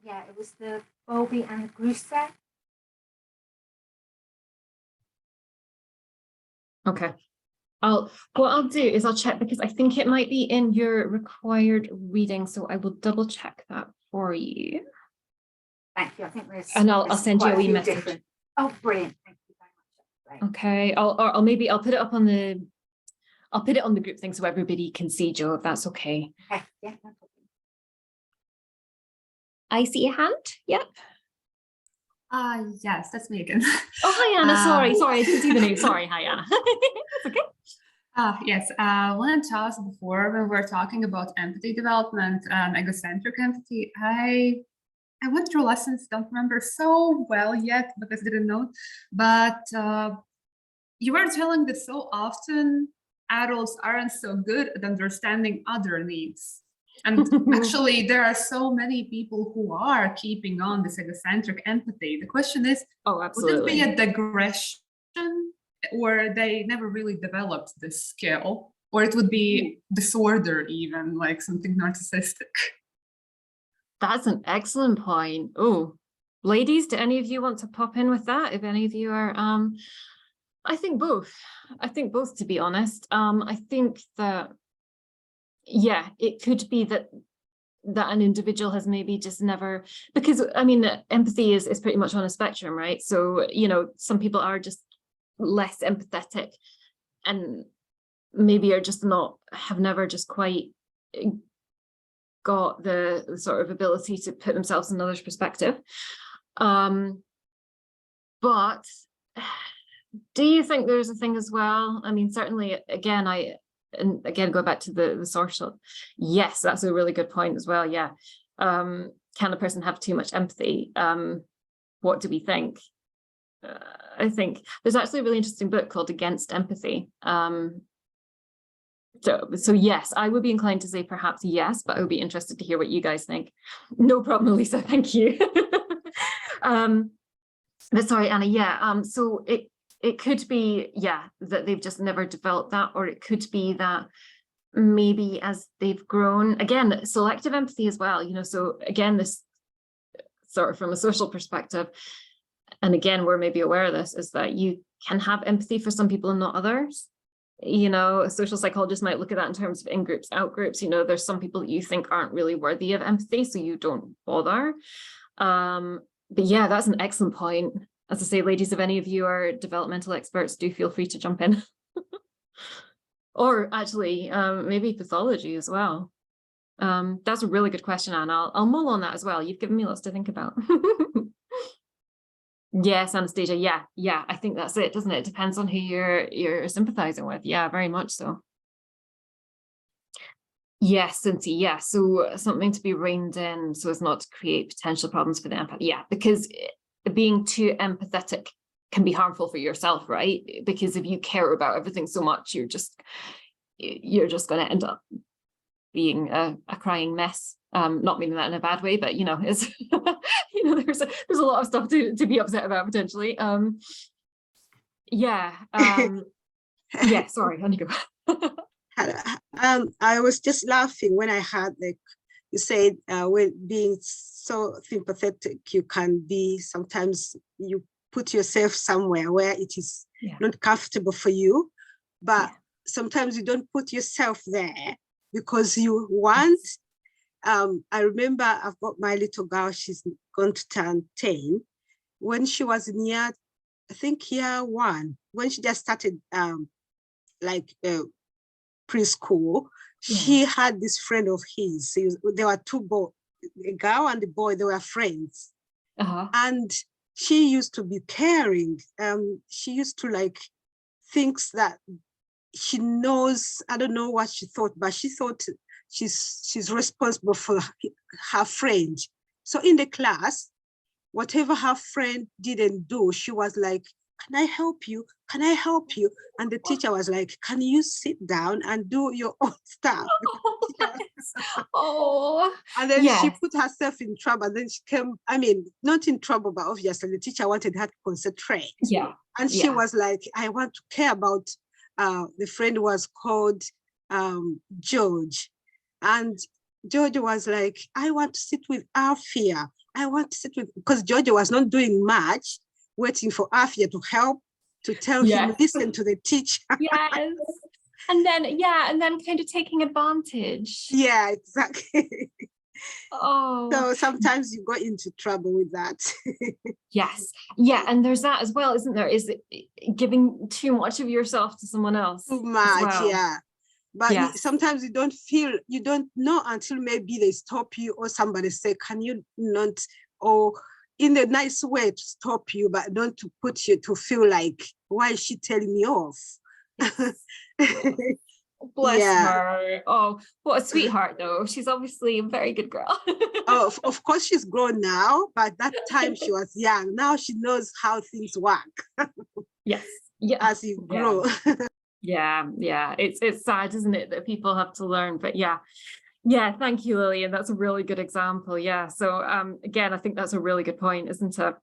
Speaker 5: Yeah, it was the Bowlby and Grusa.
Speaker 1: Okay. What I'll do is I'll check, because I think it might be in your required reading, so I will double check that for you.
Speaker 5: Thank you. I think there's,
Speaker 1: and I'll send you a wee message.
Speaker 5: Different... Oh, brilliant! Thank you very much.
Speaker 1: Okay. I'll put it up on the. I'll put it on the group thing so everybody can see, Joe, if that's okay.
Speaker 5: Okay. Yeah, no problem.
Speaker 1: I see a hand. Yep.
Speaker 4: Yes, that's me again.
Speaker 1: Oh, hi, Anna. Sorry, I didn't see the name. Sorry, hi, Anna. That's okay.
Speaker 4: Yes, I wanted to ask before, when we were talking about empathy development and egocentric empathy, I went through lessons, don't remember so well yet because I didn't know, but you were telling that so often adults aren't so good at understanding other needs. And actually, there are so many people who are keeping on this egocentric empathy. The question is, would it be a digression, or they never really developed this skill, or it would be disorder, even like something narcissistic?
Speaker 1: That's an excellent point. Oh, ladies, do any of you want to pop in with that? If any of you are, I think both. I think both, to be honest. I think that, yeah, it could be that an individual has maybe just never, because I mean, empathy is pretty much on a spectrum, right? So, you know, some people are just less empathetic and maybe are just not, have never just quite got the sort of ability to put themselves in another's perspective. But do you think there's a thing as well? I mean, certainly, again, and again, go back to the social. Yes, that's a really good point as well. Yeah. Can a person have too much empathy? What do we think? I think there's actually a really interesting book called Against Empathy. So yes, I would be inclined to say perhaps yes, but I would be interested to hear what you guys think. No problem, Lisa, thank you. But sorry, Anna, yeah, so it could be, yeah, that they've just never developed that, or it could be that maybe as they've grown, again, selective empathy as well, you know, so again, this sort of from a social perspective, and again, we're maybe aware of this, is that you can have empathy for some people and not others. You know, a social psychologist might look at that in terms of in-groups, out-groups. You know, there's some people that you think aren't really worthy of empathy, so you don't bother. But yeah, that's an excellent point. As I say, ladies, if any of you are developmental experts, do feel free to jump in. Or actually, maybe pathology as well. That's a really good question, Anne. I'll mull on that as well. You've given me lots to think about. Yes, Anastasia. Yeah. I think that's it, doesn't it? It depends on who you're sympathizing with. Yeah, very much so. Yes, Cynthia. Yeah. So something to be reined in so as not to create potential problems for the empath. Yeah, because being too empathetic can be harmful for yourself, right? Because if you care about everything so much, you're just going to end up being a crying mess. Not meaning that in a bad way, but you know, it's you know, there's a lot of stuff to be upset about potentially. Yeah. Yeah, sorry, on you go.
Speaker 3: I was just laughing when I heard, like you said, when being so sympathetic, you can be, sometimes you put yourself somewhere where it is not comfortable for you, but sometimes you don't put yourself there because you want. I remember I've got my little girl, she's going to turn 10. When she was in I think year 1, when she just started preschool, she had this friend of his. There were 2 boys, a girl and a boy, they were friends. And she used to be caring. She used to like things that she knows, I don't know what she thought, but she thought she's responsible for her friend. So in the class, whatever her friend didn't do, she was like, can I help you? Can I help you? And the teacher was like, can you sit down and do your own stuff? And then she put herself in trouble. And then she came, I mean, not in trouble, but obviously the teacher wanted her to concentrate. And she was like, I want to care about, the friend was called George. And George was like, I want to sit with Alfia. I want to sit with, because George was not doing much, waiting for Alfia to help, to tell him, listen to the teacher.
Speaker 1: Yes. And then kind of taking advantage.
Speaker 3: Yeah, exactly.
Speaker 1: Oh.
Speaker 3: So sometimes you go into trouble with that.
Speaker 1: Yes. Yeah. And there's that as well, isn't there? Is it giving too much of yourself to someone else?
Speaker 3: Too much,
Speaker 1: well?
Speaker 3: But sometimes you don't feel, you don't know until maybe they stop you or somebody say, can you not, or in a nice way to stop you, but don't to put you to feel like, why is she telling me off?
Speaker 1: Yes. Bless her. Oh, what a sweetheart though. She's obviously a very good girl.
Speaker 3: Oh, of course she's grown now, but that time she was young. Now she knows how things work.
Speaker 1: Yes. Yeah.
Speaker 3: As you grow.
Speaker 1: Yeah. It's sad, isn't it, that people have to learn, but yeah, thank you, Lillian. That's a really good example. Yeah. So again, I think that's a really good point, isn't it?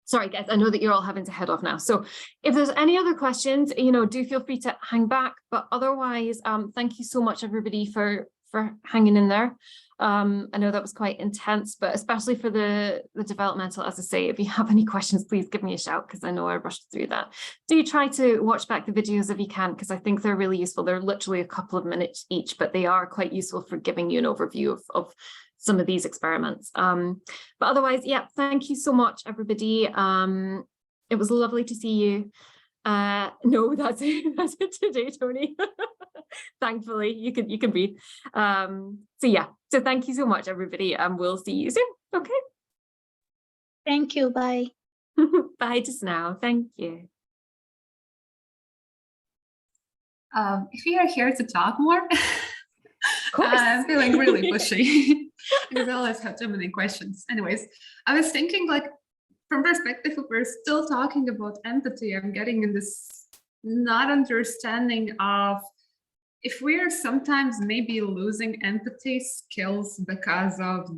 Speaker 1: Sorry, guys, I know that you're all having to head off now. So if there's any other questions, you know, do feel free to hang back. But otherwise, thank you so much, everybody, for hanging in there. I know that was quite intense, but especially for the developmental, as I say, if you have any questions, please give me a shout, because I know I rushed through that. Do try to watch back the videos if you can, because I think they're really useful. They're literally a couple of minutes each, but they are quite useful for giving you an overview of some of these experiments. But otherwise, yeah, thank you so much, everybody. It was lovely to see you. No, that's it today, Tony. Thankfully, you can breathe. So thank you so much, everybody, and we'll see you soon. Okay.
Speaker 2: Thank you. Bye.
Speaker 1: Bye just now. Thank you.
Speaker 4: If you are here to talk more,
Speaker 1: course.
Speaker 4: I'm feeling really pushy because I always have too many questions. Anyways, I was thinking, like, from perspective of we're still talking about empathy, I'm getting in this not understanding of if we're sometimes maybe losing empathy skills because of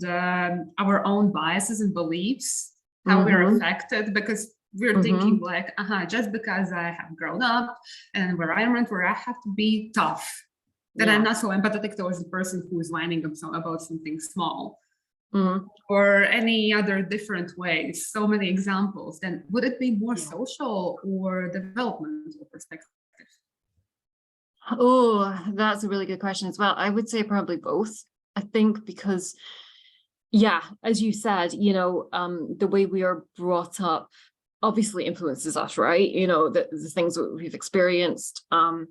Speaker 4: our own biases and beliefs, how we're affected, because we're thinking like, just because I have grown up in an environment where I have to be tough, then I'm not so empathetic towards the person who is whining about something small. Or any other different ways, so many examples, then would it be more social or developmental perspective?
Speaker 1: Oh, that's a really good question as well. I would say probably both. I think because, as you said, the way we are brought up obviously influences us, right? The things that we've experienced can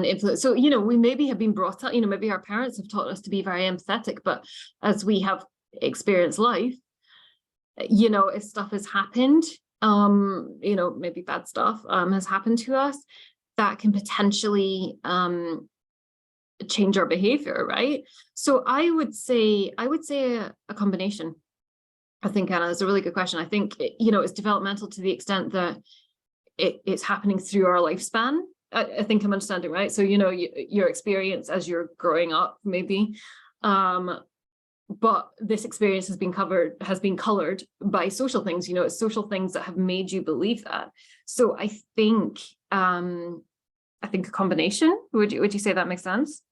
Speaker 1: influence. So, we maybe have been brought up, maybe our parents have taught us to be very empathetic, but as we have experienced life, if stuff has happened, maybe bad stuff has happened to us, that can potentially change our behavior, right? So I would say a combination. I think, Anna, that's a really good question. I think, it's developmental to the extent that it's happening through our lifespan. I think I'm understanding, right? So, your experience as you're growing up, maybe, but this experience has been colored by social things, it's social things that have made you believe that. So I think a combination. Would you say that makes sense?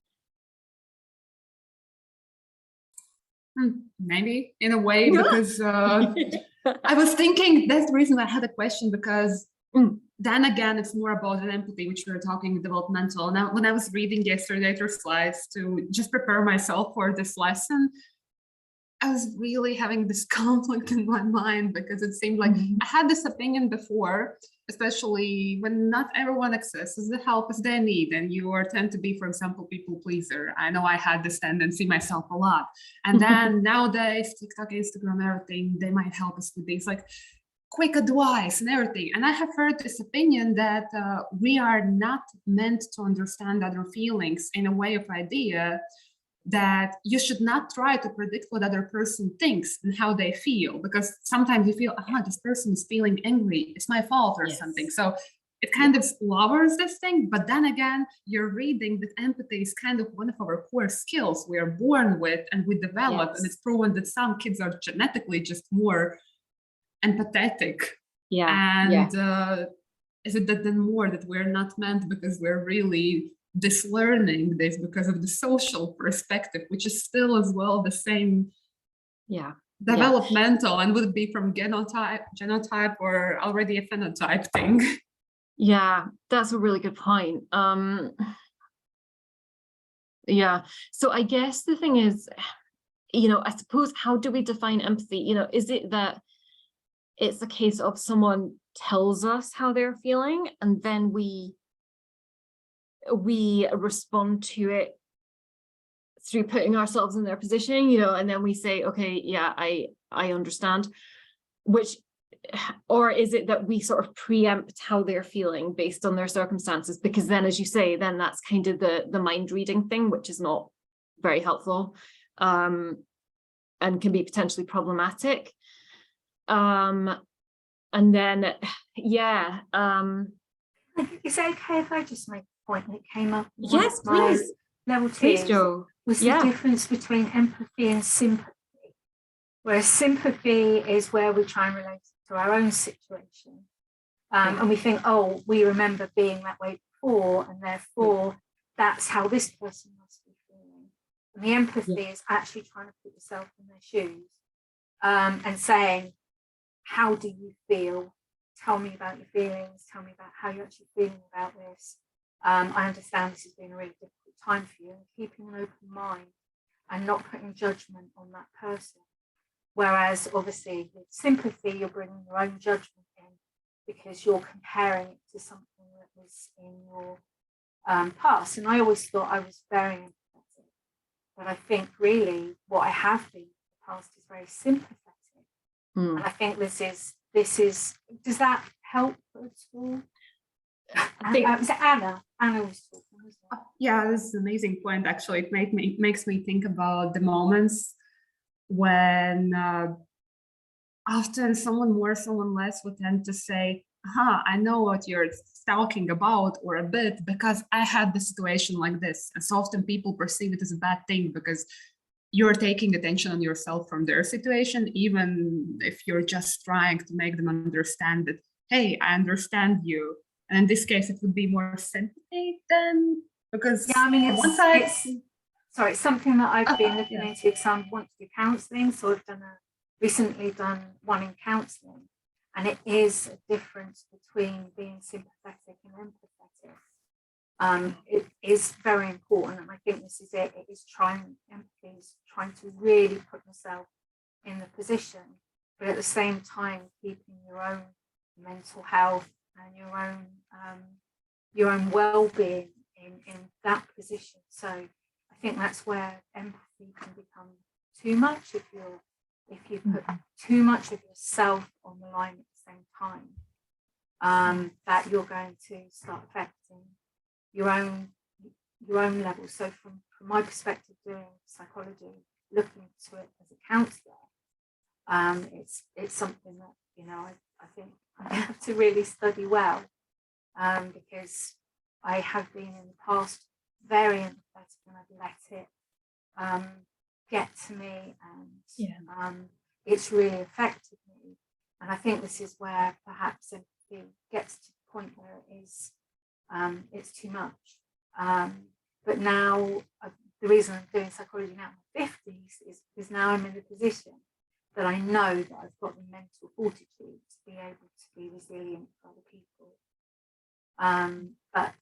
Speaker 4: Maybe in a way, because I was thinking that's the reason I had a question, because then again, it's more about an empathy, which we were talking developmental. Now, when I was reading yesterday your slides to just prepare myself for this lesson, I was really having this conflict in my mind, because it seemed like I had this opinion before, especially when not everyone accesses the help as they need, and you tend to be, for example, people pleaser. I know I had this tendency myself a lot. And then nowadays, TikTok, Instagram, everything, they might help us with these like quick advice and everything. And I have heard this opinion that we are not meant to understand other feelings in a way of idea, that you should not try to predict what other person thinks and how they feel, because sometimes you feel, this person is feeling angry, it's my fault or something. So it kind of lowers this thing. But then again, you're reading that empathy is kind of one of our core skills we are born with and we develop. And it's proven that some kids are genetically just more empathetic. Is it that then more that we're not meant, because we're really dislearning this because of the social perspective, which is still as well the same developmental, and would it be from genotype or already a phenotype thing?
Speaker 1: Yeah, that's a really good point. So I guess the thing is, I suppose, how do we define empathy? Is it that it's a case of someone tells us how they're feeling and then we respond to it through putting ourselves in their position, and then we say, okay, I understand, or is it that we sort of preempt how they're feeling based on their circumstances? Because then, as you say, then that's kind of the mind reading thing, which is not very helpful, and can be potentially problematic. And then,
Speaker 5: is it okay if I just make a point that came up?
Speaker 1: Yes, please.
Speaker 5: Level
Speaker 1: Please,
Speaker 5: two
Speaker 1: Jo.
Speaker 5: was the difference between empathy and sympathy. Whereas sympathy is where we try and relate to our own situation. And we think, we remember being that way before, and therefore that's how this person must be feeling. And the empathy is actually trying to put yourself in their shoes, and saying, how do you feel? Tell me about your feelings. Tell me about how you're actually feeling about this. I understand this has been a really difficult time for you, and keeping an open mind and not putting judgment on that person. Whereas obviously with sympathy, you're bringing your own judgment in because you're comparing it to something that was in your past. And I always thought I was very empathetic, but I think really what I have been in the past is very sympathetic. And I think this is, does that help at all?
Speaker 1: I think
Speaker 5: was it Anna? Anna was talking, wasn't it?
Speaker 4: Yeah, this is an amazing point. Actually, it makes me think about the moments when often someone more, someone less would tend to say, I know what you're talking about, or a bit, because I had the situation like this. And so often people perceive it as a bad thing because you're taking attention on yourself from their situation, even if you're just trying to make them understand that, hey, I understand you. And in this case, it would be more sympathy than, because
Speaker 5: Yeah, I mean,
Speaker 4: on one side,
Speaker 5: it's something that I've been looking
Speaker 4: yeah.
Speaker 5: into because I want to do counselling. So I've recently done one in counselling, and it is a difference between being sympathetic and empathetic. It is very important, and I think this is it. It is empathy is trying to really put yourself in the position, but at the same time keeping your own mental health and your own well-being in that position. So I think that's where empathy can become too much if you put too much of yourself on the line at the same time, that you're going to start affecting your own level. So from my perspective, doing psychology, looking to it as a counsellor, it's something that, you know, I think I have to really study well, because I have been in the past very empathetic and I've let it get to me, and it's really affected me. And I think this is where perhaps empathy gets to the point where it is it's too much. But now the reason I'm doing psychology now in my 50s is because now I'm in a position that I know that I've got the mental fortitude to be able to be resilient for other people. But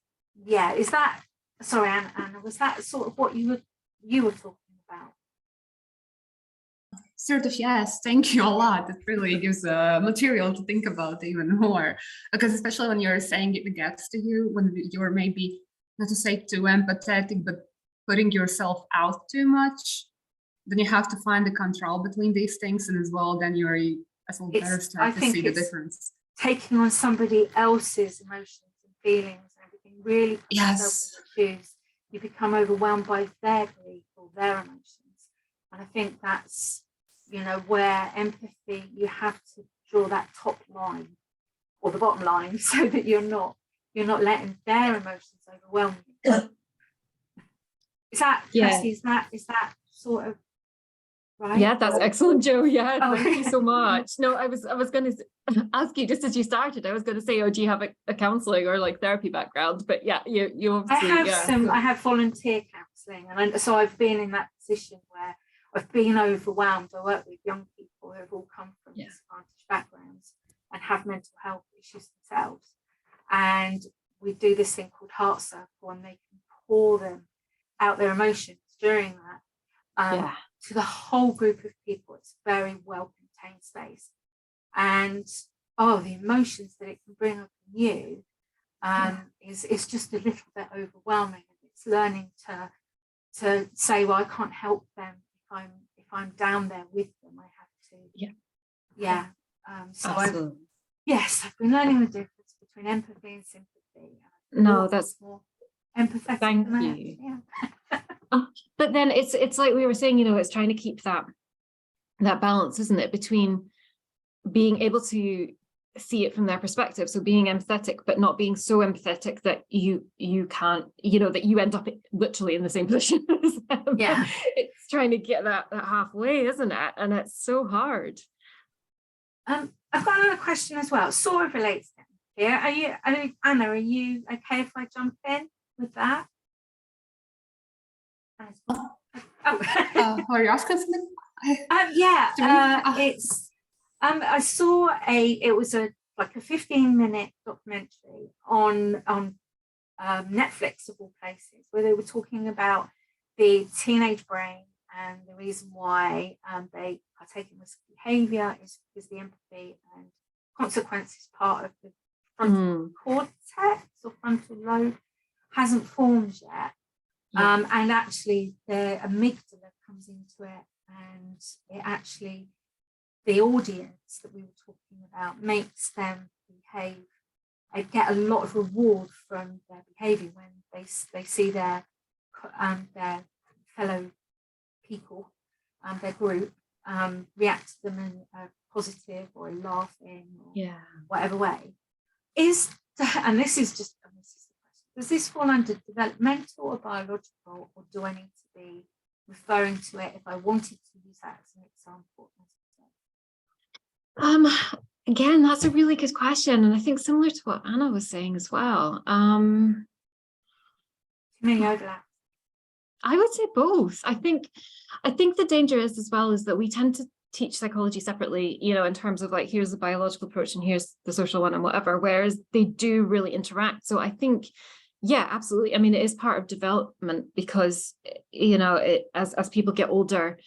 Speaker 5: yeah, is that, sorry, Anna, was that sort of what you were talking about?
Speaker 4: Sort of, yes. Thank you a lot. It really gives material to think about even more, because especially when you're saying it gets to you, when you're maybe, not to say too empathetic, but putting yourself out too much, then you have to find the control between these things, and as well, then you're as well better start to see the difference.
Speaker 5: Taking on somebody else's emotions and feelings and everything, really put yourself in their shoes. You become overwhelmed by their grief or their emotions, and I think that's, you know, where empathy, you have to draw that top line or the bottom line so that you're not letting their emotions overwhelm you. Is that, Kirsty, is that sort of right?
Speaker 1: Yeah, that's excellent, Jo. Yeah, thank you so much. No, I was going to ask you, just as you started, I was going to say, oh, do you have a counselling or like therapy background? But yeah, you obviously,
Speaker 5: I have volunteer counselling, and so I've been in that position where I've been overwhelmed. I work with young people who have all come from disadvantaged backgrounds and have mental health issues themselves, and we do this thing called Heart Circle, and they can pour them out their emotions during that. To the whole group of people. It's a very well contained space, and the emotions that it can bring up in you is just a little bit overwhelming. It's learning to say, well, I can't help them if I'm down there with them. I have to so I've been learning the difference between empathy and sympathy.
Speaker 1: No, that's
Speaker 5: more empathetic.
Speaker 1: Thank you. But then it's like we were saying, you know, it's trying to keep that balance, isn't it, between being able to see it from their perspective, so being empathetic but not being so empathetic that you can't, you know, that you end up literally in the same position as them. It's trying to get that halfway, isn't it? And it's so hard.
Speaker 5: I've got another question as well, sort of relates to here. Anna, are you okay if I jump in with that?
Speaker 4: Are you asking something?
Speaker 5: It's I saw it was a 15-minute documentary on Netflix of all places, where they were talking about the teenage brain and the reason why they partake in risky behavior is because the empathy and consequences part of the frontal cortex or frontal lobe hasn't formed yet. And actually the amygdala comes into it, and it actually, the audience that we were talking about, makes them behave get a lot of reward from their behaviour when they see their fellow people and their group react to them in a positive or a laughing or whatever way. And this is the question, does this fall under developmental or biological, or do I need to be referring to it if I wanted to use that as an example?
Speaker 1: Again, that's a really good question, and I think similar to what Anna was saying as well.
Speaker 5: Too many overlaps.
Speaker 1: I would say both. I think the danger is as well is that we tend to teach psychology separately, you know, in terms of like, here's the biological approach and here's the social one and whatever, whereas they do really interact. So I think, yeah, absolutely. I mean, it is part of development because, you know, as people get older,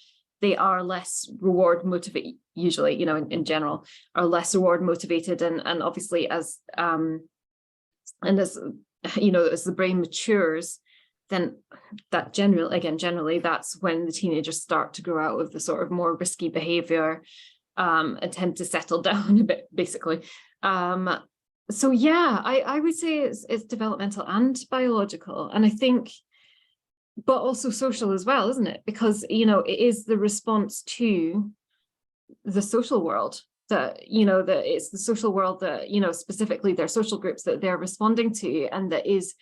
Speaker 1: they are less reward motivated, usually, you know, in general, are less reward motivated. And obviously as, and as, you know, as the brain matures, then that generally that's when the teenagers start to grow out of the sort of more risky behavior and tend to settle down a bit, basically. So yeah, I would say it's developmental and biological, and I think, but also social as well, isn't it? Because, you know, it is the response to the social world that, you know, that it's the social world that, you know, specifically their social groups that they're responding to, and that is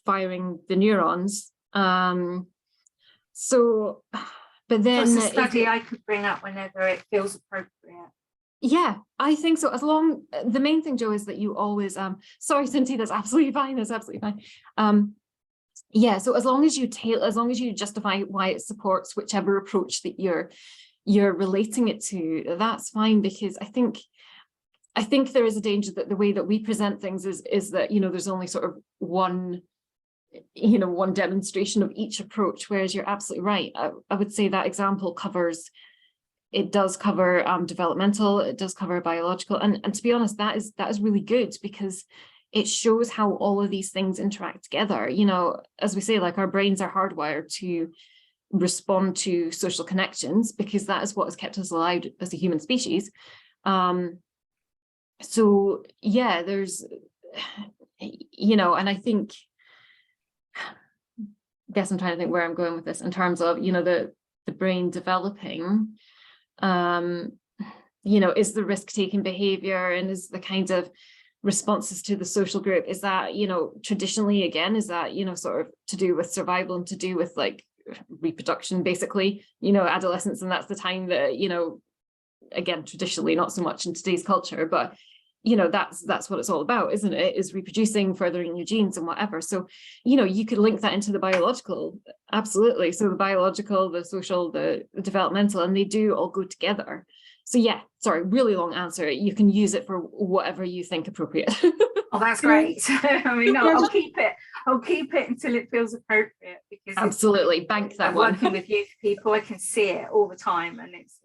Speaker 1: firing the neurons. So, but then
Speaker 5: it's a study I could bring up whenever it feels appropriate.
Speaker 1: Yeah, I think so. The main thing, Jo, is that you always, sorry, Cynthia, that's absolutely fine. That's absolutely fine. Yeah, so as long as you justify why it supports whichever approach that you're relating it to, that's fine, because I think there is a danger that the way that we present things is that, you know, there's only sort of one demonstration of each approach, whereas you're absolutely right. I would say that example does cover developmental, it does cover biological, and to be honest, that is really good, because it shows how all of these things interact together. You know, as we say, like, our brains are hardwired to respond to social connections, because that is what has kept us alive as a human species. So yeah, there's, you know, and I guess I'm trying to think where I'm going with this in terms of, you know, the brain developing, you know, is the risk-taking behavior and is the kind of responses to the social group, is that, you know, traditionally, again, is that, you know, sort of to do with survival and to do with like reproduction, basically, you know, adolescence, and that's the time that, you know, again, traditionally, not so much in today's culture, but, you know, that's what it's all about, isn't it? Is reproducing, furthering your genes and whatever. So, you know, you could link that into the biological, absolutely. So the biological, the social, the developmental, and they do all go together. So yeah, sorry, really long answer. You can use it for whatever you think appropriate.
Speaker 5: Oh, that's great. I mean, no, I'll keep it until it feels appropriate, because
Speaker 1: absolutely, bank that one.
Speaker 5: Working with youth people, I can see it all the time, and it's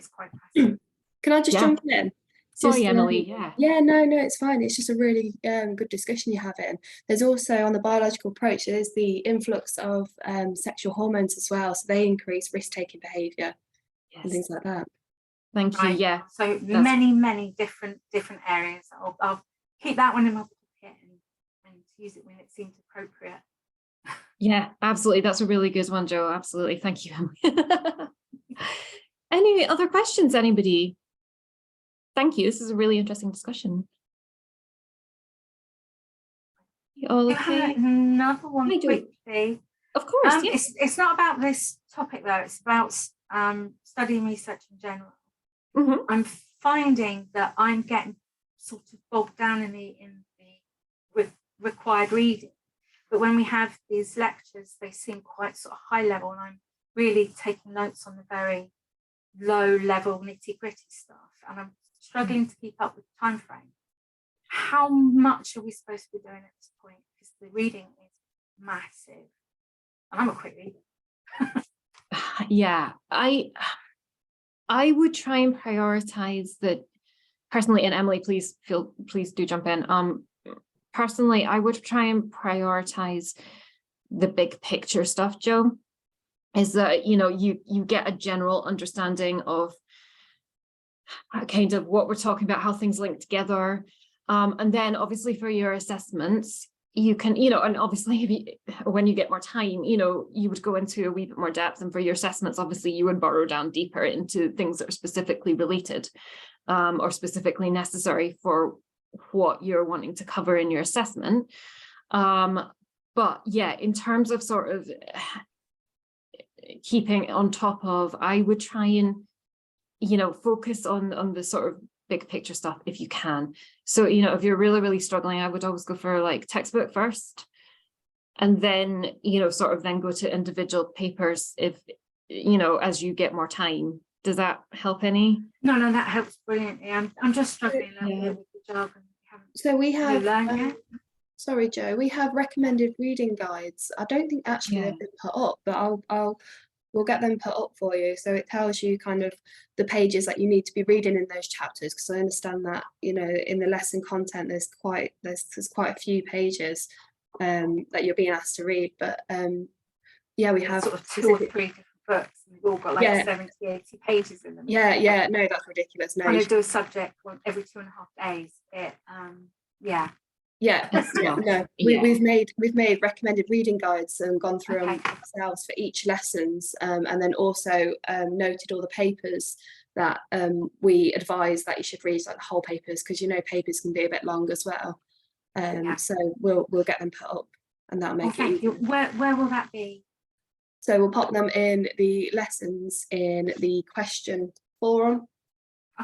Speaker 5: quite fascinating.
Speaker 6: Can I just jump in?
Speaker 1: Sorry, Emily.
Speaker 6: Yeah, no, it's fine. It's just a really good discussion you're having. There's also, on the biological approach, there's the influx of sexual hormones as well. So they increase risk-taking behaviour and things like that.
Speaker 1: Thank you. Yeah.
Speaker 5: So many different areas. I'll keep that one in my pocket and use it when it seems appropriate.
Speaker 1: Yeah, absolutely. That's a really good one, Jo. Absolutely. Thank you, Emily. Any other questions, anybody? Thank you. This is a really interesting discussion. You all okay?
Speaker 5: Another one quickly.
Speaker 1: Of course. Yes.
Speaker 5: It's not about this topic though. It's about studying research in general.
Speaker 1: Mm-hmm.
Speaker 5: I'm finding that I'm getting sort of bogged down in the required reading, but when we have these lectures, they seem quite sort of high level, and I'm really taking notes on the very low level nitty gritty stuff, and I'm struggling to keep up with the time frame. How much are we supposed to be doing at this point? Because the reading is massive, and I'm a quick reader.
Speaker 1: Yeah, I would try and prioritize that personally, and Emily, please do jump in. Personally, I would try and prioritize the big picture stuff, Jo. Is that, you know, you get a general understanding of kind of what we're talking about, how things link together. And then obviously for your assessments, you can, and obviously if you, when you get more time, you would go into a wee bit more depth, and for your assessments, obviously you would burrow down deeper into things that are specifically related or specifically necessary for what you're wanting to cover in your assessment. But yeah, in terms of sort of keeping on top of, I would try and, focus on the sort of big picture stuff if you can. So, if you're really, really struggling, I would always go for like textbook first, and then, sort of then go to individual papers if, as you get more time. Does that help any?
Speaker 5: No, that helps brilliantly. I'm just struggling a little bit with the jargon.
Speaker 6: So we have,
Speaker 5: it?
Speaker 6: sorry, Joe, we have recommended reading guides. I don't think actually they've been put up, but we'll get them put up for you. So it tells you kind of the pages that you need to be reading in those chapters, because I understand that, in the lesson content, there's quite a few pages that you're being asked to read. But yeah, we have
Speaker 5: sort of 2 or 3 different books, and we've all got like 70, 80 pages in them.
Speaker 6: Yeah, no, that's ridiculous. No,
Speaker 5: when I do a subject every 2.5 days,
Speaker 6: we've made recommended reading guides and gone through them ourselves for each lessons, and then also noted all the papers that we advise that you should read, like the whole papers, because papers can be a bit long as well. So we'll get them put up, and that'll make it easier.
Speaker 5: Where will that be?
Speaker 6: So we'll pop them in the lessons in the question forum.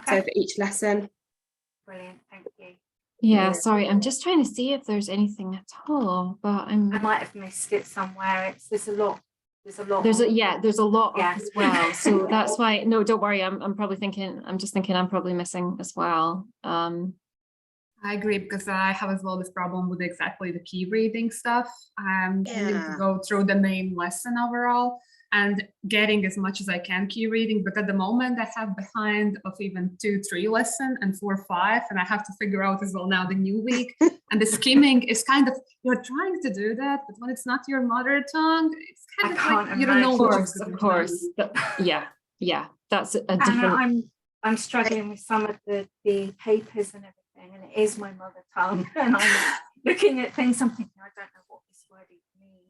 Speaker 6: So for each lesson.
Speaker 5: Brilliant, thank you.
Speaker 1: Yeah, sorry, I'm just trying to see if there's anything at all, but I might
Speaker 5: have missed it somewhere. There's a lot. There's a lot as well. So that's why, no, don't worry. I'm probably thinking, I'm probably missing as well.
Speaker 4: I agree, because I have as well this problem with exactly the key reading stuff. I'm trying to go through the main lesson overall and getting as much as I can key reading, but at the moment I have behind of even 2-3 lesson and 4-5, and I have to figure out as well now the new week. And the skimming is kind of, you're trying to do that, but when it's not your mother tongue, it's kind of like you don't know.
Speaker 1: Of course. Yeah, that's a different.
Speaker 5: I'm struggling with some of the papers and everything, and it is my mother tongue, and I'm looking at things. I'm thinking, I don't know what this word means.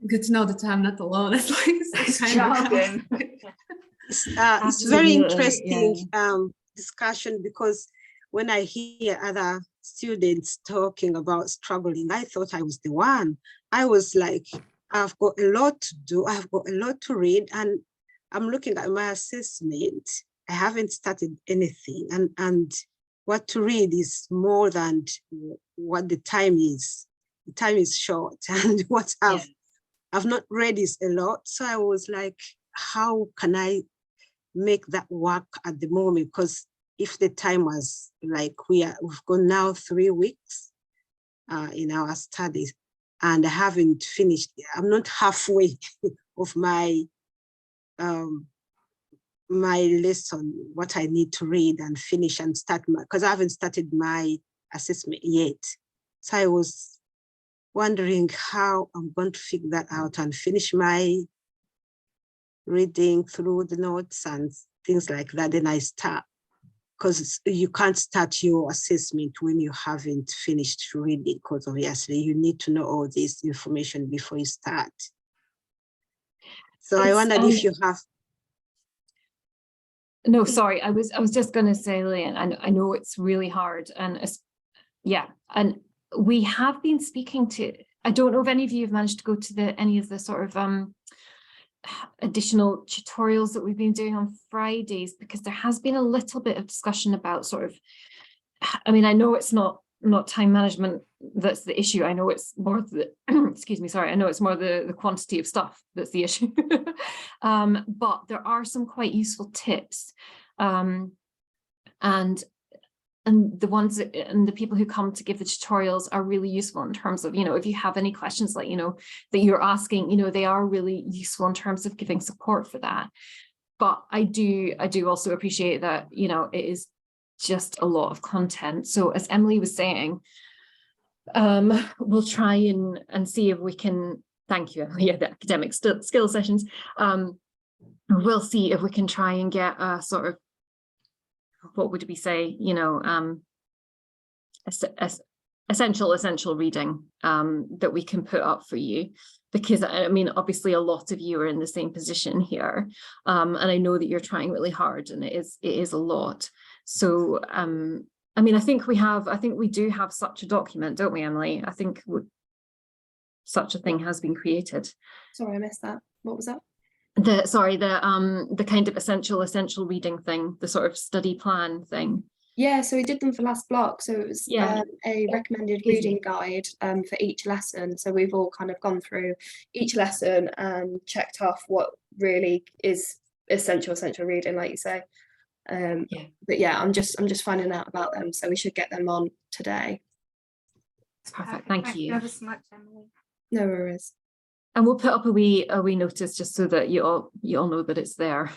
Speaker 4: Good to know that I'm not alone. It's like
Speaker 5: jargon.
Speaker 3: It's very interesting discussion, because when I hear other students talking about struggling, I thought I was the one. I was like, I've got a lot to do. I've got a lot to read, and I'm looking at my assessment. I haven't started anything, and what to read is more than what the time is. The time is short, and what I've not read is a lot. So I was like, how can I make that work at the moment? Because if the time was like, we've gone now 3 weeks in our studies, and I haven't finished. I'm not halfway of my my lesson, what I need to read and finish and start, because I haven't started my assessment yet. So I was wondering how I'm going to figure that out and finish my reading through the notes and things like that. Then I start, because you can't start your assessment when you haven't finished reading, because obviously you need to know all this information before you start. So I wondered if you have.
Speaker 1: No, sorry, I was just going to say, Lillian, I know it's really hard, and and we have been speaking to, I don't know if any of you have managed to go to any of the sort of additional tutorials that we've been doing on Fridays, because there has been a little bit of discussion about sort of, I mean, I know it's not time management that's the issue. I know it's more the excuse me, sorry, I know it's more the quantity of stuff that's the issue. But there are some quite useful tips, and the ones and the people who come to give the tutorials are really useful in terms of, if you have any questions like, that you're asking, they are really useful in terms of giving support for that. But I do also appreciate that, it is just a lot of content. So as Emily was saying, we'll try and see if we can, thank you, Emily, the academic skill sessions. We'll see if we can try and get a sort of, what would we say, essential reading that we can put up for you, because I mean, obviously a lot of you are in the same position here, and I know that you're trying really hard, and it is a lot. So I mean, I think we do have such a document, don't we, Emily? I think such a thing has been created.
Speaker 6: Sorry, I missed that. What was that?
Speaker 1: The kind of essential reading thing, the sort of study plan thing.
Speaker 6: Yeah, so we did them for last block. So it was a recommended reading guide for each lesson. So we've all kind of gone through each lesson and checked off what really is essential reading, like you say. But yeah, I'm just finding out about them, so we should get them on today.
Speaker 1: Perfect. Thank you.
Speaker 5: Ever so much, Emily.
Speaker 6: No worries.
Speaker 1: And we'll put up a wee notice just so that you all know that it's there,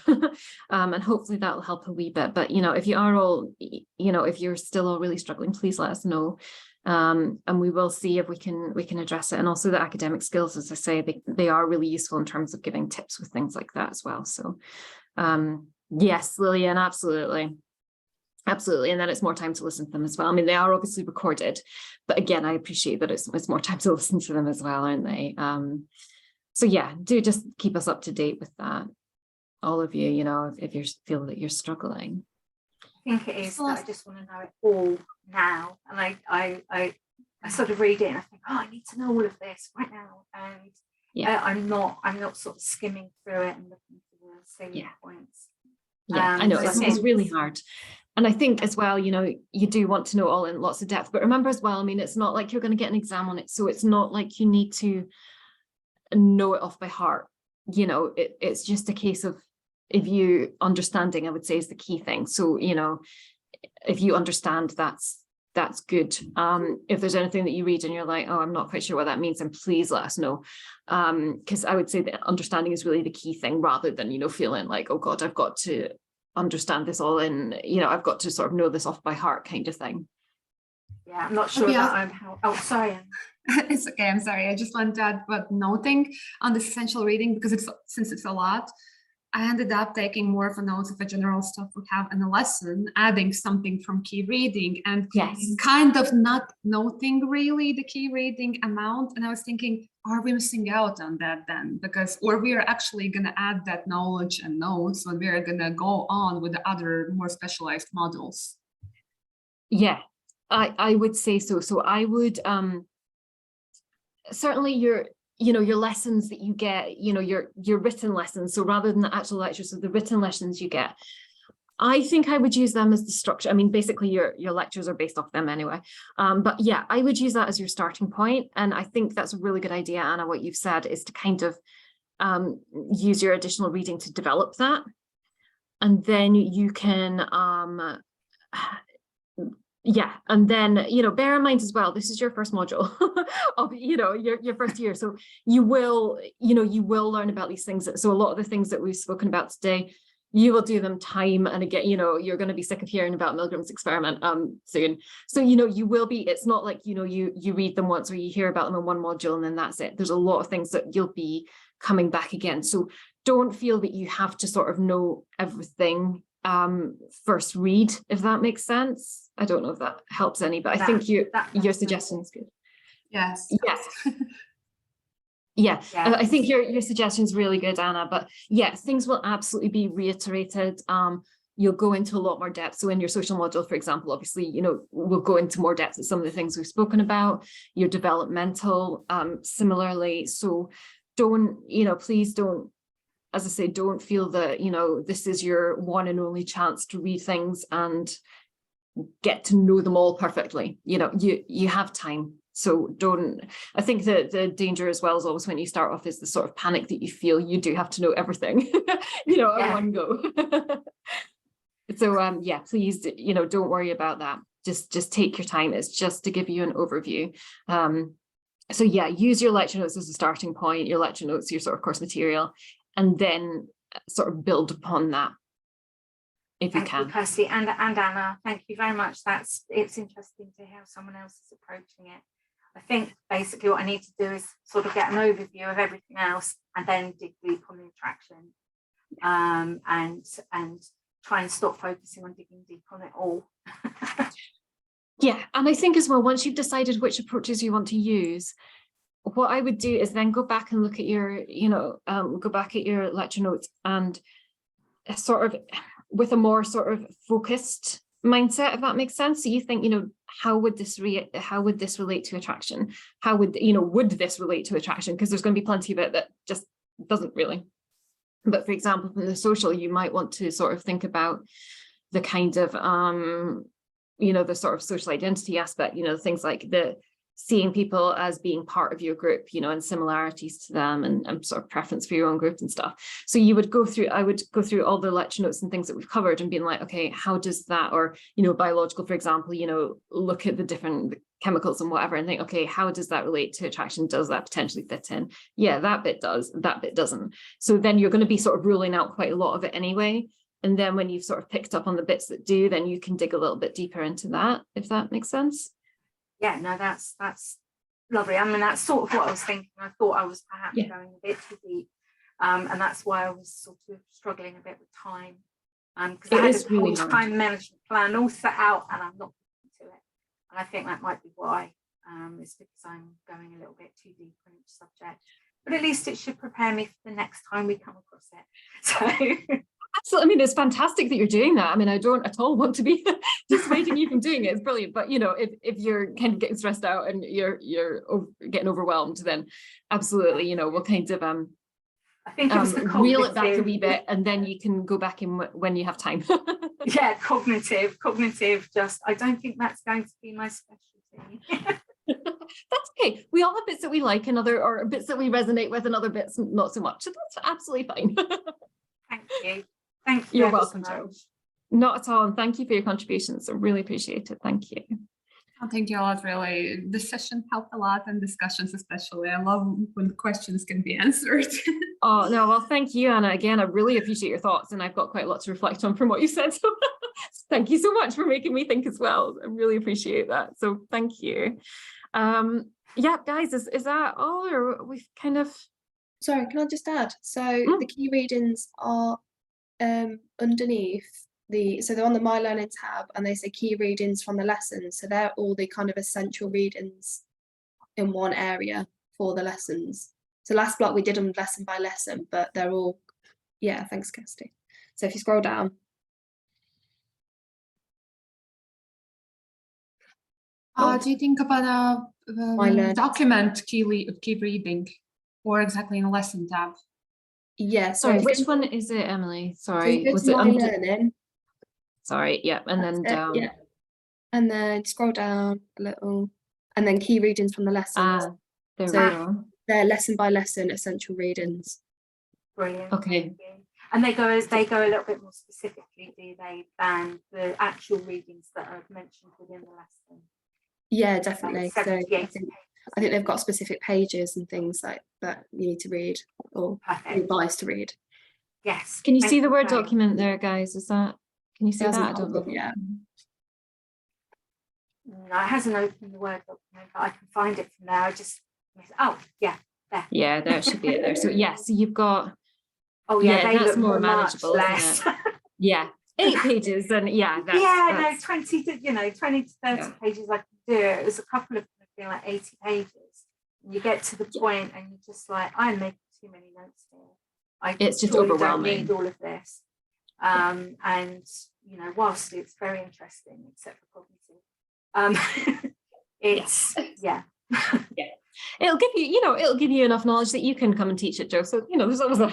Speaker 1: and hopefully that will help a wee bit. But if you are all, if you're still all really struggling, please let us know, and we will see if we can address it. And also the academic skills, as I say, they are really useful in terms of giving tips with things like that as well. So yes, Lillian, absolutely. And then it's more time to listen to them as well. I mean, they are obviously recorded, but again, I appreciate that it's more time to listen to them as well, aren't they? So yeah, do just keep us up to date with that, all of you. If you feel that you're struggling.
Speaker 5: I think it is that I just want to know it all now, and I sort of read it and I think, oh, I need to know all of this right now, and I'm not sort of skimming through it and looking for the salient points.
Speaker 1: Yeah, I know it's really hard. And I think as well, you do want to know all in lots of depth, but remember as well, I mean, it's not like you're going to get an exam on it. So it's not like you need to know it off by heart. It's just a case of, if you understanding, I would say, is the key thing. So, if you understand, that's good. If there's anything that you read and you're like, oh, I'm not quite sure what that means, then please let us know. Because I would say that understanding is really the key thing, rather than, feeling like, oh God, I've got to understand this all in, I've got to sort of know this off by heart kind of thing.
Speaker 5: Yeah, I'm not sure that I'm how. Oh, sorry.
Speaker 4: It's okay. I'm sorry. I just want to add about noting on this essential reading, because since it's a lot, I ended up taking more of a notes of the general stuff we have in the lesson, adding something from key reading, and kind of not noting really the key reading amount. And I was thinking, are we missing out on that then? Or we are actually going to add that knowledge and notes when we are going to go on with the other more specialized modules.
Speaker 1: Yeah, I would say so. So I would certainly your lessons that you get, your written lessons. So rather than the actual lectures, so the written lessons you get, I think I would use them as the structure. I mean, basically your lectures are based off them anyway. But yeah, I would use that as your starting point. And I think that's a really good idea, Anna. What you've said is to kind of use your additional reading to develop that. And then you can, and then, bear in mind as well, this is your first module of, your first year. So you will learn about these things. So a lot of the things that we've spoken about today, you will do them time and again. You're going to be sick of hearing about Milgram's experiment soon. So, you will be, it's not like, you read them once or you hear about them in one module and then that's it. There's a lot of things that you'll be coming back again. So don't feel that you have to sort of know everything first read, if that makes sense. I don't know if that helps any, but I think your suggestion is good.
Speaker 4: Yes.
Speaker 1: Yeah, I think your suggestion is really good, Anna. But yeah, things will absolutely be reiterated. You'll go into a lot more depth. So in your social module, for example, obviously, we'll go into more depth at some of the things we've spoken about. Your developmental, similarly. So please don't, as I say, don't feel that, this is your one and only chance to read things and get to know them all perfectly. You have time. So I think that the danger as well is always when you start off is the sort of panic that you feel you do have to know everything, at one go. So, please, don't worry about that. Just take your time. It's just to give you an overview. So yeah, use your lecture notes as a starting point, your lecture notes, your sort of course material, and then sort of build upon that if you can.
Speaker 5: Thank you, Kirsty, and Anna, thank you very much. It's interesting to hear how someone else is approaching it. I think basically what I need to do is sort of get an overview of everything else and then dig deep on the interaction, and try and stop focusing on digging deep on it all.
Speaker 1: Yeah, and I think as well, once you've decided which approaches you want to use, what I would do is then go back and look at your, go back at your lecture notes and sort of with a more sort of focused mindset, if that makes sense. So you think, how would this relate to attraction? How would, would this relate to attraction? Because there's going to be plenty of it that just doesn't really. But for example, from the social, you might want to sort of think about the kind of, the sort of social identity aspect, things like the seeing people as being part of your group, and similarities to them and sort of preference for your own group and stuff. So I would go through all the lecture notes and things that we've covered and being like, okay, how does that, or, biological, for example, look at the different chemicals and whatever and think, okay, how does that relate to attraction? Does that potentially fit in? Yeah, that bit does, that bit doesn't. So then you're going to be sort of ruling out quite a lot of it anyway. And then when you've sort of picked up on the bits that do, then you can dig a little bit deeper into that, if that makes sense.
Speaker 5: Yeah, no, that's lovely. I mean, that's sort of what I was thinking. I thought I was perhaps going a bit too deep. And that's why I was sort of struggling a bit with time. Because I had a really time management plan all set out and I'm not into it. And I think that might be why. It's because I'm going a little bit too deep on each subject. But at least it should prepare me for the next time we come across it. So
Speaker 1: absolutely. I mean, it's fantastic that you're doing that. I mean, I don't at all want to be dissuading you from doing it. It's brilliant. But, if you're kind of getting stressed out and you're getting overwhelmed, then absolutely, we'll kind of
Speaker 5: I think it was the
Speaker 1: reel it back a wee bit and then you can go back in when you have time.
Speaker 5: Yeah, cognitive. Just, I don't think that's going to be my specialty.
Speaker 1: That's okay. We all have bits that we like and or bits that we resonate with and other bits not so much. So that's absolutely fine.
Speaker 5: Thank you. Thank you.
Speaker 1: You're welcome, Jo. Not at all. And thank you for your contributions. I really appreciate it. Thank you.
Speaker 4: Oh, thank you a lot, really. The session helped a lot and discussions especially. I love when questions can be answered.
Speaker 1: Oh, no, well, thank you, Anna. Again, I really appreciate your thoughts and I've got quite a lot to reflect on from what you said. So thank you so much for making me think as well. I really appreciate that. So thank you. Yeah, guys, is that all or we've kind of...
Speaker 6: Sorry, can I just add? So the key readings are underneath so they're on the My Learning tab and they say key readings from the lessons. So they're all the kind of essential readings in one area for the lessons. So last block we did them lesson by lesson, but they're all, yeah, thanks, Kirsty. So if you scroll down.
Speaker 4: Do you think about a document key reading or exactly in a lesson tab?
Speaker 6: Yeah,
Speaker 1: sorry, which one is it, Emily? Sorry,
Speaker 6: so was it My Learning?
Speaker 1: Sorry, yeah, and then down.
Speaker 6: Yeah, and then scroll down a little, and then key readings from the lessons.
Speaker 1: There we go.
Speaker 6: They're lesson by lesson essential readings.
Speaker 5: Brilliant.
Speaker 1: Okay.
Speaker 5: And they go a little bit more specifically, do they, than the actual readings that are mentioned within the lesson?
Speaker 6: Yeah, definitely.
Speaker 5: Like
Speaker 6: so I think they've got specific pages and things like that you need to read or advice to read.
Speaker 5: Yes.
Speaker 1: Can you see the Word document there, guys? Is that, can you see that? I don't know.
Speaker 6: Yeah.
Speaker 5: No, it hasn't opened the Word document, but I can find it from there. I just, oh, yeah, there.
Speaker 1: Yeah, there should be it there. So yeah, so you've got,
Speaker 5: oh yeah,
Speaker 1: that's more manageable,
Speaker 5: less.
Speaker 1: Isn't it? Yeah, 8 pages and yeah.
Speaker 5: No, 20 to 20 to 30 pages I can do it. It was a couple of them being like 80 pages. And you get to the point and you're just like, I'm making too many notes here.
Speaker 1: It's just overwhelming.
Speaker 5: Don't need all of this. And whilst it's very interesting, except for cognitive, it's yeah.
Speaker 1: It'll give you, it'll give you enough knowledge that you can come and teach it, Jo. So there's always a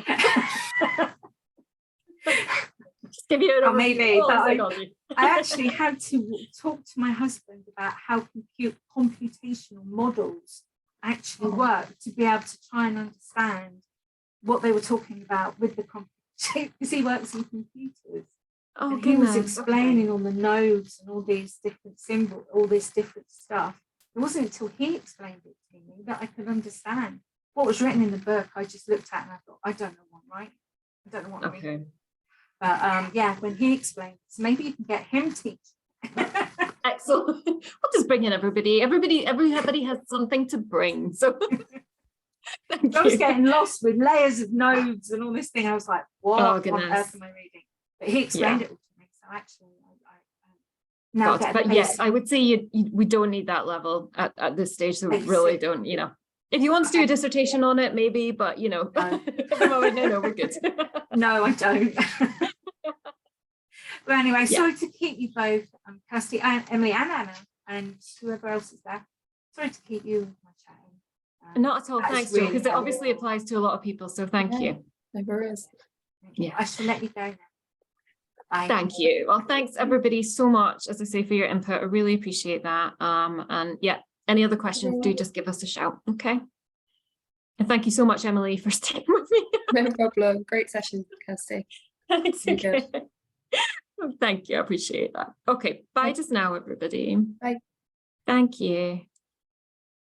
Speaker 1: just give you an
Speaker 5: maybe. I actually had to talk to my husband about how computational models actually work to be able to try and understand what they were talking about with the computer, because he works in computers.
Speaker 1: Oh,
Speaker 5: he was explaining on the nodes and all these different symbols, all this different stuff. It wasn't until he explained it to me that I could understand what was written in the book. I just looked at it and I thought, I don't know what I'm writing. I don't know what I'm reading. But yeah, when he explained, so maybe you can get him teaching.
Speaker 1: Excellent. We'll just bring in everybody. Everybody has something to bring. So
Speaker 5: I was getting lost with layers of nodes and all this thing. I was like, what on earth am I reading? But he explained it all to me. So actually, Now
Speaker 1: But
Speaker 5: get the
Speaker 1: yes,
Speaker 5: basic-
Speaker 1: I would say we don't need that level at this stage. So we really
Speaker 5: Basic.
Speaker 1: don't, you know. If you want to do a dissertation on it, maybe, but you know,
Speaker 5: No.
Speaker 1: at the moment, no, we're good.
Speaker 5: No, I don't. But anyway,
Speaker 1: Yeah.
Speaker 5: sorry to keep you both, Kirsty and Emily and Anna, and whoever else is there. Sorry to keep you chatting.
Speaker 1: Not at all.
Speaker 5: That is
Speaker 1: Thanks, Jo,
Speaker 5: really
Speaker 1: because it obviously
Speaker 5: helpful.
Speaker 1: applies to a lot of people. So thank
Speaker 6: Yeah.
Speaker 1: you.
Speaker 6: No worries.
Speaker 1: Yeah.
Speaker 5: I shall let you go now. Bye.
Speaker 1: Thank you. Well, thanks everybody so much, as I say, for your input. I really appreciate that. And yeah, any other questions, do just give us a shout. Okay. And thank you so much, Emily, for staying with me.
Speaker 6: No problem. Great session, Kirsty.
Speaker 1: Thanks.
Speaker 6: Really good.
Speaker 1: Okay. Thank you. I appreciate that. Okay. Bye
Speaker 6: Bye.
Speaker 1: just now, everybody.
Speaker 6: Bye.
Speaker 1: Thank you.